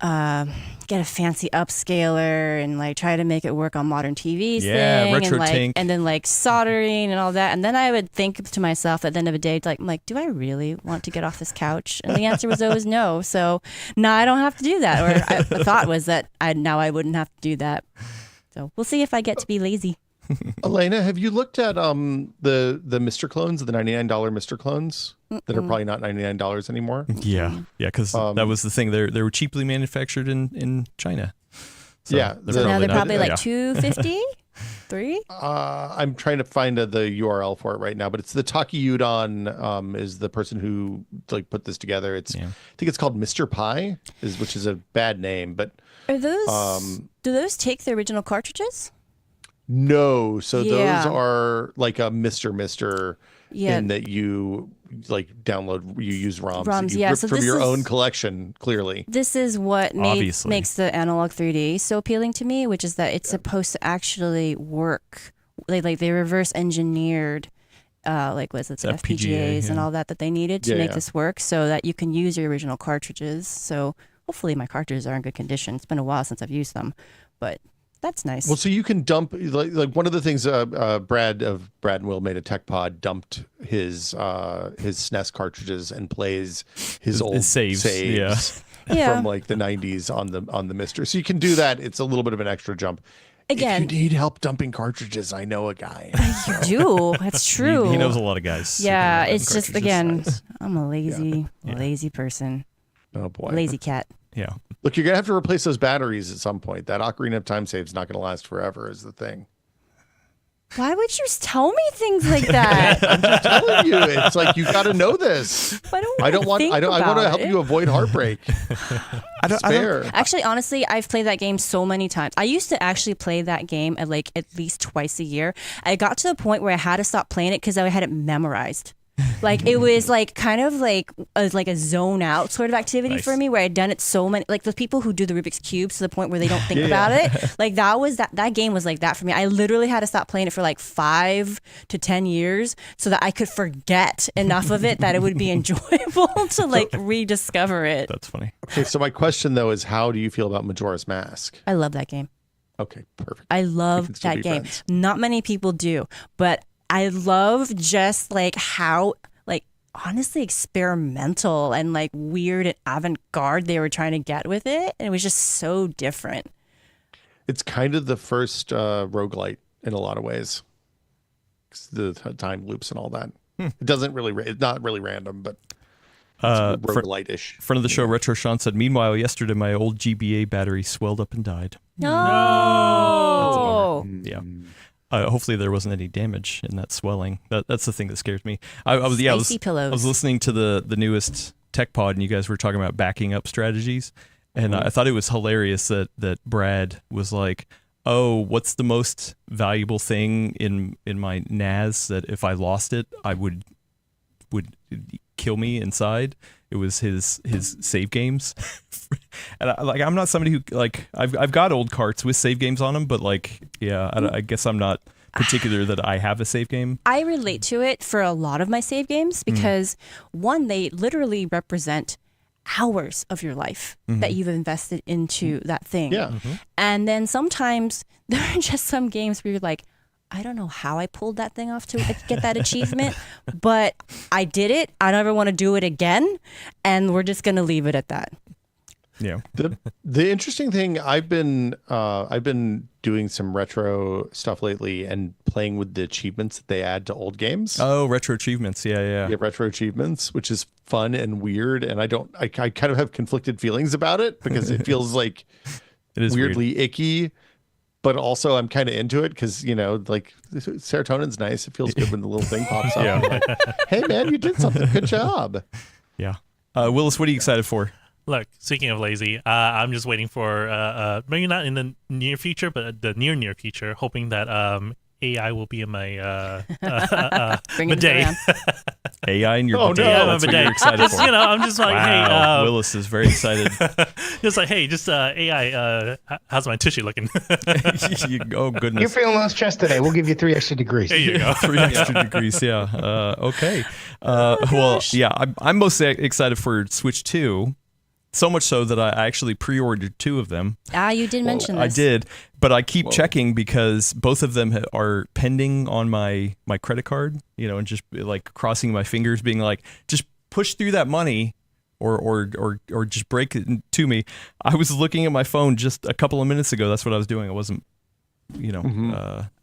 get a fancy upscaler and like try to make it work on modern TVs thing, and then like soldering and all that, and then I would think to myself at the end of the day, like, do I really want to get off this couch? And the answer was always no. So now I don't have to do that. Or the thought was that I wouldn't have to do that. So we'll see if I get to be lazy. Elena, have you looked at the Mr. clones, the $99 Mr. clones that are probably not $99 anymore? Yeah, because that was the thing. They were cheaply manufactured in China. So yeah, now they're probably like $250, $3. I'm trying to find the URL for it right now, but it's the Taki Udon is the person who like put this together. I think it's called Mr. Pie, which is a bad name, but are those do those take the original cartridges? No, so those are like a Mr. in that you like download, you use ROMs that you rip from your own collection, clearly. This is what makes the analog 3D so appealing to me, which is that it's supposed to actually work. They reverse engineered was it the FPGAs and all that they needed to make this work so that you can use your original cartridges. So hopefully my cartridges are in good condition. It's been a while since I've used them, but that's nice. Well, so you can dump like one of the things Brad and Will made a tech pod dumped his SNES cartridges and plays his old saves from like the 90s on the Mister. So you can do that. It's a little bit of an extra jump. Again, if you need help dumping cartridges, I know a guy. You do. That's true. He knows a lot of guys. Yeah, it's just I'm a lazy person. Oh boy, lazy cat. Yeah. Look, you're going to have to replace those batteries at some point. That Ocarina of Time save is not going to last forever is the thing. Why would you tell me things like that? I'm just telling you. It's like, you got to know this. I want to help you avoid heartbreak. It's fair. Actually, honestly, I've played that game so many times. I used to actually play that game at least twice a year. I got to the point where I had to stop playing it because I had it memorized. Like it was like kind of like a zone out sort of activity for me where I'd done it so many, like the people who do the Rubik's Cubes to the point where they don't think about it. Like that game was like that for me. I literally had to stop playing it for like 5 to 10 years so that I could forget enough of it that it would be enjoyable to like rediscover it. That's funny. Okay, so my question though is, how do you feel about Majora's Mask? I love that game. Okay, perfect. I love that game. Not many people do, but I love just like how like honestly experimental and like weird and avant-garde they were trying to get with it. And it was just so different. It's kind of the first roguelite in a lot of ways. 'Cause the time loops and all that. It doesn't really, it's not really random, but it's roguelite-ish. Friend of the show, Retro Sean said, meanwhile, yesterday my old GBA battery swelled up and died. No. Yeah. Hopefully there wasn't any damage in that swelling. That's the thing that scares me. I was pillows. I was listening to the newest Tech Pod, and you guys were talking about backing up strategies, and I thought it was hilarious that Brad was like, "Oh, what's the most valuable thing in my NAS that if I lost it, I would kill me inside?" It was his save games. And I'm not somebody who like I've got old carts with save games on them, but like I guess I'm not particular that I have a save game. I relate to it for a lot of my save games because one, they literally represent hours of your life that you've invested into that thing. Yeah. And then sometimes there are just some games where you're like, I don't know how I pulled that thing off to get that achievement, but I did it. I never want to do it again. And we're just going to leave it at that. Yeah. The interesting thing, I've been doing some retro stuff lately and playing with the achievements that they add to old games. Oh, retro achievements. Yeah. Yeah, retro achievements, which is fun and weird. And I kind of have conflicted feelings about it because it feels like It is weirdly icky. But also, I'm kind of into it because, like serotonin's nice. It feels good when the little thing pops up. Yeah. You're like, hey, man, you did something. Good job. Yeah. Willis, what are you excited for? Look, speaking of lazy, I'm just waiting for maybe not in the near future, but the near future, hoping that AI will be in my Bringing this bidet. around. AI in your Oh, bidet. no. Yeah, my That's what bidet. you're excited Just, for. I'm just like, Wow. hey, Willis is very excited. just like, hey, just AI. How's my tushy looking? Oh, goodness. You're feeling a little stressed today. We'll give you 3 extra degrees. There you go. 3 extra degrees, yeah. Okay. Well, yeah, I'm most excited for Switch 2, so much so that I actually pre-ordered 2 of them. You did mention I this. did, but I keep checking because both of them are pending on my credit card, and just like crossing my fingers, being like, just push through that money or just break it to me. I was looking at my phone just a couple of minutes ago. That's what I was doing. I wasn't,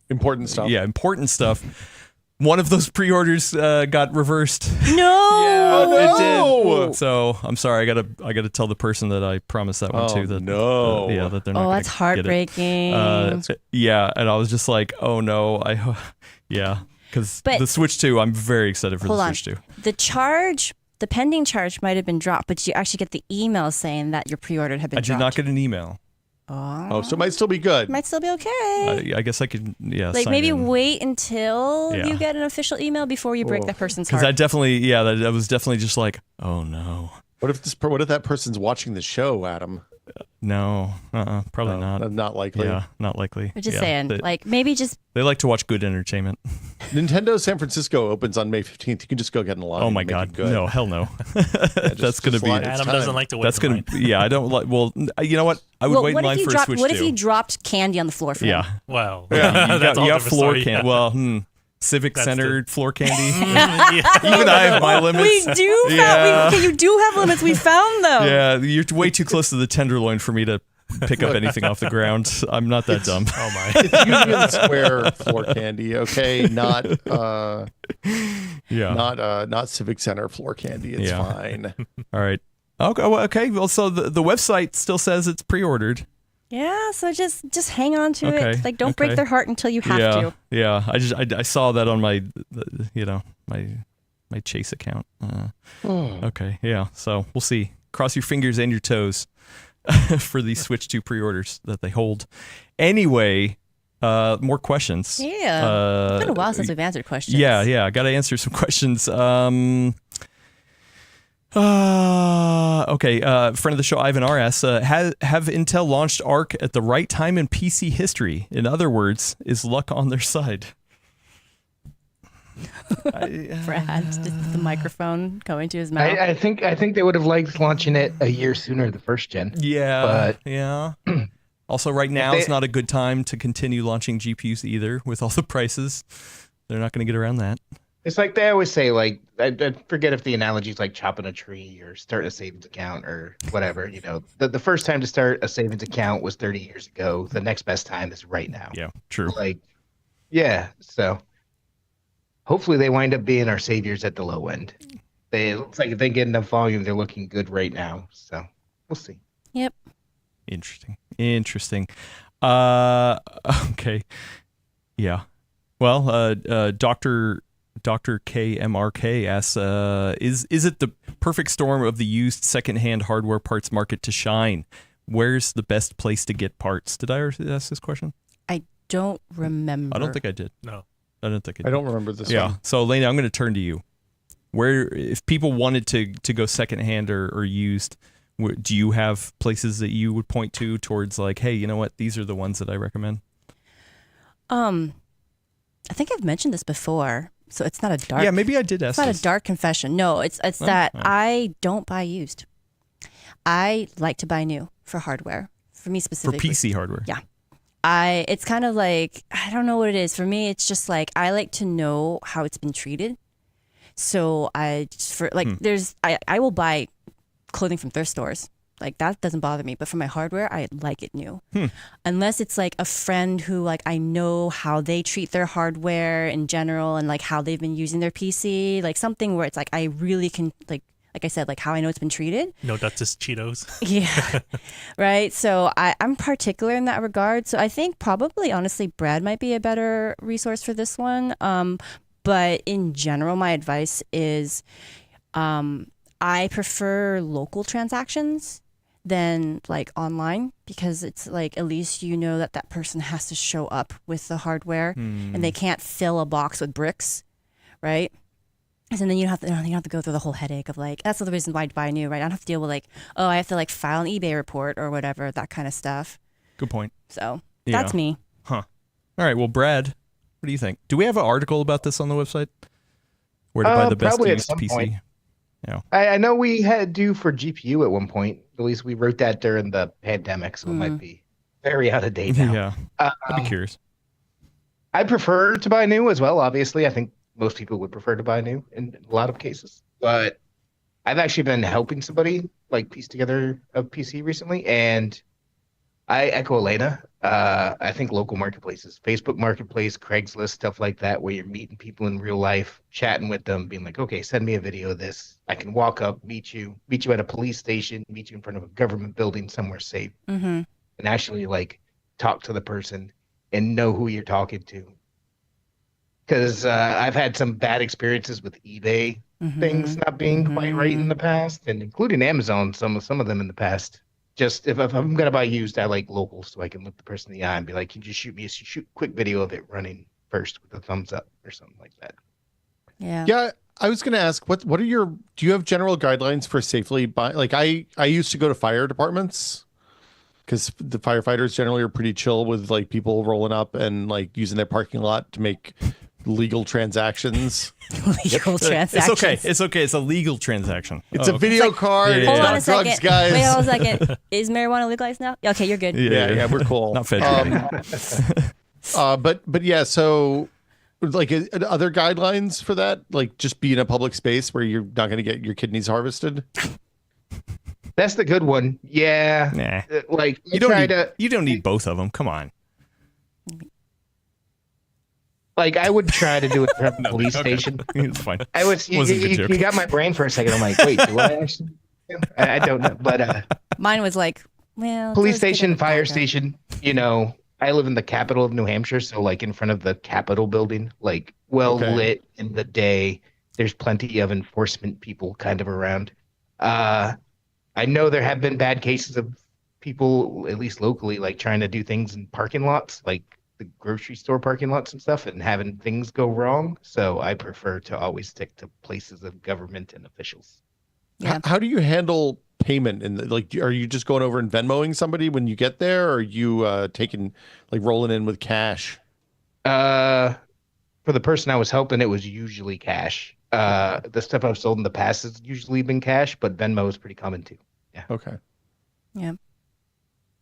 Important stuff. yeah, important stuff. One of those pre-orders got reversed. No. It did. So I'm sorry. I gotta tell the person that I promised that one Oh, to. That no. that they're not. Oh, gonna that's get it. heartbreaking. Yeah, and I was just like, oh no, because But- the Switch 2, I'm very excited for Hold the on. Switch 2. The pending charge might have been dropped, but you actually get the email saying that your pre-order had been I did dropped. not get an email. Oh, so it might still be good. Might still be okay. I guess I could, like sign maybe in. wait until Yeah. you get an official email before you break that person's Because heart. that definitely, that was definitely just like, oh no, What if that person's watching the show, Adam? no, probably not. Not likely. Yeah, not likely. I'm just Yeah, saying, like maybe just they like to watch good entertainment. Nintendo San Francisco opens on May 15th. You can just go get in line. Oh and my make God, it good. no, hell no. That's gonna just be. line. Adam time. doesn't like to wait. That's in gonna. line. Yeah, I don't like. Well, you know what? I would wait in what line if you for dropped? a Switch What 2. if you dropped candy on the floor for Yeah. them? Well, Yeah, that's all you got different floor story. candy. Well, civic That's centered floor candy. Yeah. Even I have my limits. We do. Yeah. Okay, you do have limits. We found them. Yeah, you're way too close to the tenderloin for me to pick up anything off the ground. I'm not that dumb. Oh my. It's Union Square floor candy, okay? Not Yeah. not Civic Center floor candy. It's Yeah. fine. All right. Okay. Well, so the website still says it's pre-ordered. Yeah. So just hang on to Okay, it. Like don't break okay. their heart until you have yeah. to. Yeah. I saw that on my my Chase account. Okay. Yeah. So we'll see. Cross your fingers and your toes for these Switch 2 pre-orders that they hold. Anyway, more questions. Yeah. It's been a while since we've answered questions. Yeah. I got to answer some questions. Okay. Friend of the show, Ivan R. asks, have Intel launched ARC at the right time in PC history? In other words, is luck on their side? Brad, just the microphone going to his mouth. I think they would have liked launching it a year sooner, the first gen. Yeah. But- Yeah. Also, right now is not a good time to continue launching GPUs either with all the prices. They're not going to get around that. It's like they always say, like, I forget if the analogy is like chopping a tree or starting a savings account or whatever. You know, the first time to start a savings account was 30 years ago. The next best time is right now. Yeah, true. Like, yeah. So hopefully they wind up being our saviors at the low end. It looks like if they get enough volume, they're looking good right now. So we'll see. Yep. Interesting. Okay. Yeah. Well, Dr. KMRK asks, is it the perfect storm of the used secondhand hardware parts market to shine? Where's the best place to get parts? Did I already ask this question? I don't remember. I don't think I did. No. I don't think I did. I don't remember this Yeah. one. So, Elena, I'm going to turn to you. Where, if people wanted to go secondhand or used, do you have places that you would point to towards like, hey, you know what? These are the ones that I recommend. I think I've mentioned this before, so it's not a dark. Yeah, maybe I did ask. It's not this. a dark confession. No, it's that I don't buy used. I like to buy new for hardware. For me For specifically. PC hardware. Yeah. It's kind of like, I don't know what it is. For me, it's just like, I like to know how it's been treated. So I will buy clothing from thrift stores. Like that doesn't bother me. But for my hardware, I like it new. Unless it's like a friend who like I know how they treat their hardware in general and like how they've been using their PC. Like something where it's like I really can like I said, like how I know it's been treated. No, that's just Cheetos. Yeah. Right. So I'm particular in that regard. So I think probably honestly Brad might be a better resource for this one. But in general, my advice is I prefer local transactions than like online, because it's like at least you know that that person has to show up with the hardware and they can't fill a box with bricks, right? And then you don't have to go through the whole headache of like, that's the reason why I'd buy new, right? I don't have to deal with like, oh, I have to like file an eBay report or whatever, that kind of stuff. Good point. So Yeah. that's me. Huh. All right. Well, Brad, what do you think? Do we have an article about this on the website? Where to buy the best probably at used some PC? point. Yeah. I know we had due for GPU at one point. At least we wrote that during the pandemic, so it might be very out of date now. Yeah. I'd be curious. I prefer to buy new as well, obviously. I think most people would prefer to buy new in a lot of cases. But I've actually been helping somebody like piece together a PC recently, and I echo Elena. I think local marketplaces, Facebook Marketplace, Craigslist, stuff like that, where you're meeting people in real life, chatting with them, being like, okay, send me a video of this. I can walk up, meet you at a police station, meet you in front of a government building somewhere safe, and actually like talk to the person and know who you're talking to. Because I've had some bad experiences with eBay things not being quite right in the past, and including Amazon, some of them in the past. Just if I'm gonna buy used, I like local, so I can look the person in the eye and be like, "Can you just shoot me a quick video of it running first with a thumbs up or something like that?" Yeah. Yeah, I was going to ask, what are your, do you have general guidelines for safely buy? Like I used to go to fire departments because the firefighters generally are pretty chill with like people rolling up and like using their parking lot to make legal transactions. Legal transactions. It's okay. It's a legal transaction. It's a video card. yeah, It's yeah. Hold not on a second. drugs, guys. Wait, hold on a second. Is marijuana legalized now? Okay, you're good. Yeah, we're cool. Not federally. But yeah, so like other guidelines for that, like just be in a public space where you're not going to get your kidneys harvested. That's the good one. Yeah. Nah. Like You don't need both of them. Come on. Like I would try to do it from a police station. It's fine. I was you, Wasn't a good you, joke. you got my brain for a second. I'm like, wait, do I actually? I don't know, but Mine was like, well, police let's get station, in the fire background. station. You know, I live in the capital of New Hampshire, so like in front of the Capitol building, like well Okay. lit in the day. There's plenty of enforcement people kind of around. I know there have been bad cases of people, at least locally, like trying to do things in parking lots, like the grocery store parking lots and stuff, and having things go wrong. So I prefer to always stick to places of government and officials. Yeah. How do you handle payment? And like, are you just going over and Venmoing somebody when you get there, or are you taking like rolling in with cash? For the person I was helping, it was usually cash. The stuff I've sold in the past has usually been cash, but Venmo is pretty common too. Okay. Yeah.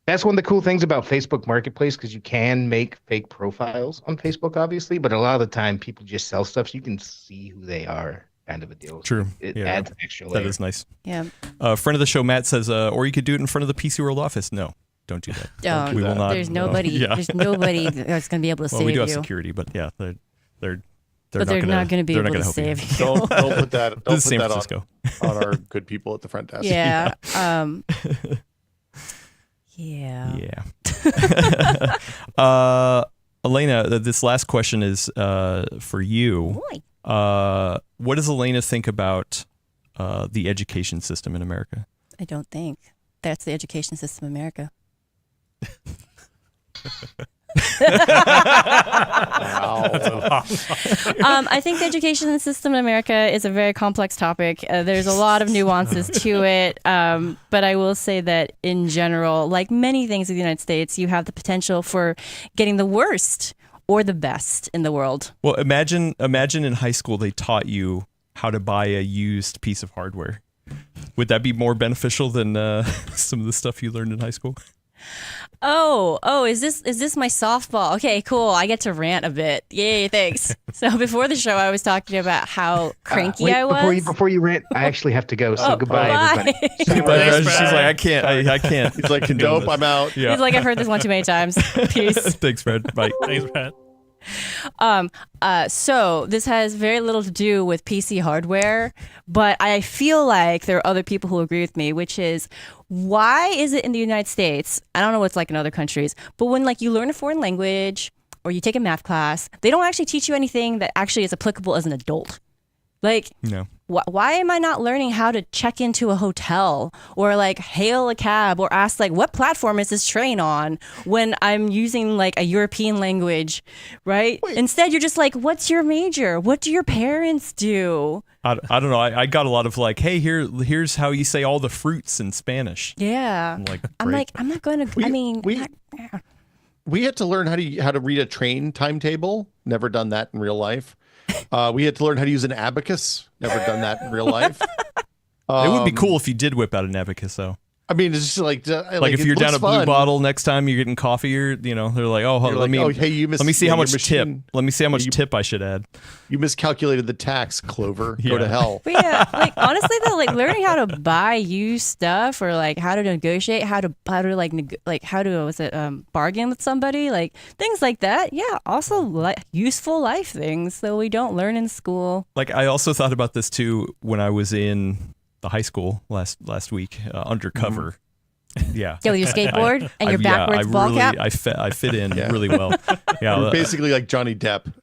That's one of the cool things about Facebook Marketplace, because you can make fake profiles on Facebook, obviously, but a lot of the time people just sell stuff so you can see who they are, kind of a deal. True. It Yeah. adds an extra layer. That is nice. Yeah. Friend of the show, Matt says, or you could do it in front of the PC World office. No, don't do that. Don't. We will not. There's nobody. Yeah. There's nobody that's going to be able to Well, save we do you. have security, but yeah, they're But they're not going to be they're able not to gonna help save you. Don't put that. Don't This is put San that Francisco. on our good people at the front desk. Yeah. Yeah. Yeah. Elena, this last question is for you. Boy. What does Elena think about the education system in America? I don't think that's the education system in America. I think the education system in America is a very complex topic. There's a lot of nuances to it. But I will say that in general, like many things in the United States, you have the potential for getting the worst or the best in the world. Well, imagine in high school they taught you how to buy a used piece of hardware. Would that be more beneficial than some of the stuff you learned in high school? Oh, is this my softball? Okay, cool. I get to rant a bit. Yay, thanks. So before the show, I was talking about how cranky Wait, I was. Before you rant, I actually have to go. So goodbye, bye. everybody. But she's like, I can't. I can't. He's like, nope, I'm out. Yeah. He's like, I've heard this one too many times. Peace. Thanks, Fred. Bye. Thanks, Brad. So this has very little to do with PC hardware, but I feel like there are other people who agree with me, which is why is it in the United States? I don't know what it's like in other countries, but when like you learn a foreign language or you take a math class, they don't actually teach you anything that actually is applicable as an adult. Like, No. why am I not learning how to check into a hotel or like hail a cab or ask like what platform is this train on when I'm using like a European language, right? Wait. Instead, you're just like, what's your major? What do your parents do? I don't know. I got a lot of like, hey, here's how you say all the fruits in Spanish. Yeah. I'm like, I'm great. like, I'm not going to, We had to learn how to read a train timetable. Never done that in real life. We had to learn how to use an abacus. Never done that in real life. It would be cool if you did whip out an abacus, though. I mean, it's just like If you're down a Blue Bottle next time you're getting coffee, or they're like, oh, You're let like, oh, hey, you let me see how much tip. Let me see how much you- tip I should add. You miscalculated the tax, Clover. Go Yeah. to hell. But yeah, like honestly though, like learning how to buy used stuff or like how to negotiate, how to bargain with somebody, like things like that. Yeah, also useful life things that we don't learn in school. Like I also thought about this too when I was in the high school last week undercover. Yeah. Go with your skateboard and your backwards ball cap. I fit in really well. Yeah. You're basically like Johnny Depp.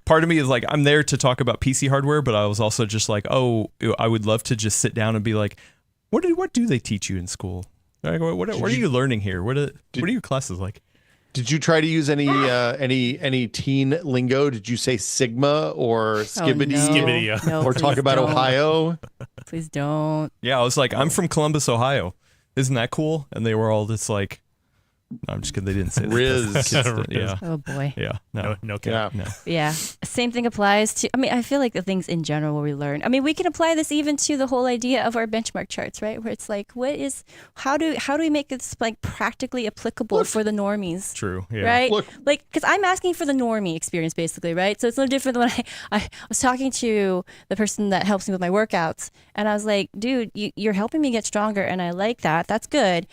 Part of me is like, I'm there to talk about PC hardware, but I was also just like, oh, I would love to just sit down and be like, what do they teach you in school? Like, what are you learning here? What are your classes like? Did you try to use any teen lingo? Did you say Sigma or Skibbity? Skibbity, yeah. No, Or talk please about don't. Ohio? Please don't. Yeah, I was like, I'm from Columbus, Ohio. Isn't that cool? And they were all just like, no, I'm just kidding. They didn't say that. Riz. Kids did. Yeah. Oh boy. Yeah. No. No Yeah. cap. No. Yeah. Same thing applies to, I mean, I feel like the things in general where we learn. I mean, we can apply this even to the whole idea of our benchmark charts, right? Where it's like, how do we make this like practically applicable for the normies? True. Yeah. Right? Look. Like, because I'm asking for the normie experience basically, right? So it's no different than when I was talking to the person that helps me with my workouts. And I was like, dude, you're helping me get stronger. And I like that. That's good.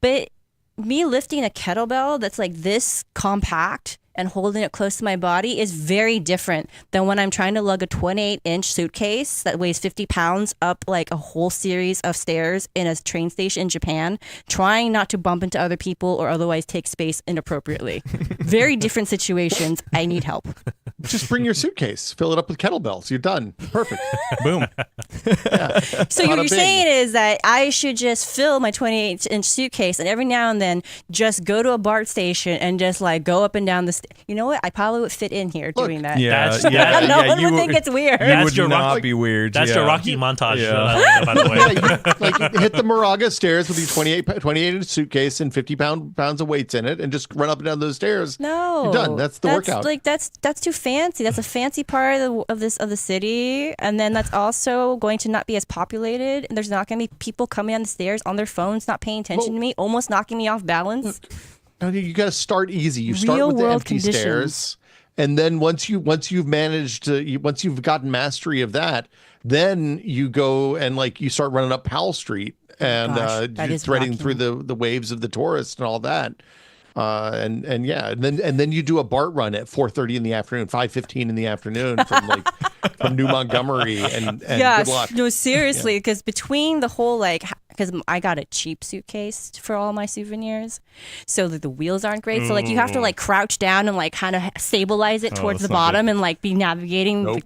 But me lifting a kettlebell that's like this compact and holding it close to my body is very different than when I'm trying to lug a 28-inch suitcase that weighs 50 pounds up like a whole series of stairs in a train station in Japan, trying not to bump into other people or otherwise take space inappropriately. Very different situations. I need help. Just bring your suitcase. Fill it up with kettlebells. You're done. Perfect. Boom. So Bada what you're bing. saying is that I should just fill my 28-inch suitcase and every now and then just go to a BART station and just like go up and down the you know what? I probably would fit in here doing that. Yeah, That's- yeah, no yeah. one You would think it's weird. You That's would your not rock- be weird. That's yeah. your Rocky montage, Yeah. by the way. Yeah, you hit the Moraga stairs with your 28 suitcase and 50 pounds of weights in it, and just run up and down those stairs. No, You're done. That's the workout. Like that's too fancy. That's a fancy part of the city, and then that's also going to not be as populated. And there's not going to be people coming on the stairs on their phones, not paying attention to me, almost knocking me off balance. No, you got to start easy. You start Real with the world empty conditions. stairs, and then once you've managed to, once you've gotten mastery of that, then you go and like you start running up Powell Street and gosh, that you're is threading rocky. through the waves of the tourists and all that. And yeah, and then you do a BART run at 4:30 in the afternoon, 5:15 in the afternoon from New Montgomery, and Yeah, good luck. no, seriously, because between the whole because I got a cheap suitcase for all my souvenirs, so the wheels aren't great. So you have to crouch down and kind of stabilize it towards the that's not bottom and be navigating. Nope.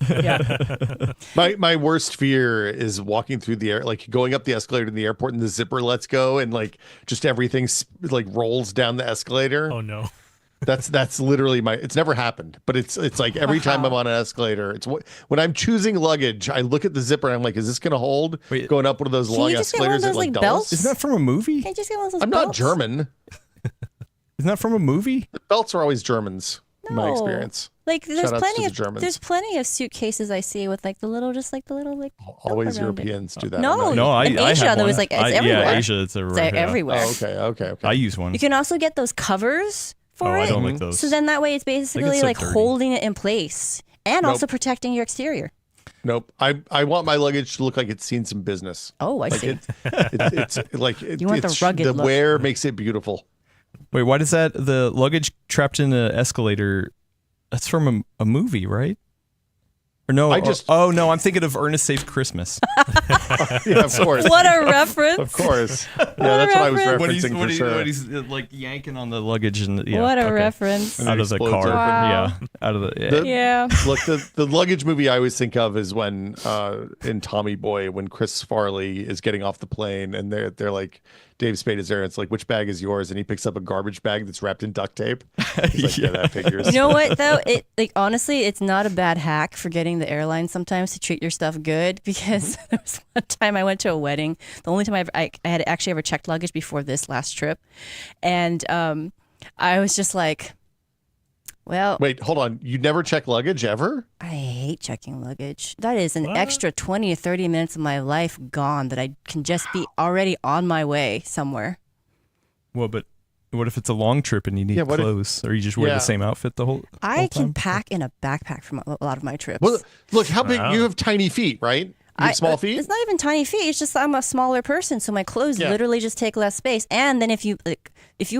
Yeah. My worst fear is walking through the air, going up the escalator in the airport, and the zipper lets go, and just everything rolls down the escalator. Oh no. That's literally it's never happened, but it's like every time I'm on an escalator, when I'm choosing luggage, I look at the zipper and I'm like, is this gonna hold? Wait, going up one of those Can long you just get one of escalators those, at belts? Dulles? Isn't that from a movie? Can't you just get one of those I'm not belts? German. Isn't that from a movie? The belts are always Germans, in my No. experience. There's Shout outs plenty to the of Germans. there's plenty of suitcases I see with the little Always around it. Europeans do that. No, I'm not- No, I in I Asia, have there one. was, it's Yeah, everywhere. Asia, it's everywhere. It's yeah. everywhere. Oh, okay. I use one. You can also get those covers for Oh, it. I don't like those. So then that way it's basically so dirty. holding it in place and Nope. also protecting your exterior. Nope. I want my luggage to look like it's seen some business. Oh, I see. It's like You want the rugged the look. wear makes it beautiful. Wait, why does the luggage trapped in an escalator? That's from a movie, right? Or no? Oh no, I'm thinking of Ernest Saves Christmas. Yeah, of course. What a reference. Of course. Yeah, that's what I was reference. referencing for sure. when he's yanking on the luggage and yeah, What a okay. reference. And out it of the explodes car. open. Wow. Yeah, out of the. The- Yeah. Look, the luggage movie I always think of is when in Tommy Boy, when Chris Farley is getting off the plane and they're like, Dave Spade is there, and it's like, which bag is yours? And he picks up a garbage bag that's wrapped in duct tape. He's like, yeah, that figures. You know what though? Honestly, it's not a bad hack for getting the airline sometimes to treat your stuff good, because there was one time I went to a wedding. The only time I had actually ever checked luggage before this last trip, and I was just like, well, Wait, hold on. You never check luggage ever? I hate checking luggage. That is an What? extra 20 or 30 minutes of my life gone that I can just be already on my way somewhere. Well, but what if it's a long trip and you need Yeah, what if- clothes, or you just wear Yeah. the same outfit the whole? I whole can time? pack in a backpack for a lot of my trips. Well, look, how big Wow. you have tiny feet, right? You have small feet? It's not even tiny feet. It's just I'm a smaller person, so my clothes Yeah. literally just take less space. And then if you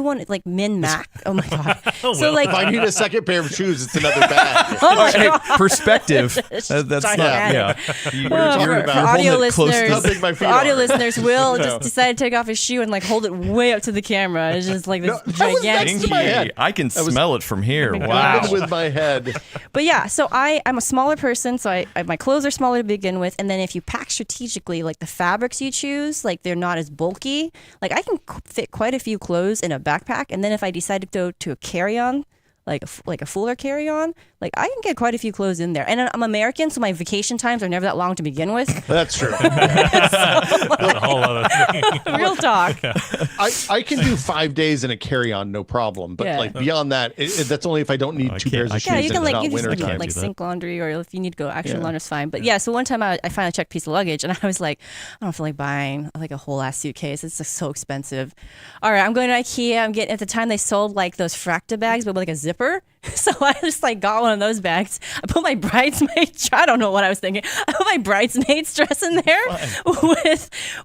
want min mac, oh my god. Oh, So well. If I need a second pair of shoes, it's another bag. oh my Hey, god. perspective. That's not. gigantic. Yeah. You, What are you talking you're about? holding audio it close to listeners, How big my feet for audio are. listeners will No. just decide to take off his shoe and hold it way up to the camera. It's just like this No, that was gigantic. next to my head. I can was- smell it from here. Even Wow. with my head. But yeah, so I'm a smaller person, so my clothes are smaller to begin with, and then if you pack strategically, the fabrics you choose, they're not as bulky. I can fit quite a few clothes in a backpack, and then if I decide to go to a carry-on, like a fuller carry-on, I can get quite a few clothes in there. And I'm American, so my vacation times are never that long to begin with. That's true. That's a whole other thing. Real talk. I can do 5 days in a carry-on, no problem. But Yeah. beyond that, that's only if I don't need I two can't- pairs I of shoes. Yeah, you and can it's not you winter just time. do that. sink laundry, or if you need to go actual Yeah. laundry, it's fine. But yeah, so one time I finally checked a piece of luggage, and I was like, I don't feel like buying a whole ass suitcase. It's just so expensive. All right, I'm going to IKEA. I'm getting, at the time they sold those Fracta bags, but with a zipper. So I just got one of those bags. I put my bridesmaid. I don't know what I was thinking. I put my bridesmaid's dress in there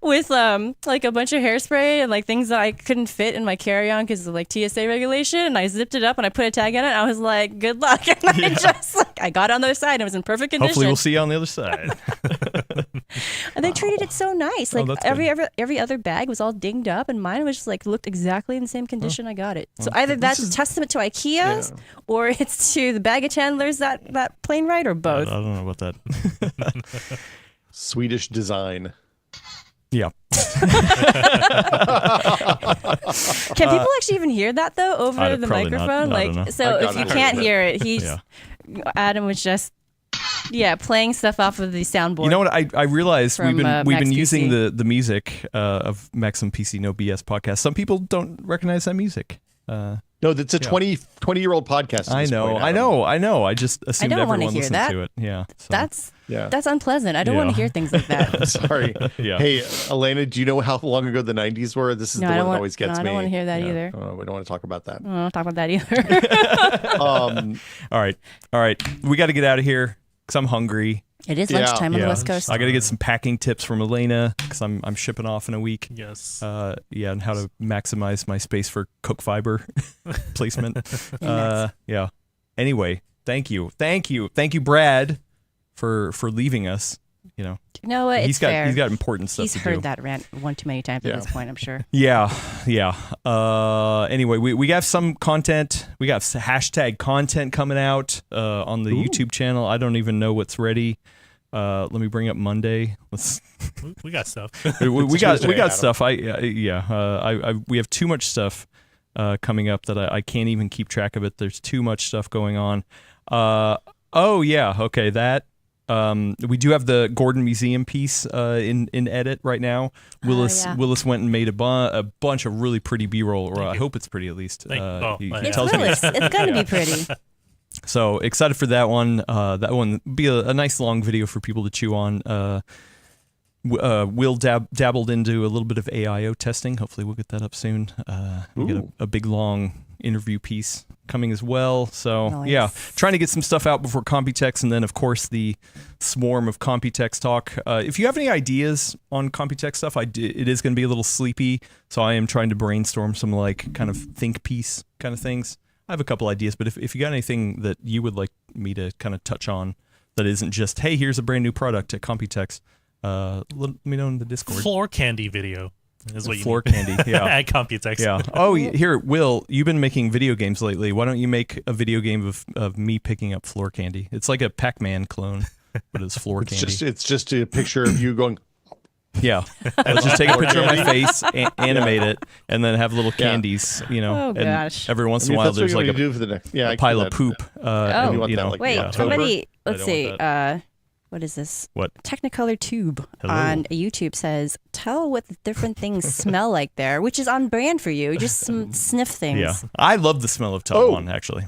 with a bunch of hairspray and things that I couldn't fit in my carry-on because of TSA regulation. And I zipped it up and I put a tag on it. And I was like, good luck. And I just I got on the other side. And it was in perfect condition. Hopefully, we'll see you on the other side. And they treated it so nice. Oh, that's every other bag was all dinged up, and mine was just looked exactly in the same condition I got it. So either that's a testament to IKEA's, or it's to the baggage handlers that plane ride, or I both. don't know about that. Swedish design. Yeah. Can people actually even hear that though over the probably not. microphone? I don't know. So if you can't hear it, Yeah. Adam was just playing stuff off of the soundboard. You know what? I realized From, we've Max been using PC. the music of Maximum PC No BS podcast. Some people don't recognize that music. No, that's a 20-year-old podcast. at I this know, point, I Adam. know, I know. I just assumed don't wanna everyone hear listened that. to it. Yeah. So, That's unpleasant. I don't want to hear things like that. Sorry. Yeah. Hey, Elena, do you know how long ago the 90s were? This is No, the I one don't that want- always gets no, I me. don't wanna hear that either. Oh, we don't want to talk about that. I don't talk about that either. Um, all right. We got to get out of here because I'm hungry. It is Yeah. lunchtime on the West Coast. I got to get some packing tips from Elena because I'm shipping off in a week. Yes. And how to maximize my space for Coke fiber placement. Yeah. Anyway, thank you, Brad, for leaving us. You know, You know what? he's It's fair. got important stuff He's to heard do. that rant one too many times at this point, I'm sure. Yeah. Anyway, we got some content. We got hashtag content coming out on the YouTube channel. I don't even know what's ready. Let me bring up Monday. We got stuff. we got Tuesday, stuff. We have too much stuff coming up that I can't even keep track of it. There's too much stuff going on. Okay, that. We do have the Gordon Museum piece in edit right now. Willis went and made a bunch of really pretty B-roll, or I hope it's pretty at least. He It's tells me Willis. It's going to be pretty. so excited for that one. That one be a nice long video for people to chew on. Will dabbled into a little bit of AIO testing. Hopefully we'll get that up soon. We get a big long interview piece coming as well. So Nice. trying to get some stuff out before Computex, and then of course the swarm of Computex talk. If you have any ideas on Computex stuff, it is going to be a little sleepy, so I am trying to brainstorm some like kind of think piece kind of things. I have a couple ideas, but if you got anything that you would like me to kind of touch on that isn't just, hey, here's a brand new product at Computex, let me know in the Discord. Floor candy video is what you Floor need. candy, yeah. At Computex. Yeah. Oh, here, Will, you've been making video games lately. Why don't you make a video game of me picking up floor candy? It's like a Pac-Man clone, but it's floor candy. it's just a picture of you going. Yeah. Let's just take a picture of my face, animate it, and then have little candies, Oh, and gosh. every once I in mean, a while that's what there's you're like gonna do for the next. Yeah, I a can pile do of that. poop. You want You that, know. like, Wait, yeah. somebody, I let's don't see. want What is this? What? Technicolor Tube Hello. on YouTube says, tell what the different things smell like there, which is on brand for you. Just some sniff things. Yeah. I love the smell of Tub Oh. 1, actually.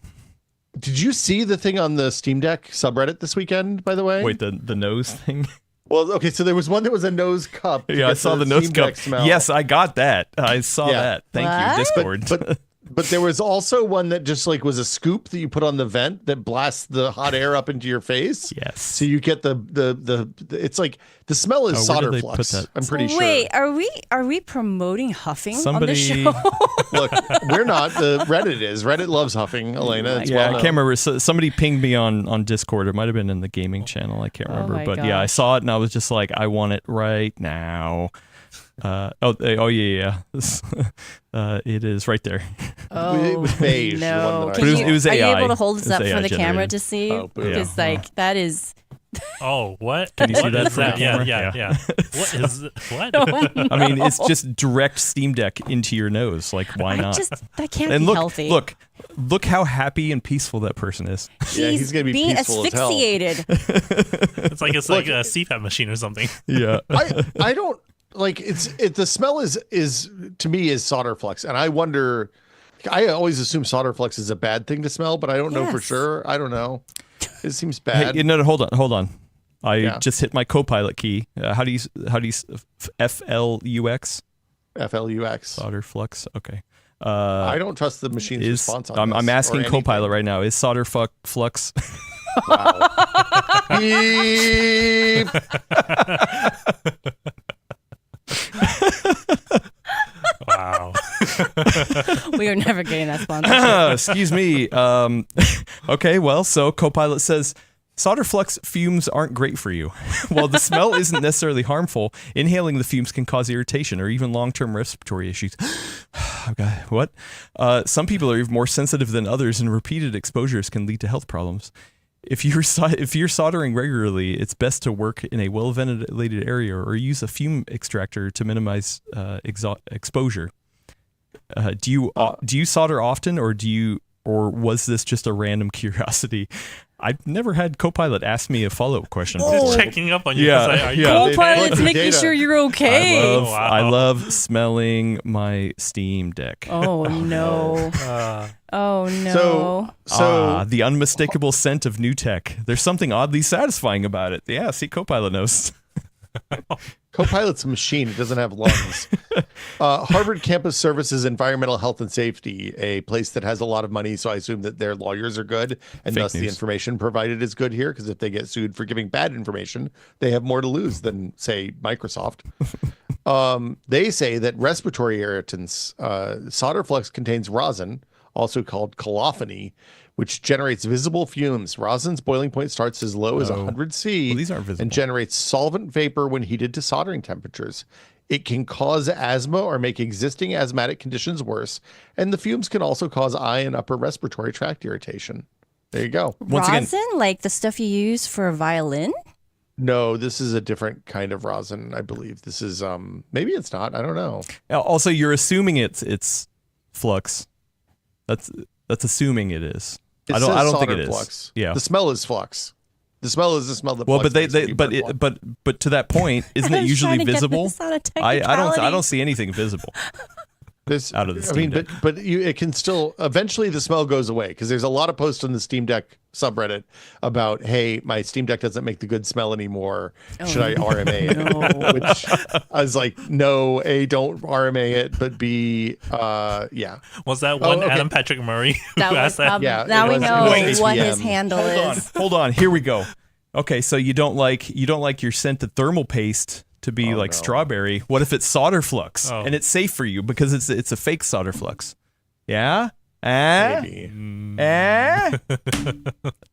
Did you see the thing on the Steam Deck subreddit this weekend? By the way, Wait, the nose thing? Well, okay, so there was one that was a nose cup. to Yeah, I get saw the nose Steam cup. Deck smell. Yes, I got that. I saw Yeah. that. Thank What? you, Discord. But there was also one that just like was a scoop that you put on the vent that blasts the hot air up into your face. Yes. So you get the it's like the smell is Where solder did they flux. put that? I'm pretty sure. Wait, are we promoting huffing Somebody- on the show? Look, we're not. The Reddit is. Reddit loves huffing, Elena. It's Yeah, well I known. can't remember. Somebody pinged me on Discord. It might have been in the gaming channel. I can't remember. my But yeah, I gosh. saw it and I was just like, I want it right now. Yeah. It is right there. It was beige, the one No. that I Can But saw. it was Are you AI. able to hold It this was up for AI the camera generated. to see? Oh, boo. Because Yeah. that is. Oh, what? Can you see What that is from the that? Yeah, camera? yeah, Yeah. yeah. What is what? I mean, it's just direct Steam Deck into your nose. Like, why not? That can't And be look, healthy. look how happy and peaceful that person is. Yeah, he's gonna be being peaceful as hell. asphyxiated. It's like like a CPAP machine or something. Yeah. I don't like the smell is to me is solder flux, and I wonder. I always assume solder flux is a bad thing to smell, but I don't know for Yes. sure. I don't know. It seems Hey, bad. no, hold on. I Yeah. just hit my Copilot key. How do you FLUX? FLUX. Solder flux. Okay. I don't trust the machine's response on I'm this, or asking anything. Copilot right now. Is solder flux? Beep. Wow. We are never getting that sponsorship. Excuse me. Okay, well, so Copilot says solder flux fumes aren't great for you. While the smell isn't necessarily harmful, inhaling the fumes can cause irritation or even long-term respiratory issues. Okay, what? Some people are even more sensitive than others, and repeated exposures can lead to health problems. if you're soldering regularly, it's best to work in a well ventilated area or use a fume extractor to minimize exposure. Do you solder often, or was this just a random curiosity? I've never had Copilot ask me a follow-up question. Just checking up on you. Yeah, Are you Copilot's They making data. sure you're okay. I love smelling my Steam Deck. Oh no. Oh no. So The unmistakable scent of new tech. There's something oddly satisfying about it. Yeah, see, Copilot knows. Copilot's a machine. It doesn't have lungs. Harvard Campus Services Environmental Health and Safety, a place that has a lot of money, so I assume that their lawyers are good, and Fake thus the news. information provided is good here, because if they get sued for giving bad information, they have more to lose than, say, Microsoft. They say that respiratory irritants, solder flux contains rosin, also called colophony, which generates visible fumes. Rosin's boiling point starts as low as 100 C Well, these aren't visible. and generates solvent vapor when heated to soldering temperatures. It can cause asthma or make existing asthmatic conditions worse, and the fumes can also cause eye and upper respiratory tract irritation. There you go. Once again- Rosin, like the stuff you use for a violin? No, this is a different kind of rosin, I believe. This is maybe it's not. I don't know. Also, you're assuming it's flux. That's assuming it is. I don't says think it solder is. flux. Yeah. The smell is flux. The smell is the smell that Well, flux but makes when you burn flux. but to that point, isn't I it was usually trying to get visible? this out of I technicality. don't see anything visible. This, out of the I Steam mean, Deck. but it can still eventually the smell goes away, because there's a lot of posts on the Steam Deck subreddit about, hey, my Steam Deck doesn't make the good smell anymore. Should I RMA it? No. Which I was like, no, A, don't RMA it, but B, yeah. Was that one okay. Adam Patrick Murray who That asked was, that? Yeah, now it we was- know it was what his APM. handle is. Hold on. Here we go. Okay, so you don't like your scented thermal paste to be like no. strawberry. What if it's solder flux Oh. and it's safe for you because it's a fake solder flux? Yeah. Maybe.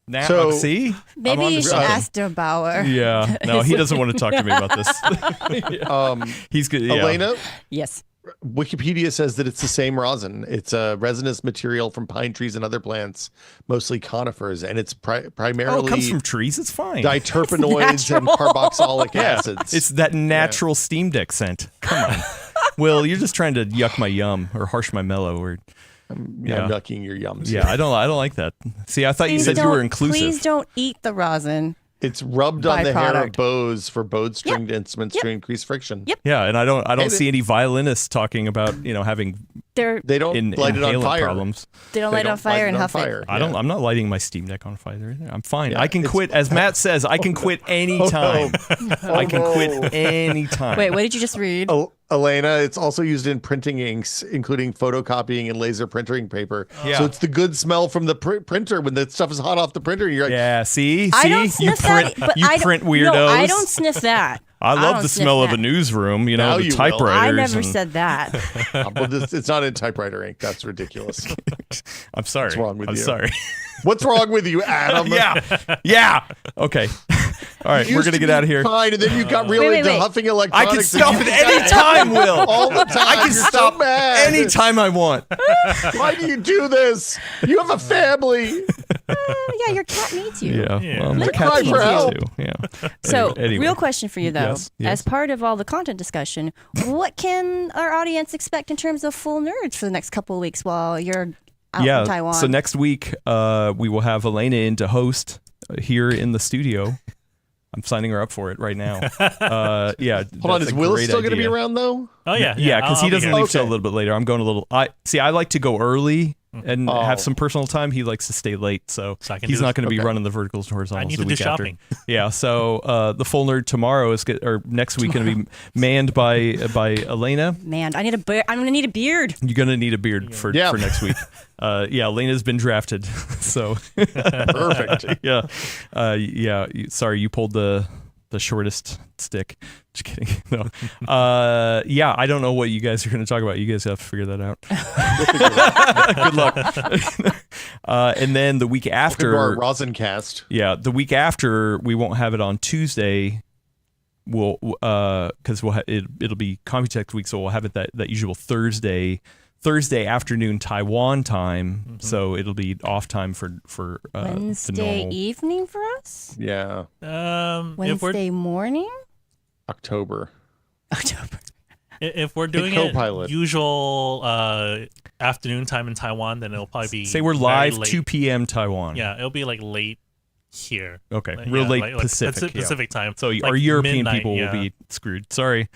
Now, So- see? Maybe I'm on you to should something. ask DeBauer. Yeah. No, he doesn't want to talk to me about this. He's good. Yeah. Elena, Yes. Wikipedia says that it's the same rosin. It's a resinous material from pine trees and other plants, mostly conifers, and it's Oh, primarily it comes from trees. It's fine. diterpenoids and natural. carboxylic Yeah, acids. it's that natural Steam Deck scent. Come on. Will, you're just trying to yuck my yum or harsh my mellow or yeah, I'm nucking your yums. yeah, I don't like that. See, I thought you Please said you were don't- inclusive. Please don't eat the rosin. It's rubbed on the hair of Byproduct. bows for bowed stringed instruments to increase friction. Yep. Yeah, and I don't Hey, see any violinists talking about, having They don't light it on inhalant fire. problems. They don't light it on fire and huff it. I'm not lighting my Steam Deck on fire either. I'm fine. Yeah, I can it's- quit, as Matt says, I can quit anytime. I can quit anytime. Wait, what did you just read? Elena, it's also used in printing inks, including photocopying and laser printing paper. Yeah. So it's the good smell from the printer when the stuff is hot off the printer. You're like, Yeah, see? I don't You sniff print that. But you I don't- print weirdos. No, I don't sniff that. I love don't the sniff smell of that. a newsroom, Now the you will. typewriters. I never and- said that. well, it's not in typewriter ink. That's ridiculous. I'm sorry. What's wrong with I'm you? sorry. What's wrong with you, Adam? Yeah. Okay. All right, You we're used gonna to get be out of here. Fine, and then you got really Wait, into wait. huffing I electronics. can stop and at you any time, Will. all the time. I can You're stop so mad. anytime I want. Why do you do this? You have a family. Yeah, your cat needs you. Yeah. Yeah. Well, my Let cat's cry for needs help. it too. Yeah. So, Anyway. real question for you though. Yes, yes. As part of all the content discussion, what can our audience expect in terms of full nerds for the next couple of weeks while you're out in Taiwan? So next week, we will have Elena in to host here in the studio. I'm signing her up for it right now. Yeah. Hold on, that's is a Will great still going to be idea. around though? Oh yeah, Yeah, because he I'll be doesn't here. leave till a Okay. little bit later. I'm going a little. I like to go early and Oh. have some personal time. He likes to stay late, so, So I can he's do not this. going to be Okay. running the verticals and horizontals I need the to do week shopping. after. Yeah, so the full nerd tomorrow or next week going to be manned by Elena. Man, I'm gonna need a beard. You're going to need a beard for next week. Yeah, Elena's been drafted, so Perfect. yeah, sorry, you pulled the shortest stick. Just kidding. No. Yeah, I don't know what you guys are going to talk about. You guys have to figure that out. Good luck. And then the week Our after, rosin cast. yeah, the week after, we won't have it on Tuesday. We'll because it'll be Computex week, so we'll have it that usual Thursday Thursday afternoon Taiwan time, so it'll be off time for the Wednesday normal. evening for us. Yeah, Wednesday morning. October. If we're doing co-pilot. it usual afternoon time in Taiwan, then it'll probably be Say we're very live late. 2 p.m. Taiwan. Yeah, it'll be like late here. Okay, Like, real yeah, late like Pacific. Pacific time. So Like our European midnight, people yeah. will be screwed. Sorry.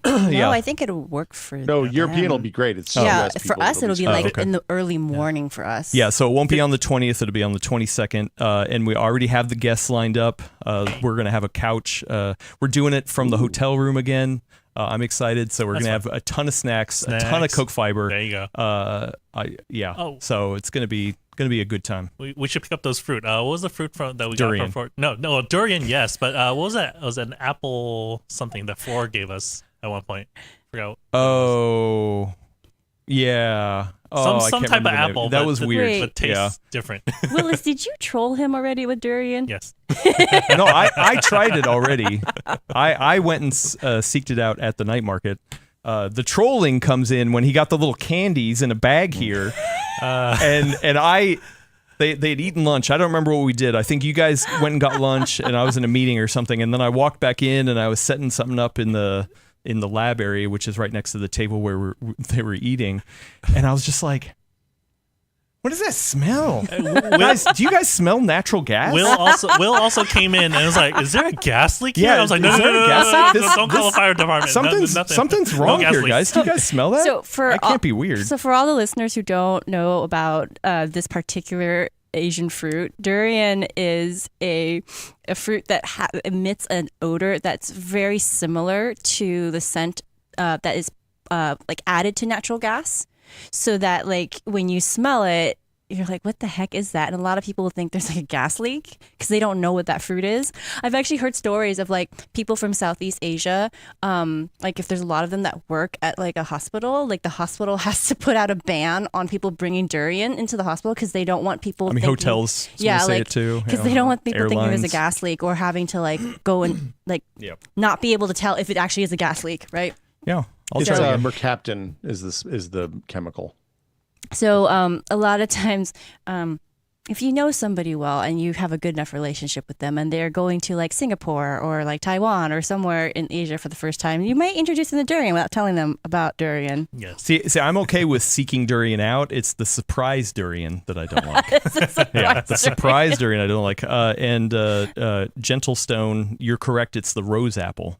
No, I think it'll work for No, them. European will be great. It's Yeah, US for people us it'll be like okay. in the early morning for us. Yeah, so it won't be on the 20th. It'll be on the 22nd. And we already have the guests lined up. We're going to have a couch. We're doing it from the hotel room again. I'm excited. So we're going to have a ton of snacks, a ton of Coke fiber. There you go. So it's going to be a good time. We should pick up those fruit. What was the fruit from that we Durian. got from No, durian, yes. But what was that? It was an apple something that Flora gave us at one point. Forgot. Oh, yeah. Oh, I some can't type of remember the name. apple. That but was the- weird. But tastes Yeah. different. Willis, did you troll him already with durian? Yes. No, I tried it already. I went and seeked it out at the night market. The trolling comes in when he got the little candies in a bag here, and they'd eaten lunch. I don't remember what we did. I think you guys went and got lunch, and I was in a meeting or something. And then I walked back in, and I was setting something up in the lab area, which is right next to the table where they were eating, and I was just like, what does that smell? Guys, do you guys smell natural gas? Will also came in and was like, "Is there a gas leak here?" Yeah, I was like, "No, is no, there no, a no, gas no, leak? no, This- don't call the fire department. Nothing. Something's No wrong gas here, leaks." guys. Do you guys smell that? So for that can't be weird. So for all the listeners who don't know about this particular Asian fruit, durian is a fruit that emits an odor that's very similar to the scent that is like added to natural gas, so that like when you smell it, you're like, what the heck is that? And a lot of people think there's like a gas leak because they don't know what that fruit is. I've actually heard stories of like people from Southeast Asia, like if there's a lot of them that work at like a hospital, like the hospital has to put out a ban on people bringing durian into the hospital because they don't want people thinking, hotels yeah, say like it too. because they don't want people thinking there's a airlines. gas leak or having to like go and like Yep. not be able to tell if it actually is a gas leak, right? Yeah, I'll It's try it. mercaptan is the chemical. So a lot of times, if you know somebody well and you have a good enough relationship with them and they're going to like Singapore or like Taiwan or somewhere in Asia for the first time, you might introduce them to durian without telling them about durian. Yes. See, I'm okay with seeking durian out. It's the surprise durian that I don't like. Yeah, the surprise durian I don't like. And Gentle Stone, you're correct. It's the rose apple.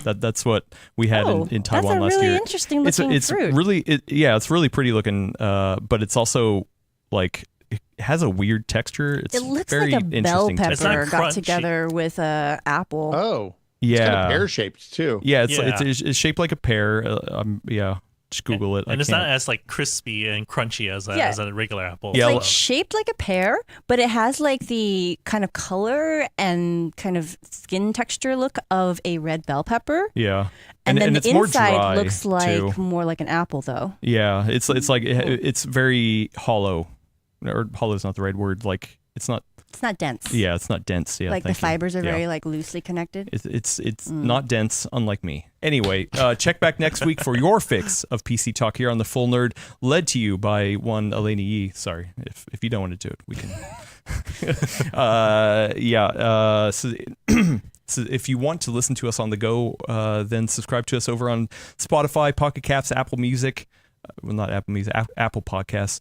That's what we had in Taiwan last That's a really year. interesting looking It's fruit. really it's really pretty looking. But it's also like it has a weird texture. It's It looks very like a bell interesting texture. pepper It's got not crunchy. together with a apple. Oh, Yeah, it's kind of pear shaped too. yeah. Yeah. It's shaped like a pear. Yeah, just Google it. And I it's can't- not as like crispy and crunchy as Yeah. a regular apple. Yeah, It's well- like shaped like a pear, but it has like the kind of color and kind of skin texture look of a red bell pepper. Yeah, And then it's the more inside dry, looks like too. more like an apple, though. Yeah, it's like it's very hollow, or hollow is not the right word. Like it's not. It's not dense. Yeah, it's not dense. Yeah, like the thank you. fibers are Yeah. very like loosely connected. It's not dense, unlike me. Anyway, check back next week for your fix of PC Talk here on the Full Nerd, led to you by one Elena Yee. Sorry, if you don't want to do it, we can. So if you want to listen to us on the go, then subscribe to us over on Spotify, Pocket Casts, Apple Music. Well, not Apple Music, Apple Podcasts.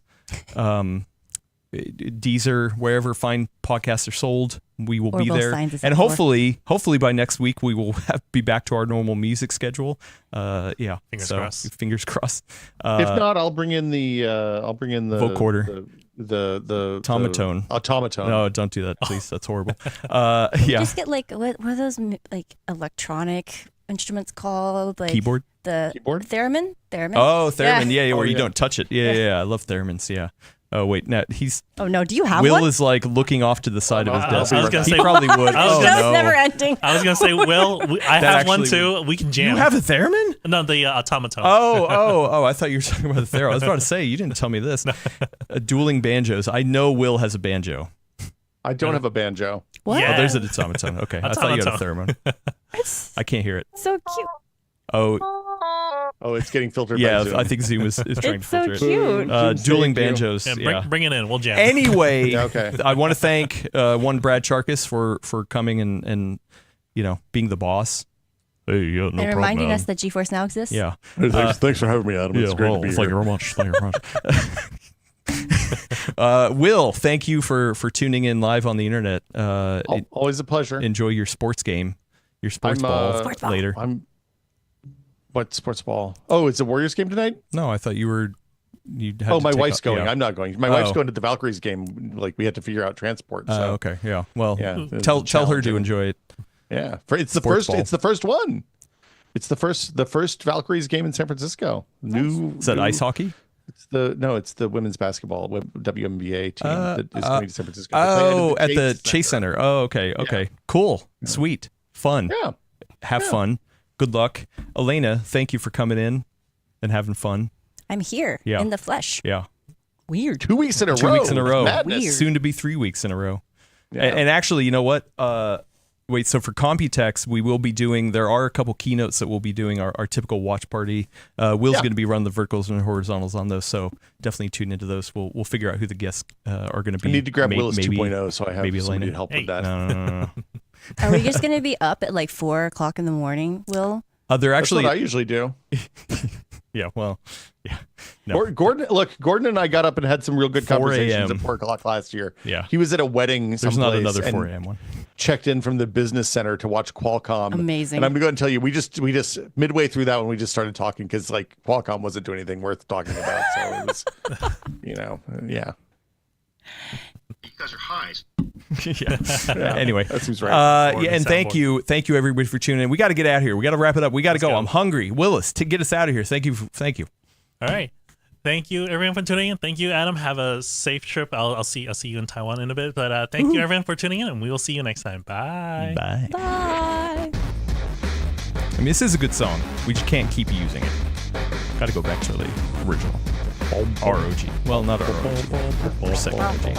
Deezer, wherever fine podcasts are sold, we will Or be both there. signs is And up for. hopefully by next week we will be back to our normal music schedule. Yeah, Fingers so, crossed. Fingers crossed. If not, I'll bring in the vocoder. the Automaton. automaton. No, don't do that, please. That's horrible. Yeah, Just get like what are those like electronic instruments called? Like keyboard. The Keyboard? theremen. Oh, theremin. Yeah, Oh, where you yeah. don't touch it. Yeah. I love theremins. Yeah. Oh wait, no, Oh no, do you have Will one? is like looking off to the side of his I desk. was gonna He say- probably would. I was Oh gonna- no. That's never ending. I was gonna say, Will, I have one actually too. We can jam. You have a theremin? No, the automaton. Oh! I thought you were talking about the theremin. I was about to say you didn't tell me this. Dueling banjos. I know Will has a banjo. I don't have a banjo. What? Yeah. Oh, there's an automaton. Okay, I thought you had a theremin. It's I can't hear it. so cute. Oh, Oh, it's getting filtered by Yeah, Zoom. I think Zoom is trying to It's so filter it. cute. Zoom Dueling saved you. banjos. Yeah, Yeah. bring it in. We'll jam. Anyway, Yeah, okay. I want to thank one Brad Charkis for coming and being the boss. Hey, yeah, no and problem, reminding Adam. us that GeForce Now exists. Yeah. Thanks for having me, Adam. It's great to be thank here. you very much. Thank you very much. Will, thank you for tuning in live on the internet. Always a pleasure. Enjoy your sports game, your sports I'm, ball Sports ball. later. What sports ball? Oh, it's a Warriors game tonight? No, I thought you had Oh, to my take wife's off- going. yeah. I'm not going. My wife's Oh. going to the Valkyries game. Like, we had to figure out transport. So, Okay, yeah. Well, yeah. tell her to challenging. enjoy it. Yeah. It's the Sports first. ball. It's the first one. It's the first Valkyries game in San Francisco. Is that ice hockey? It's the women's basketball WNBA team that is coming to San Francisco. Oh, at the Chase Center. Oh, okay. Cool. Sweet. Fun. Yeah. Have fun. Good luck. Elena, thank you for coming in and having fun. I'm here Yeah. in the flesh. Yeah. Weird. 2 weeks in a row. 2 weeks in a row. Madness. Weird. Soon to be 3 weeks in a row. Yeah. And actually, you know what? Wait, so for Computex, we will be doing, there are a couple keynotes that we'll be doing our typical watch party. Will's going to be running the verticals and horizontals on those, so definitely tune into those. We'll figure out who the guests are going to be. I need to grab Willis maybe, 2.0, so I have maybe somebody Elena. to help Hey. with that. No. Are we just going to be up at like 4 o'clock in the morning, Will? They're That's actually, what I usually do. yeah, well, yeah. No. Gordon and I got up and had some real good 4 conversations a.m. at 4 o'clock last year. Yeah. He was at a wedding There's someplace not another and 4 a.m. one. checked in from the business center to watch Qualcomm. Amazing. And I'm going to go and tell you, we just midway through that one, we just started talking because like Qualcomm wasn't doing anything worth talking about. So it was, yeah. You guys are highs. yeah. Anyway. That seems right. Yeah, and thank you everybody for tuning in. We got to get out of here. We got to wrap it up. We got to go. go. I'm hungry. Willis, to get us out of here. Thank you. All right. Thank you, everyone, for tuning in. Thank you, Adam. Have a safe trip. I'll see you in Taiwan in a bit. But thank you, everyone, for tuning in, and we will see you next time. Bye. Bye. Bye. I mean, this is a good song. We just can't keep using it. Got to go back to the original. ROG. Well, not ROG. Or second OG.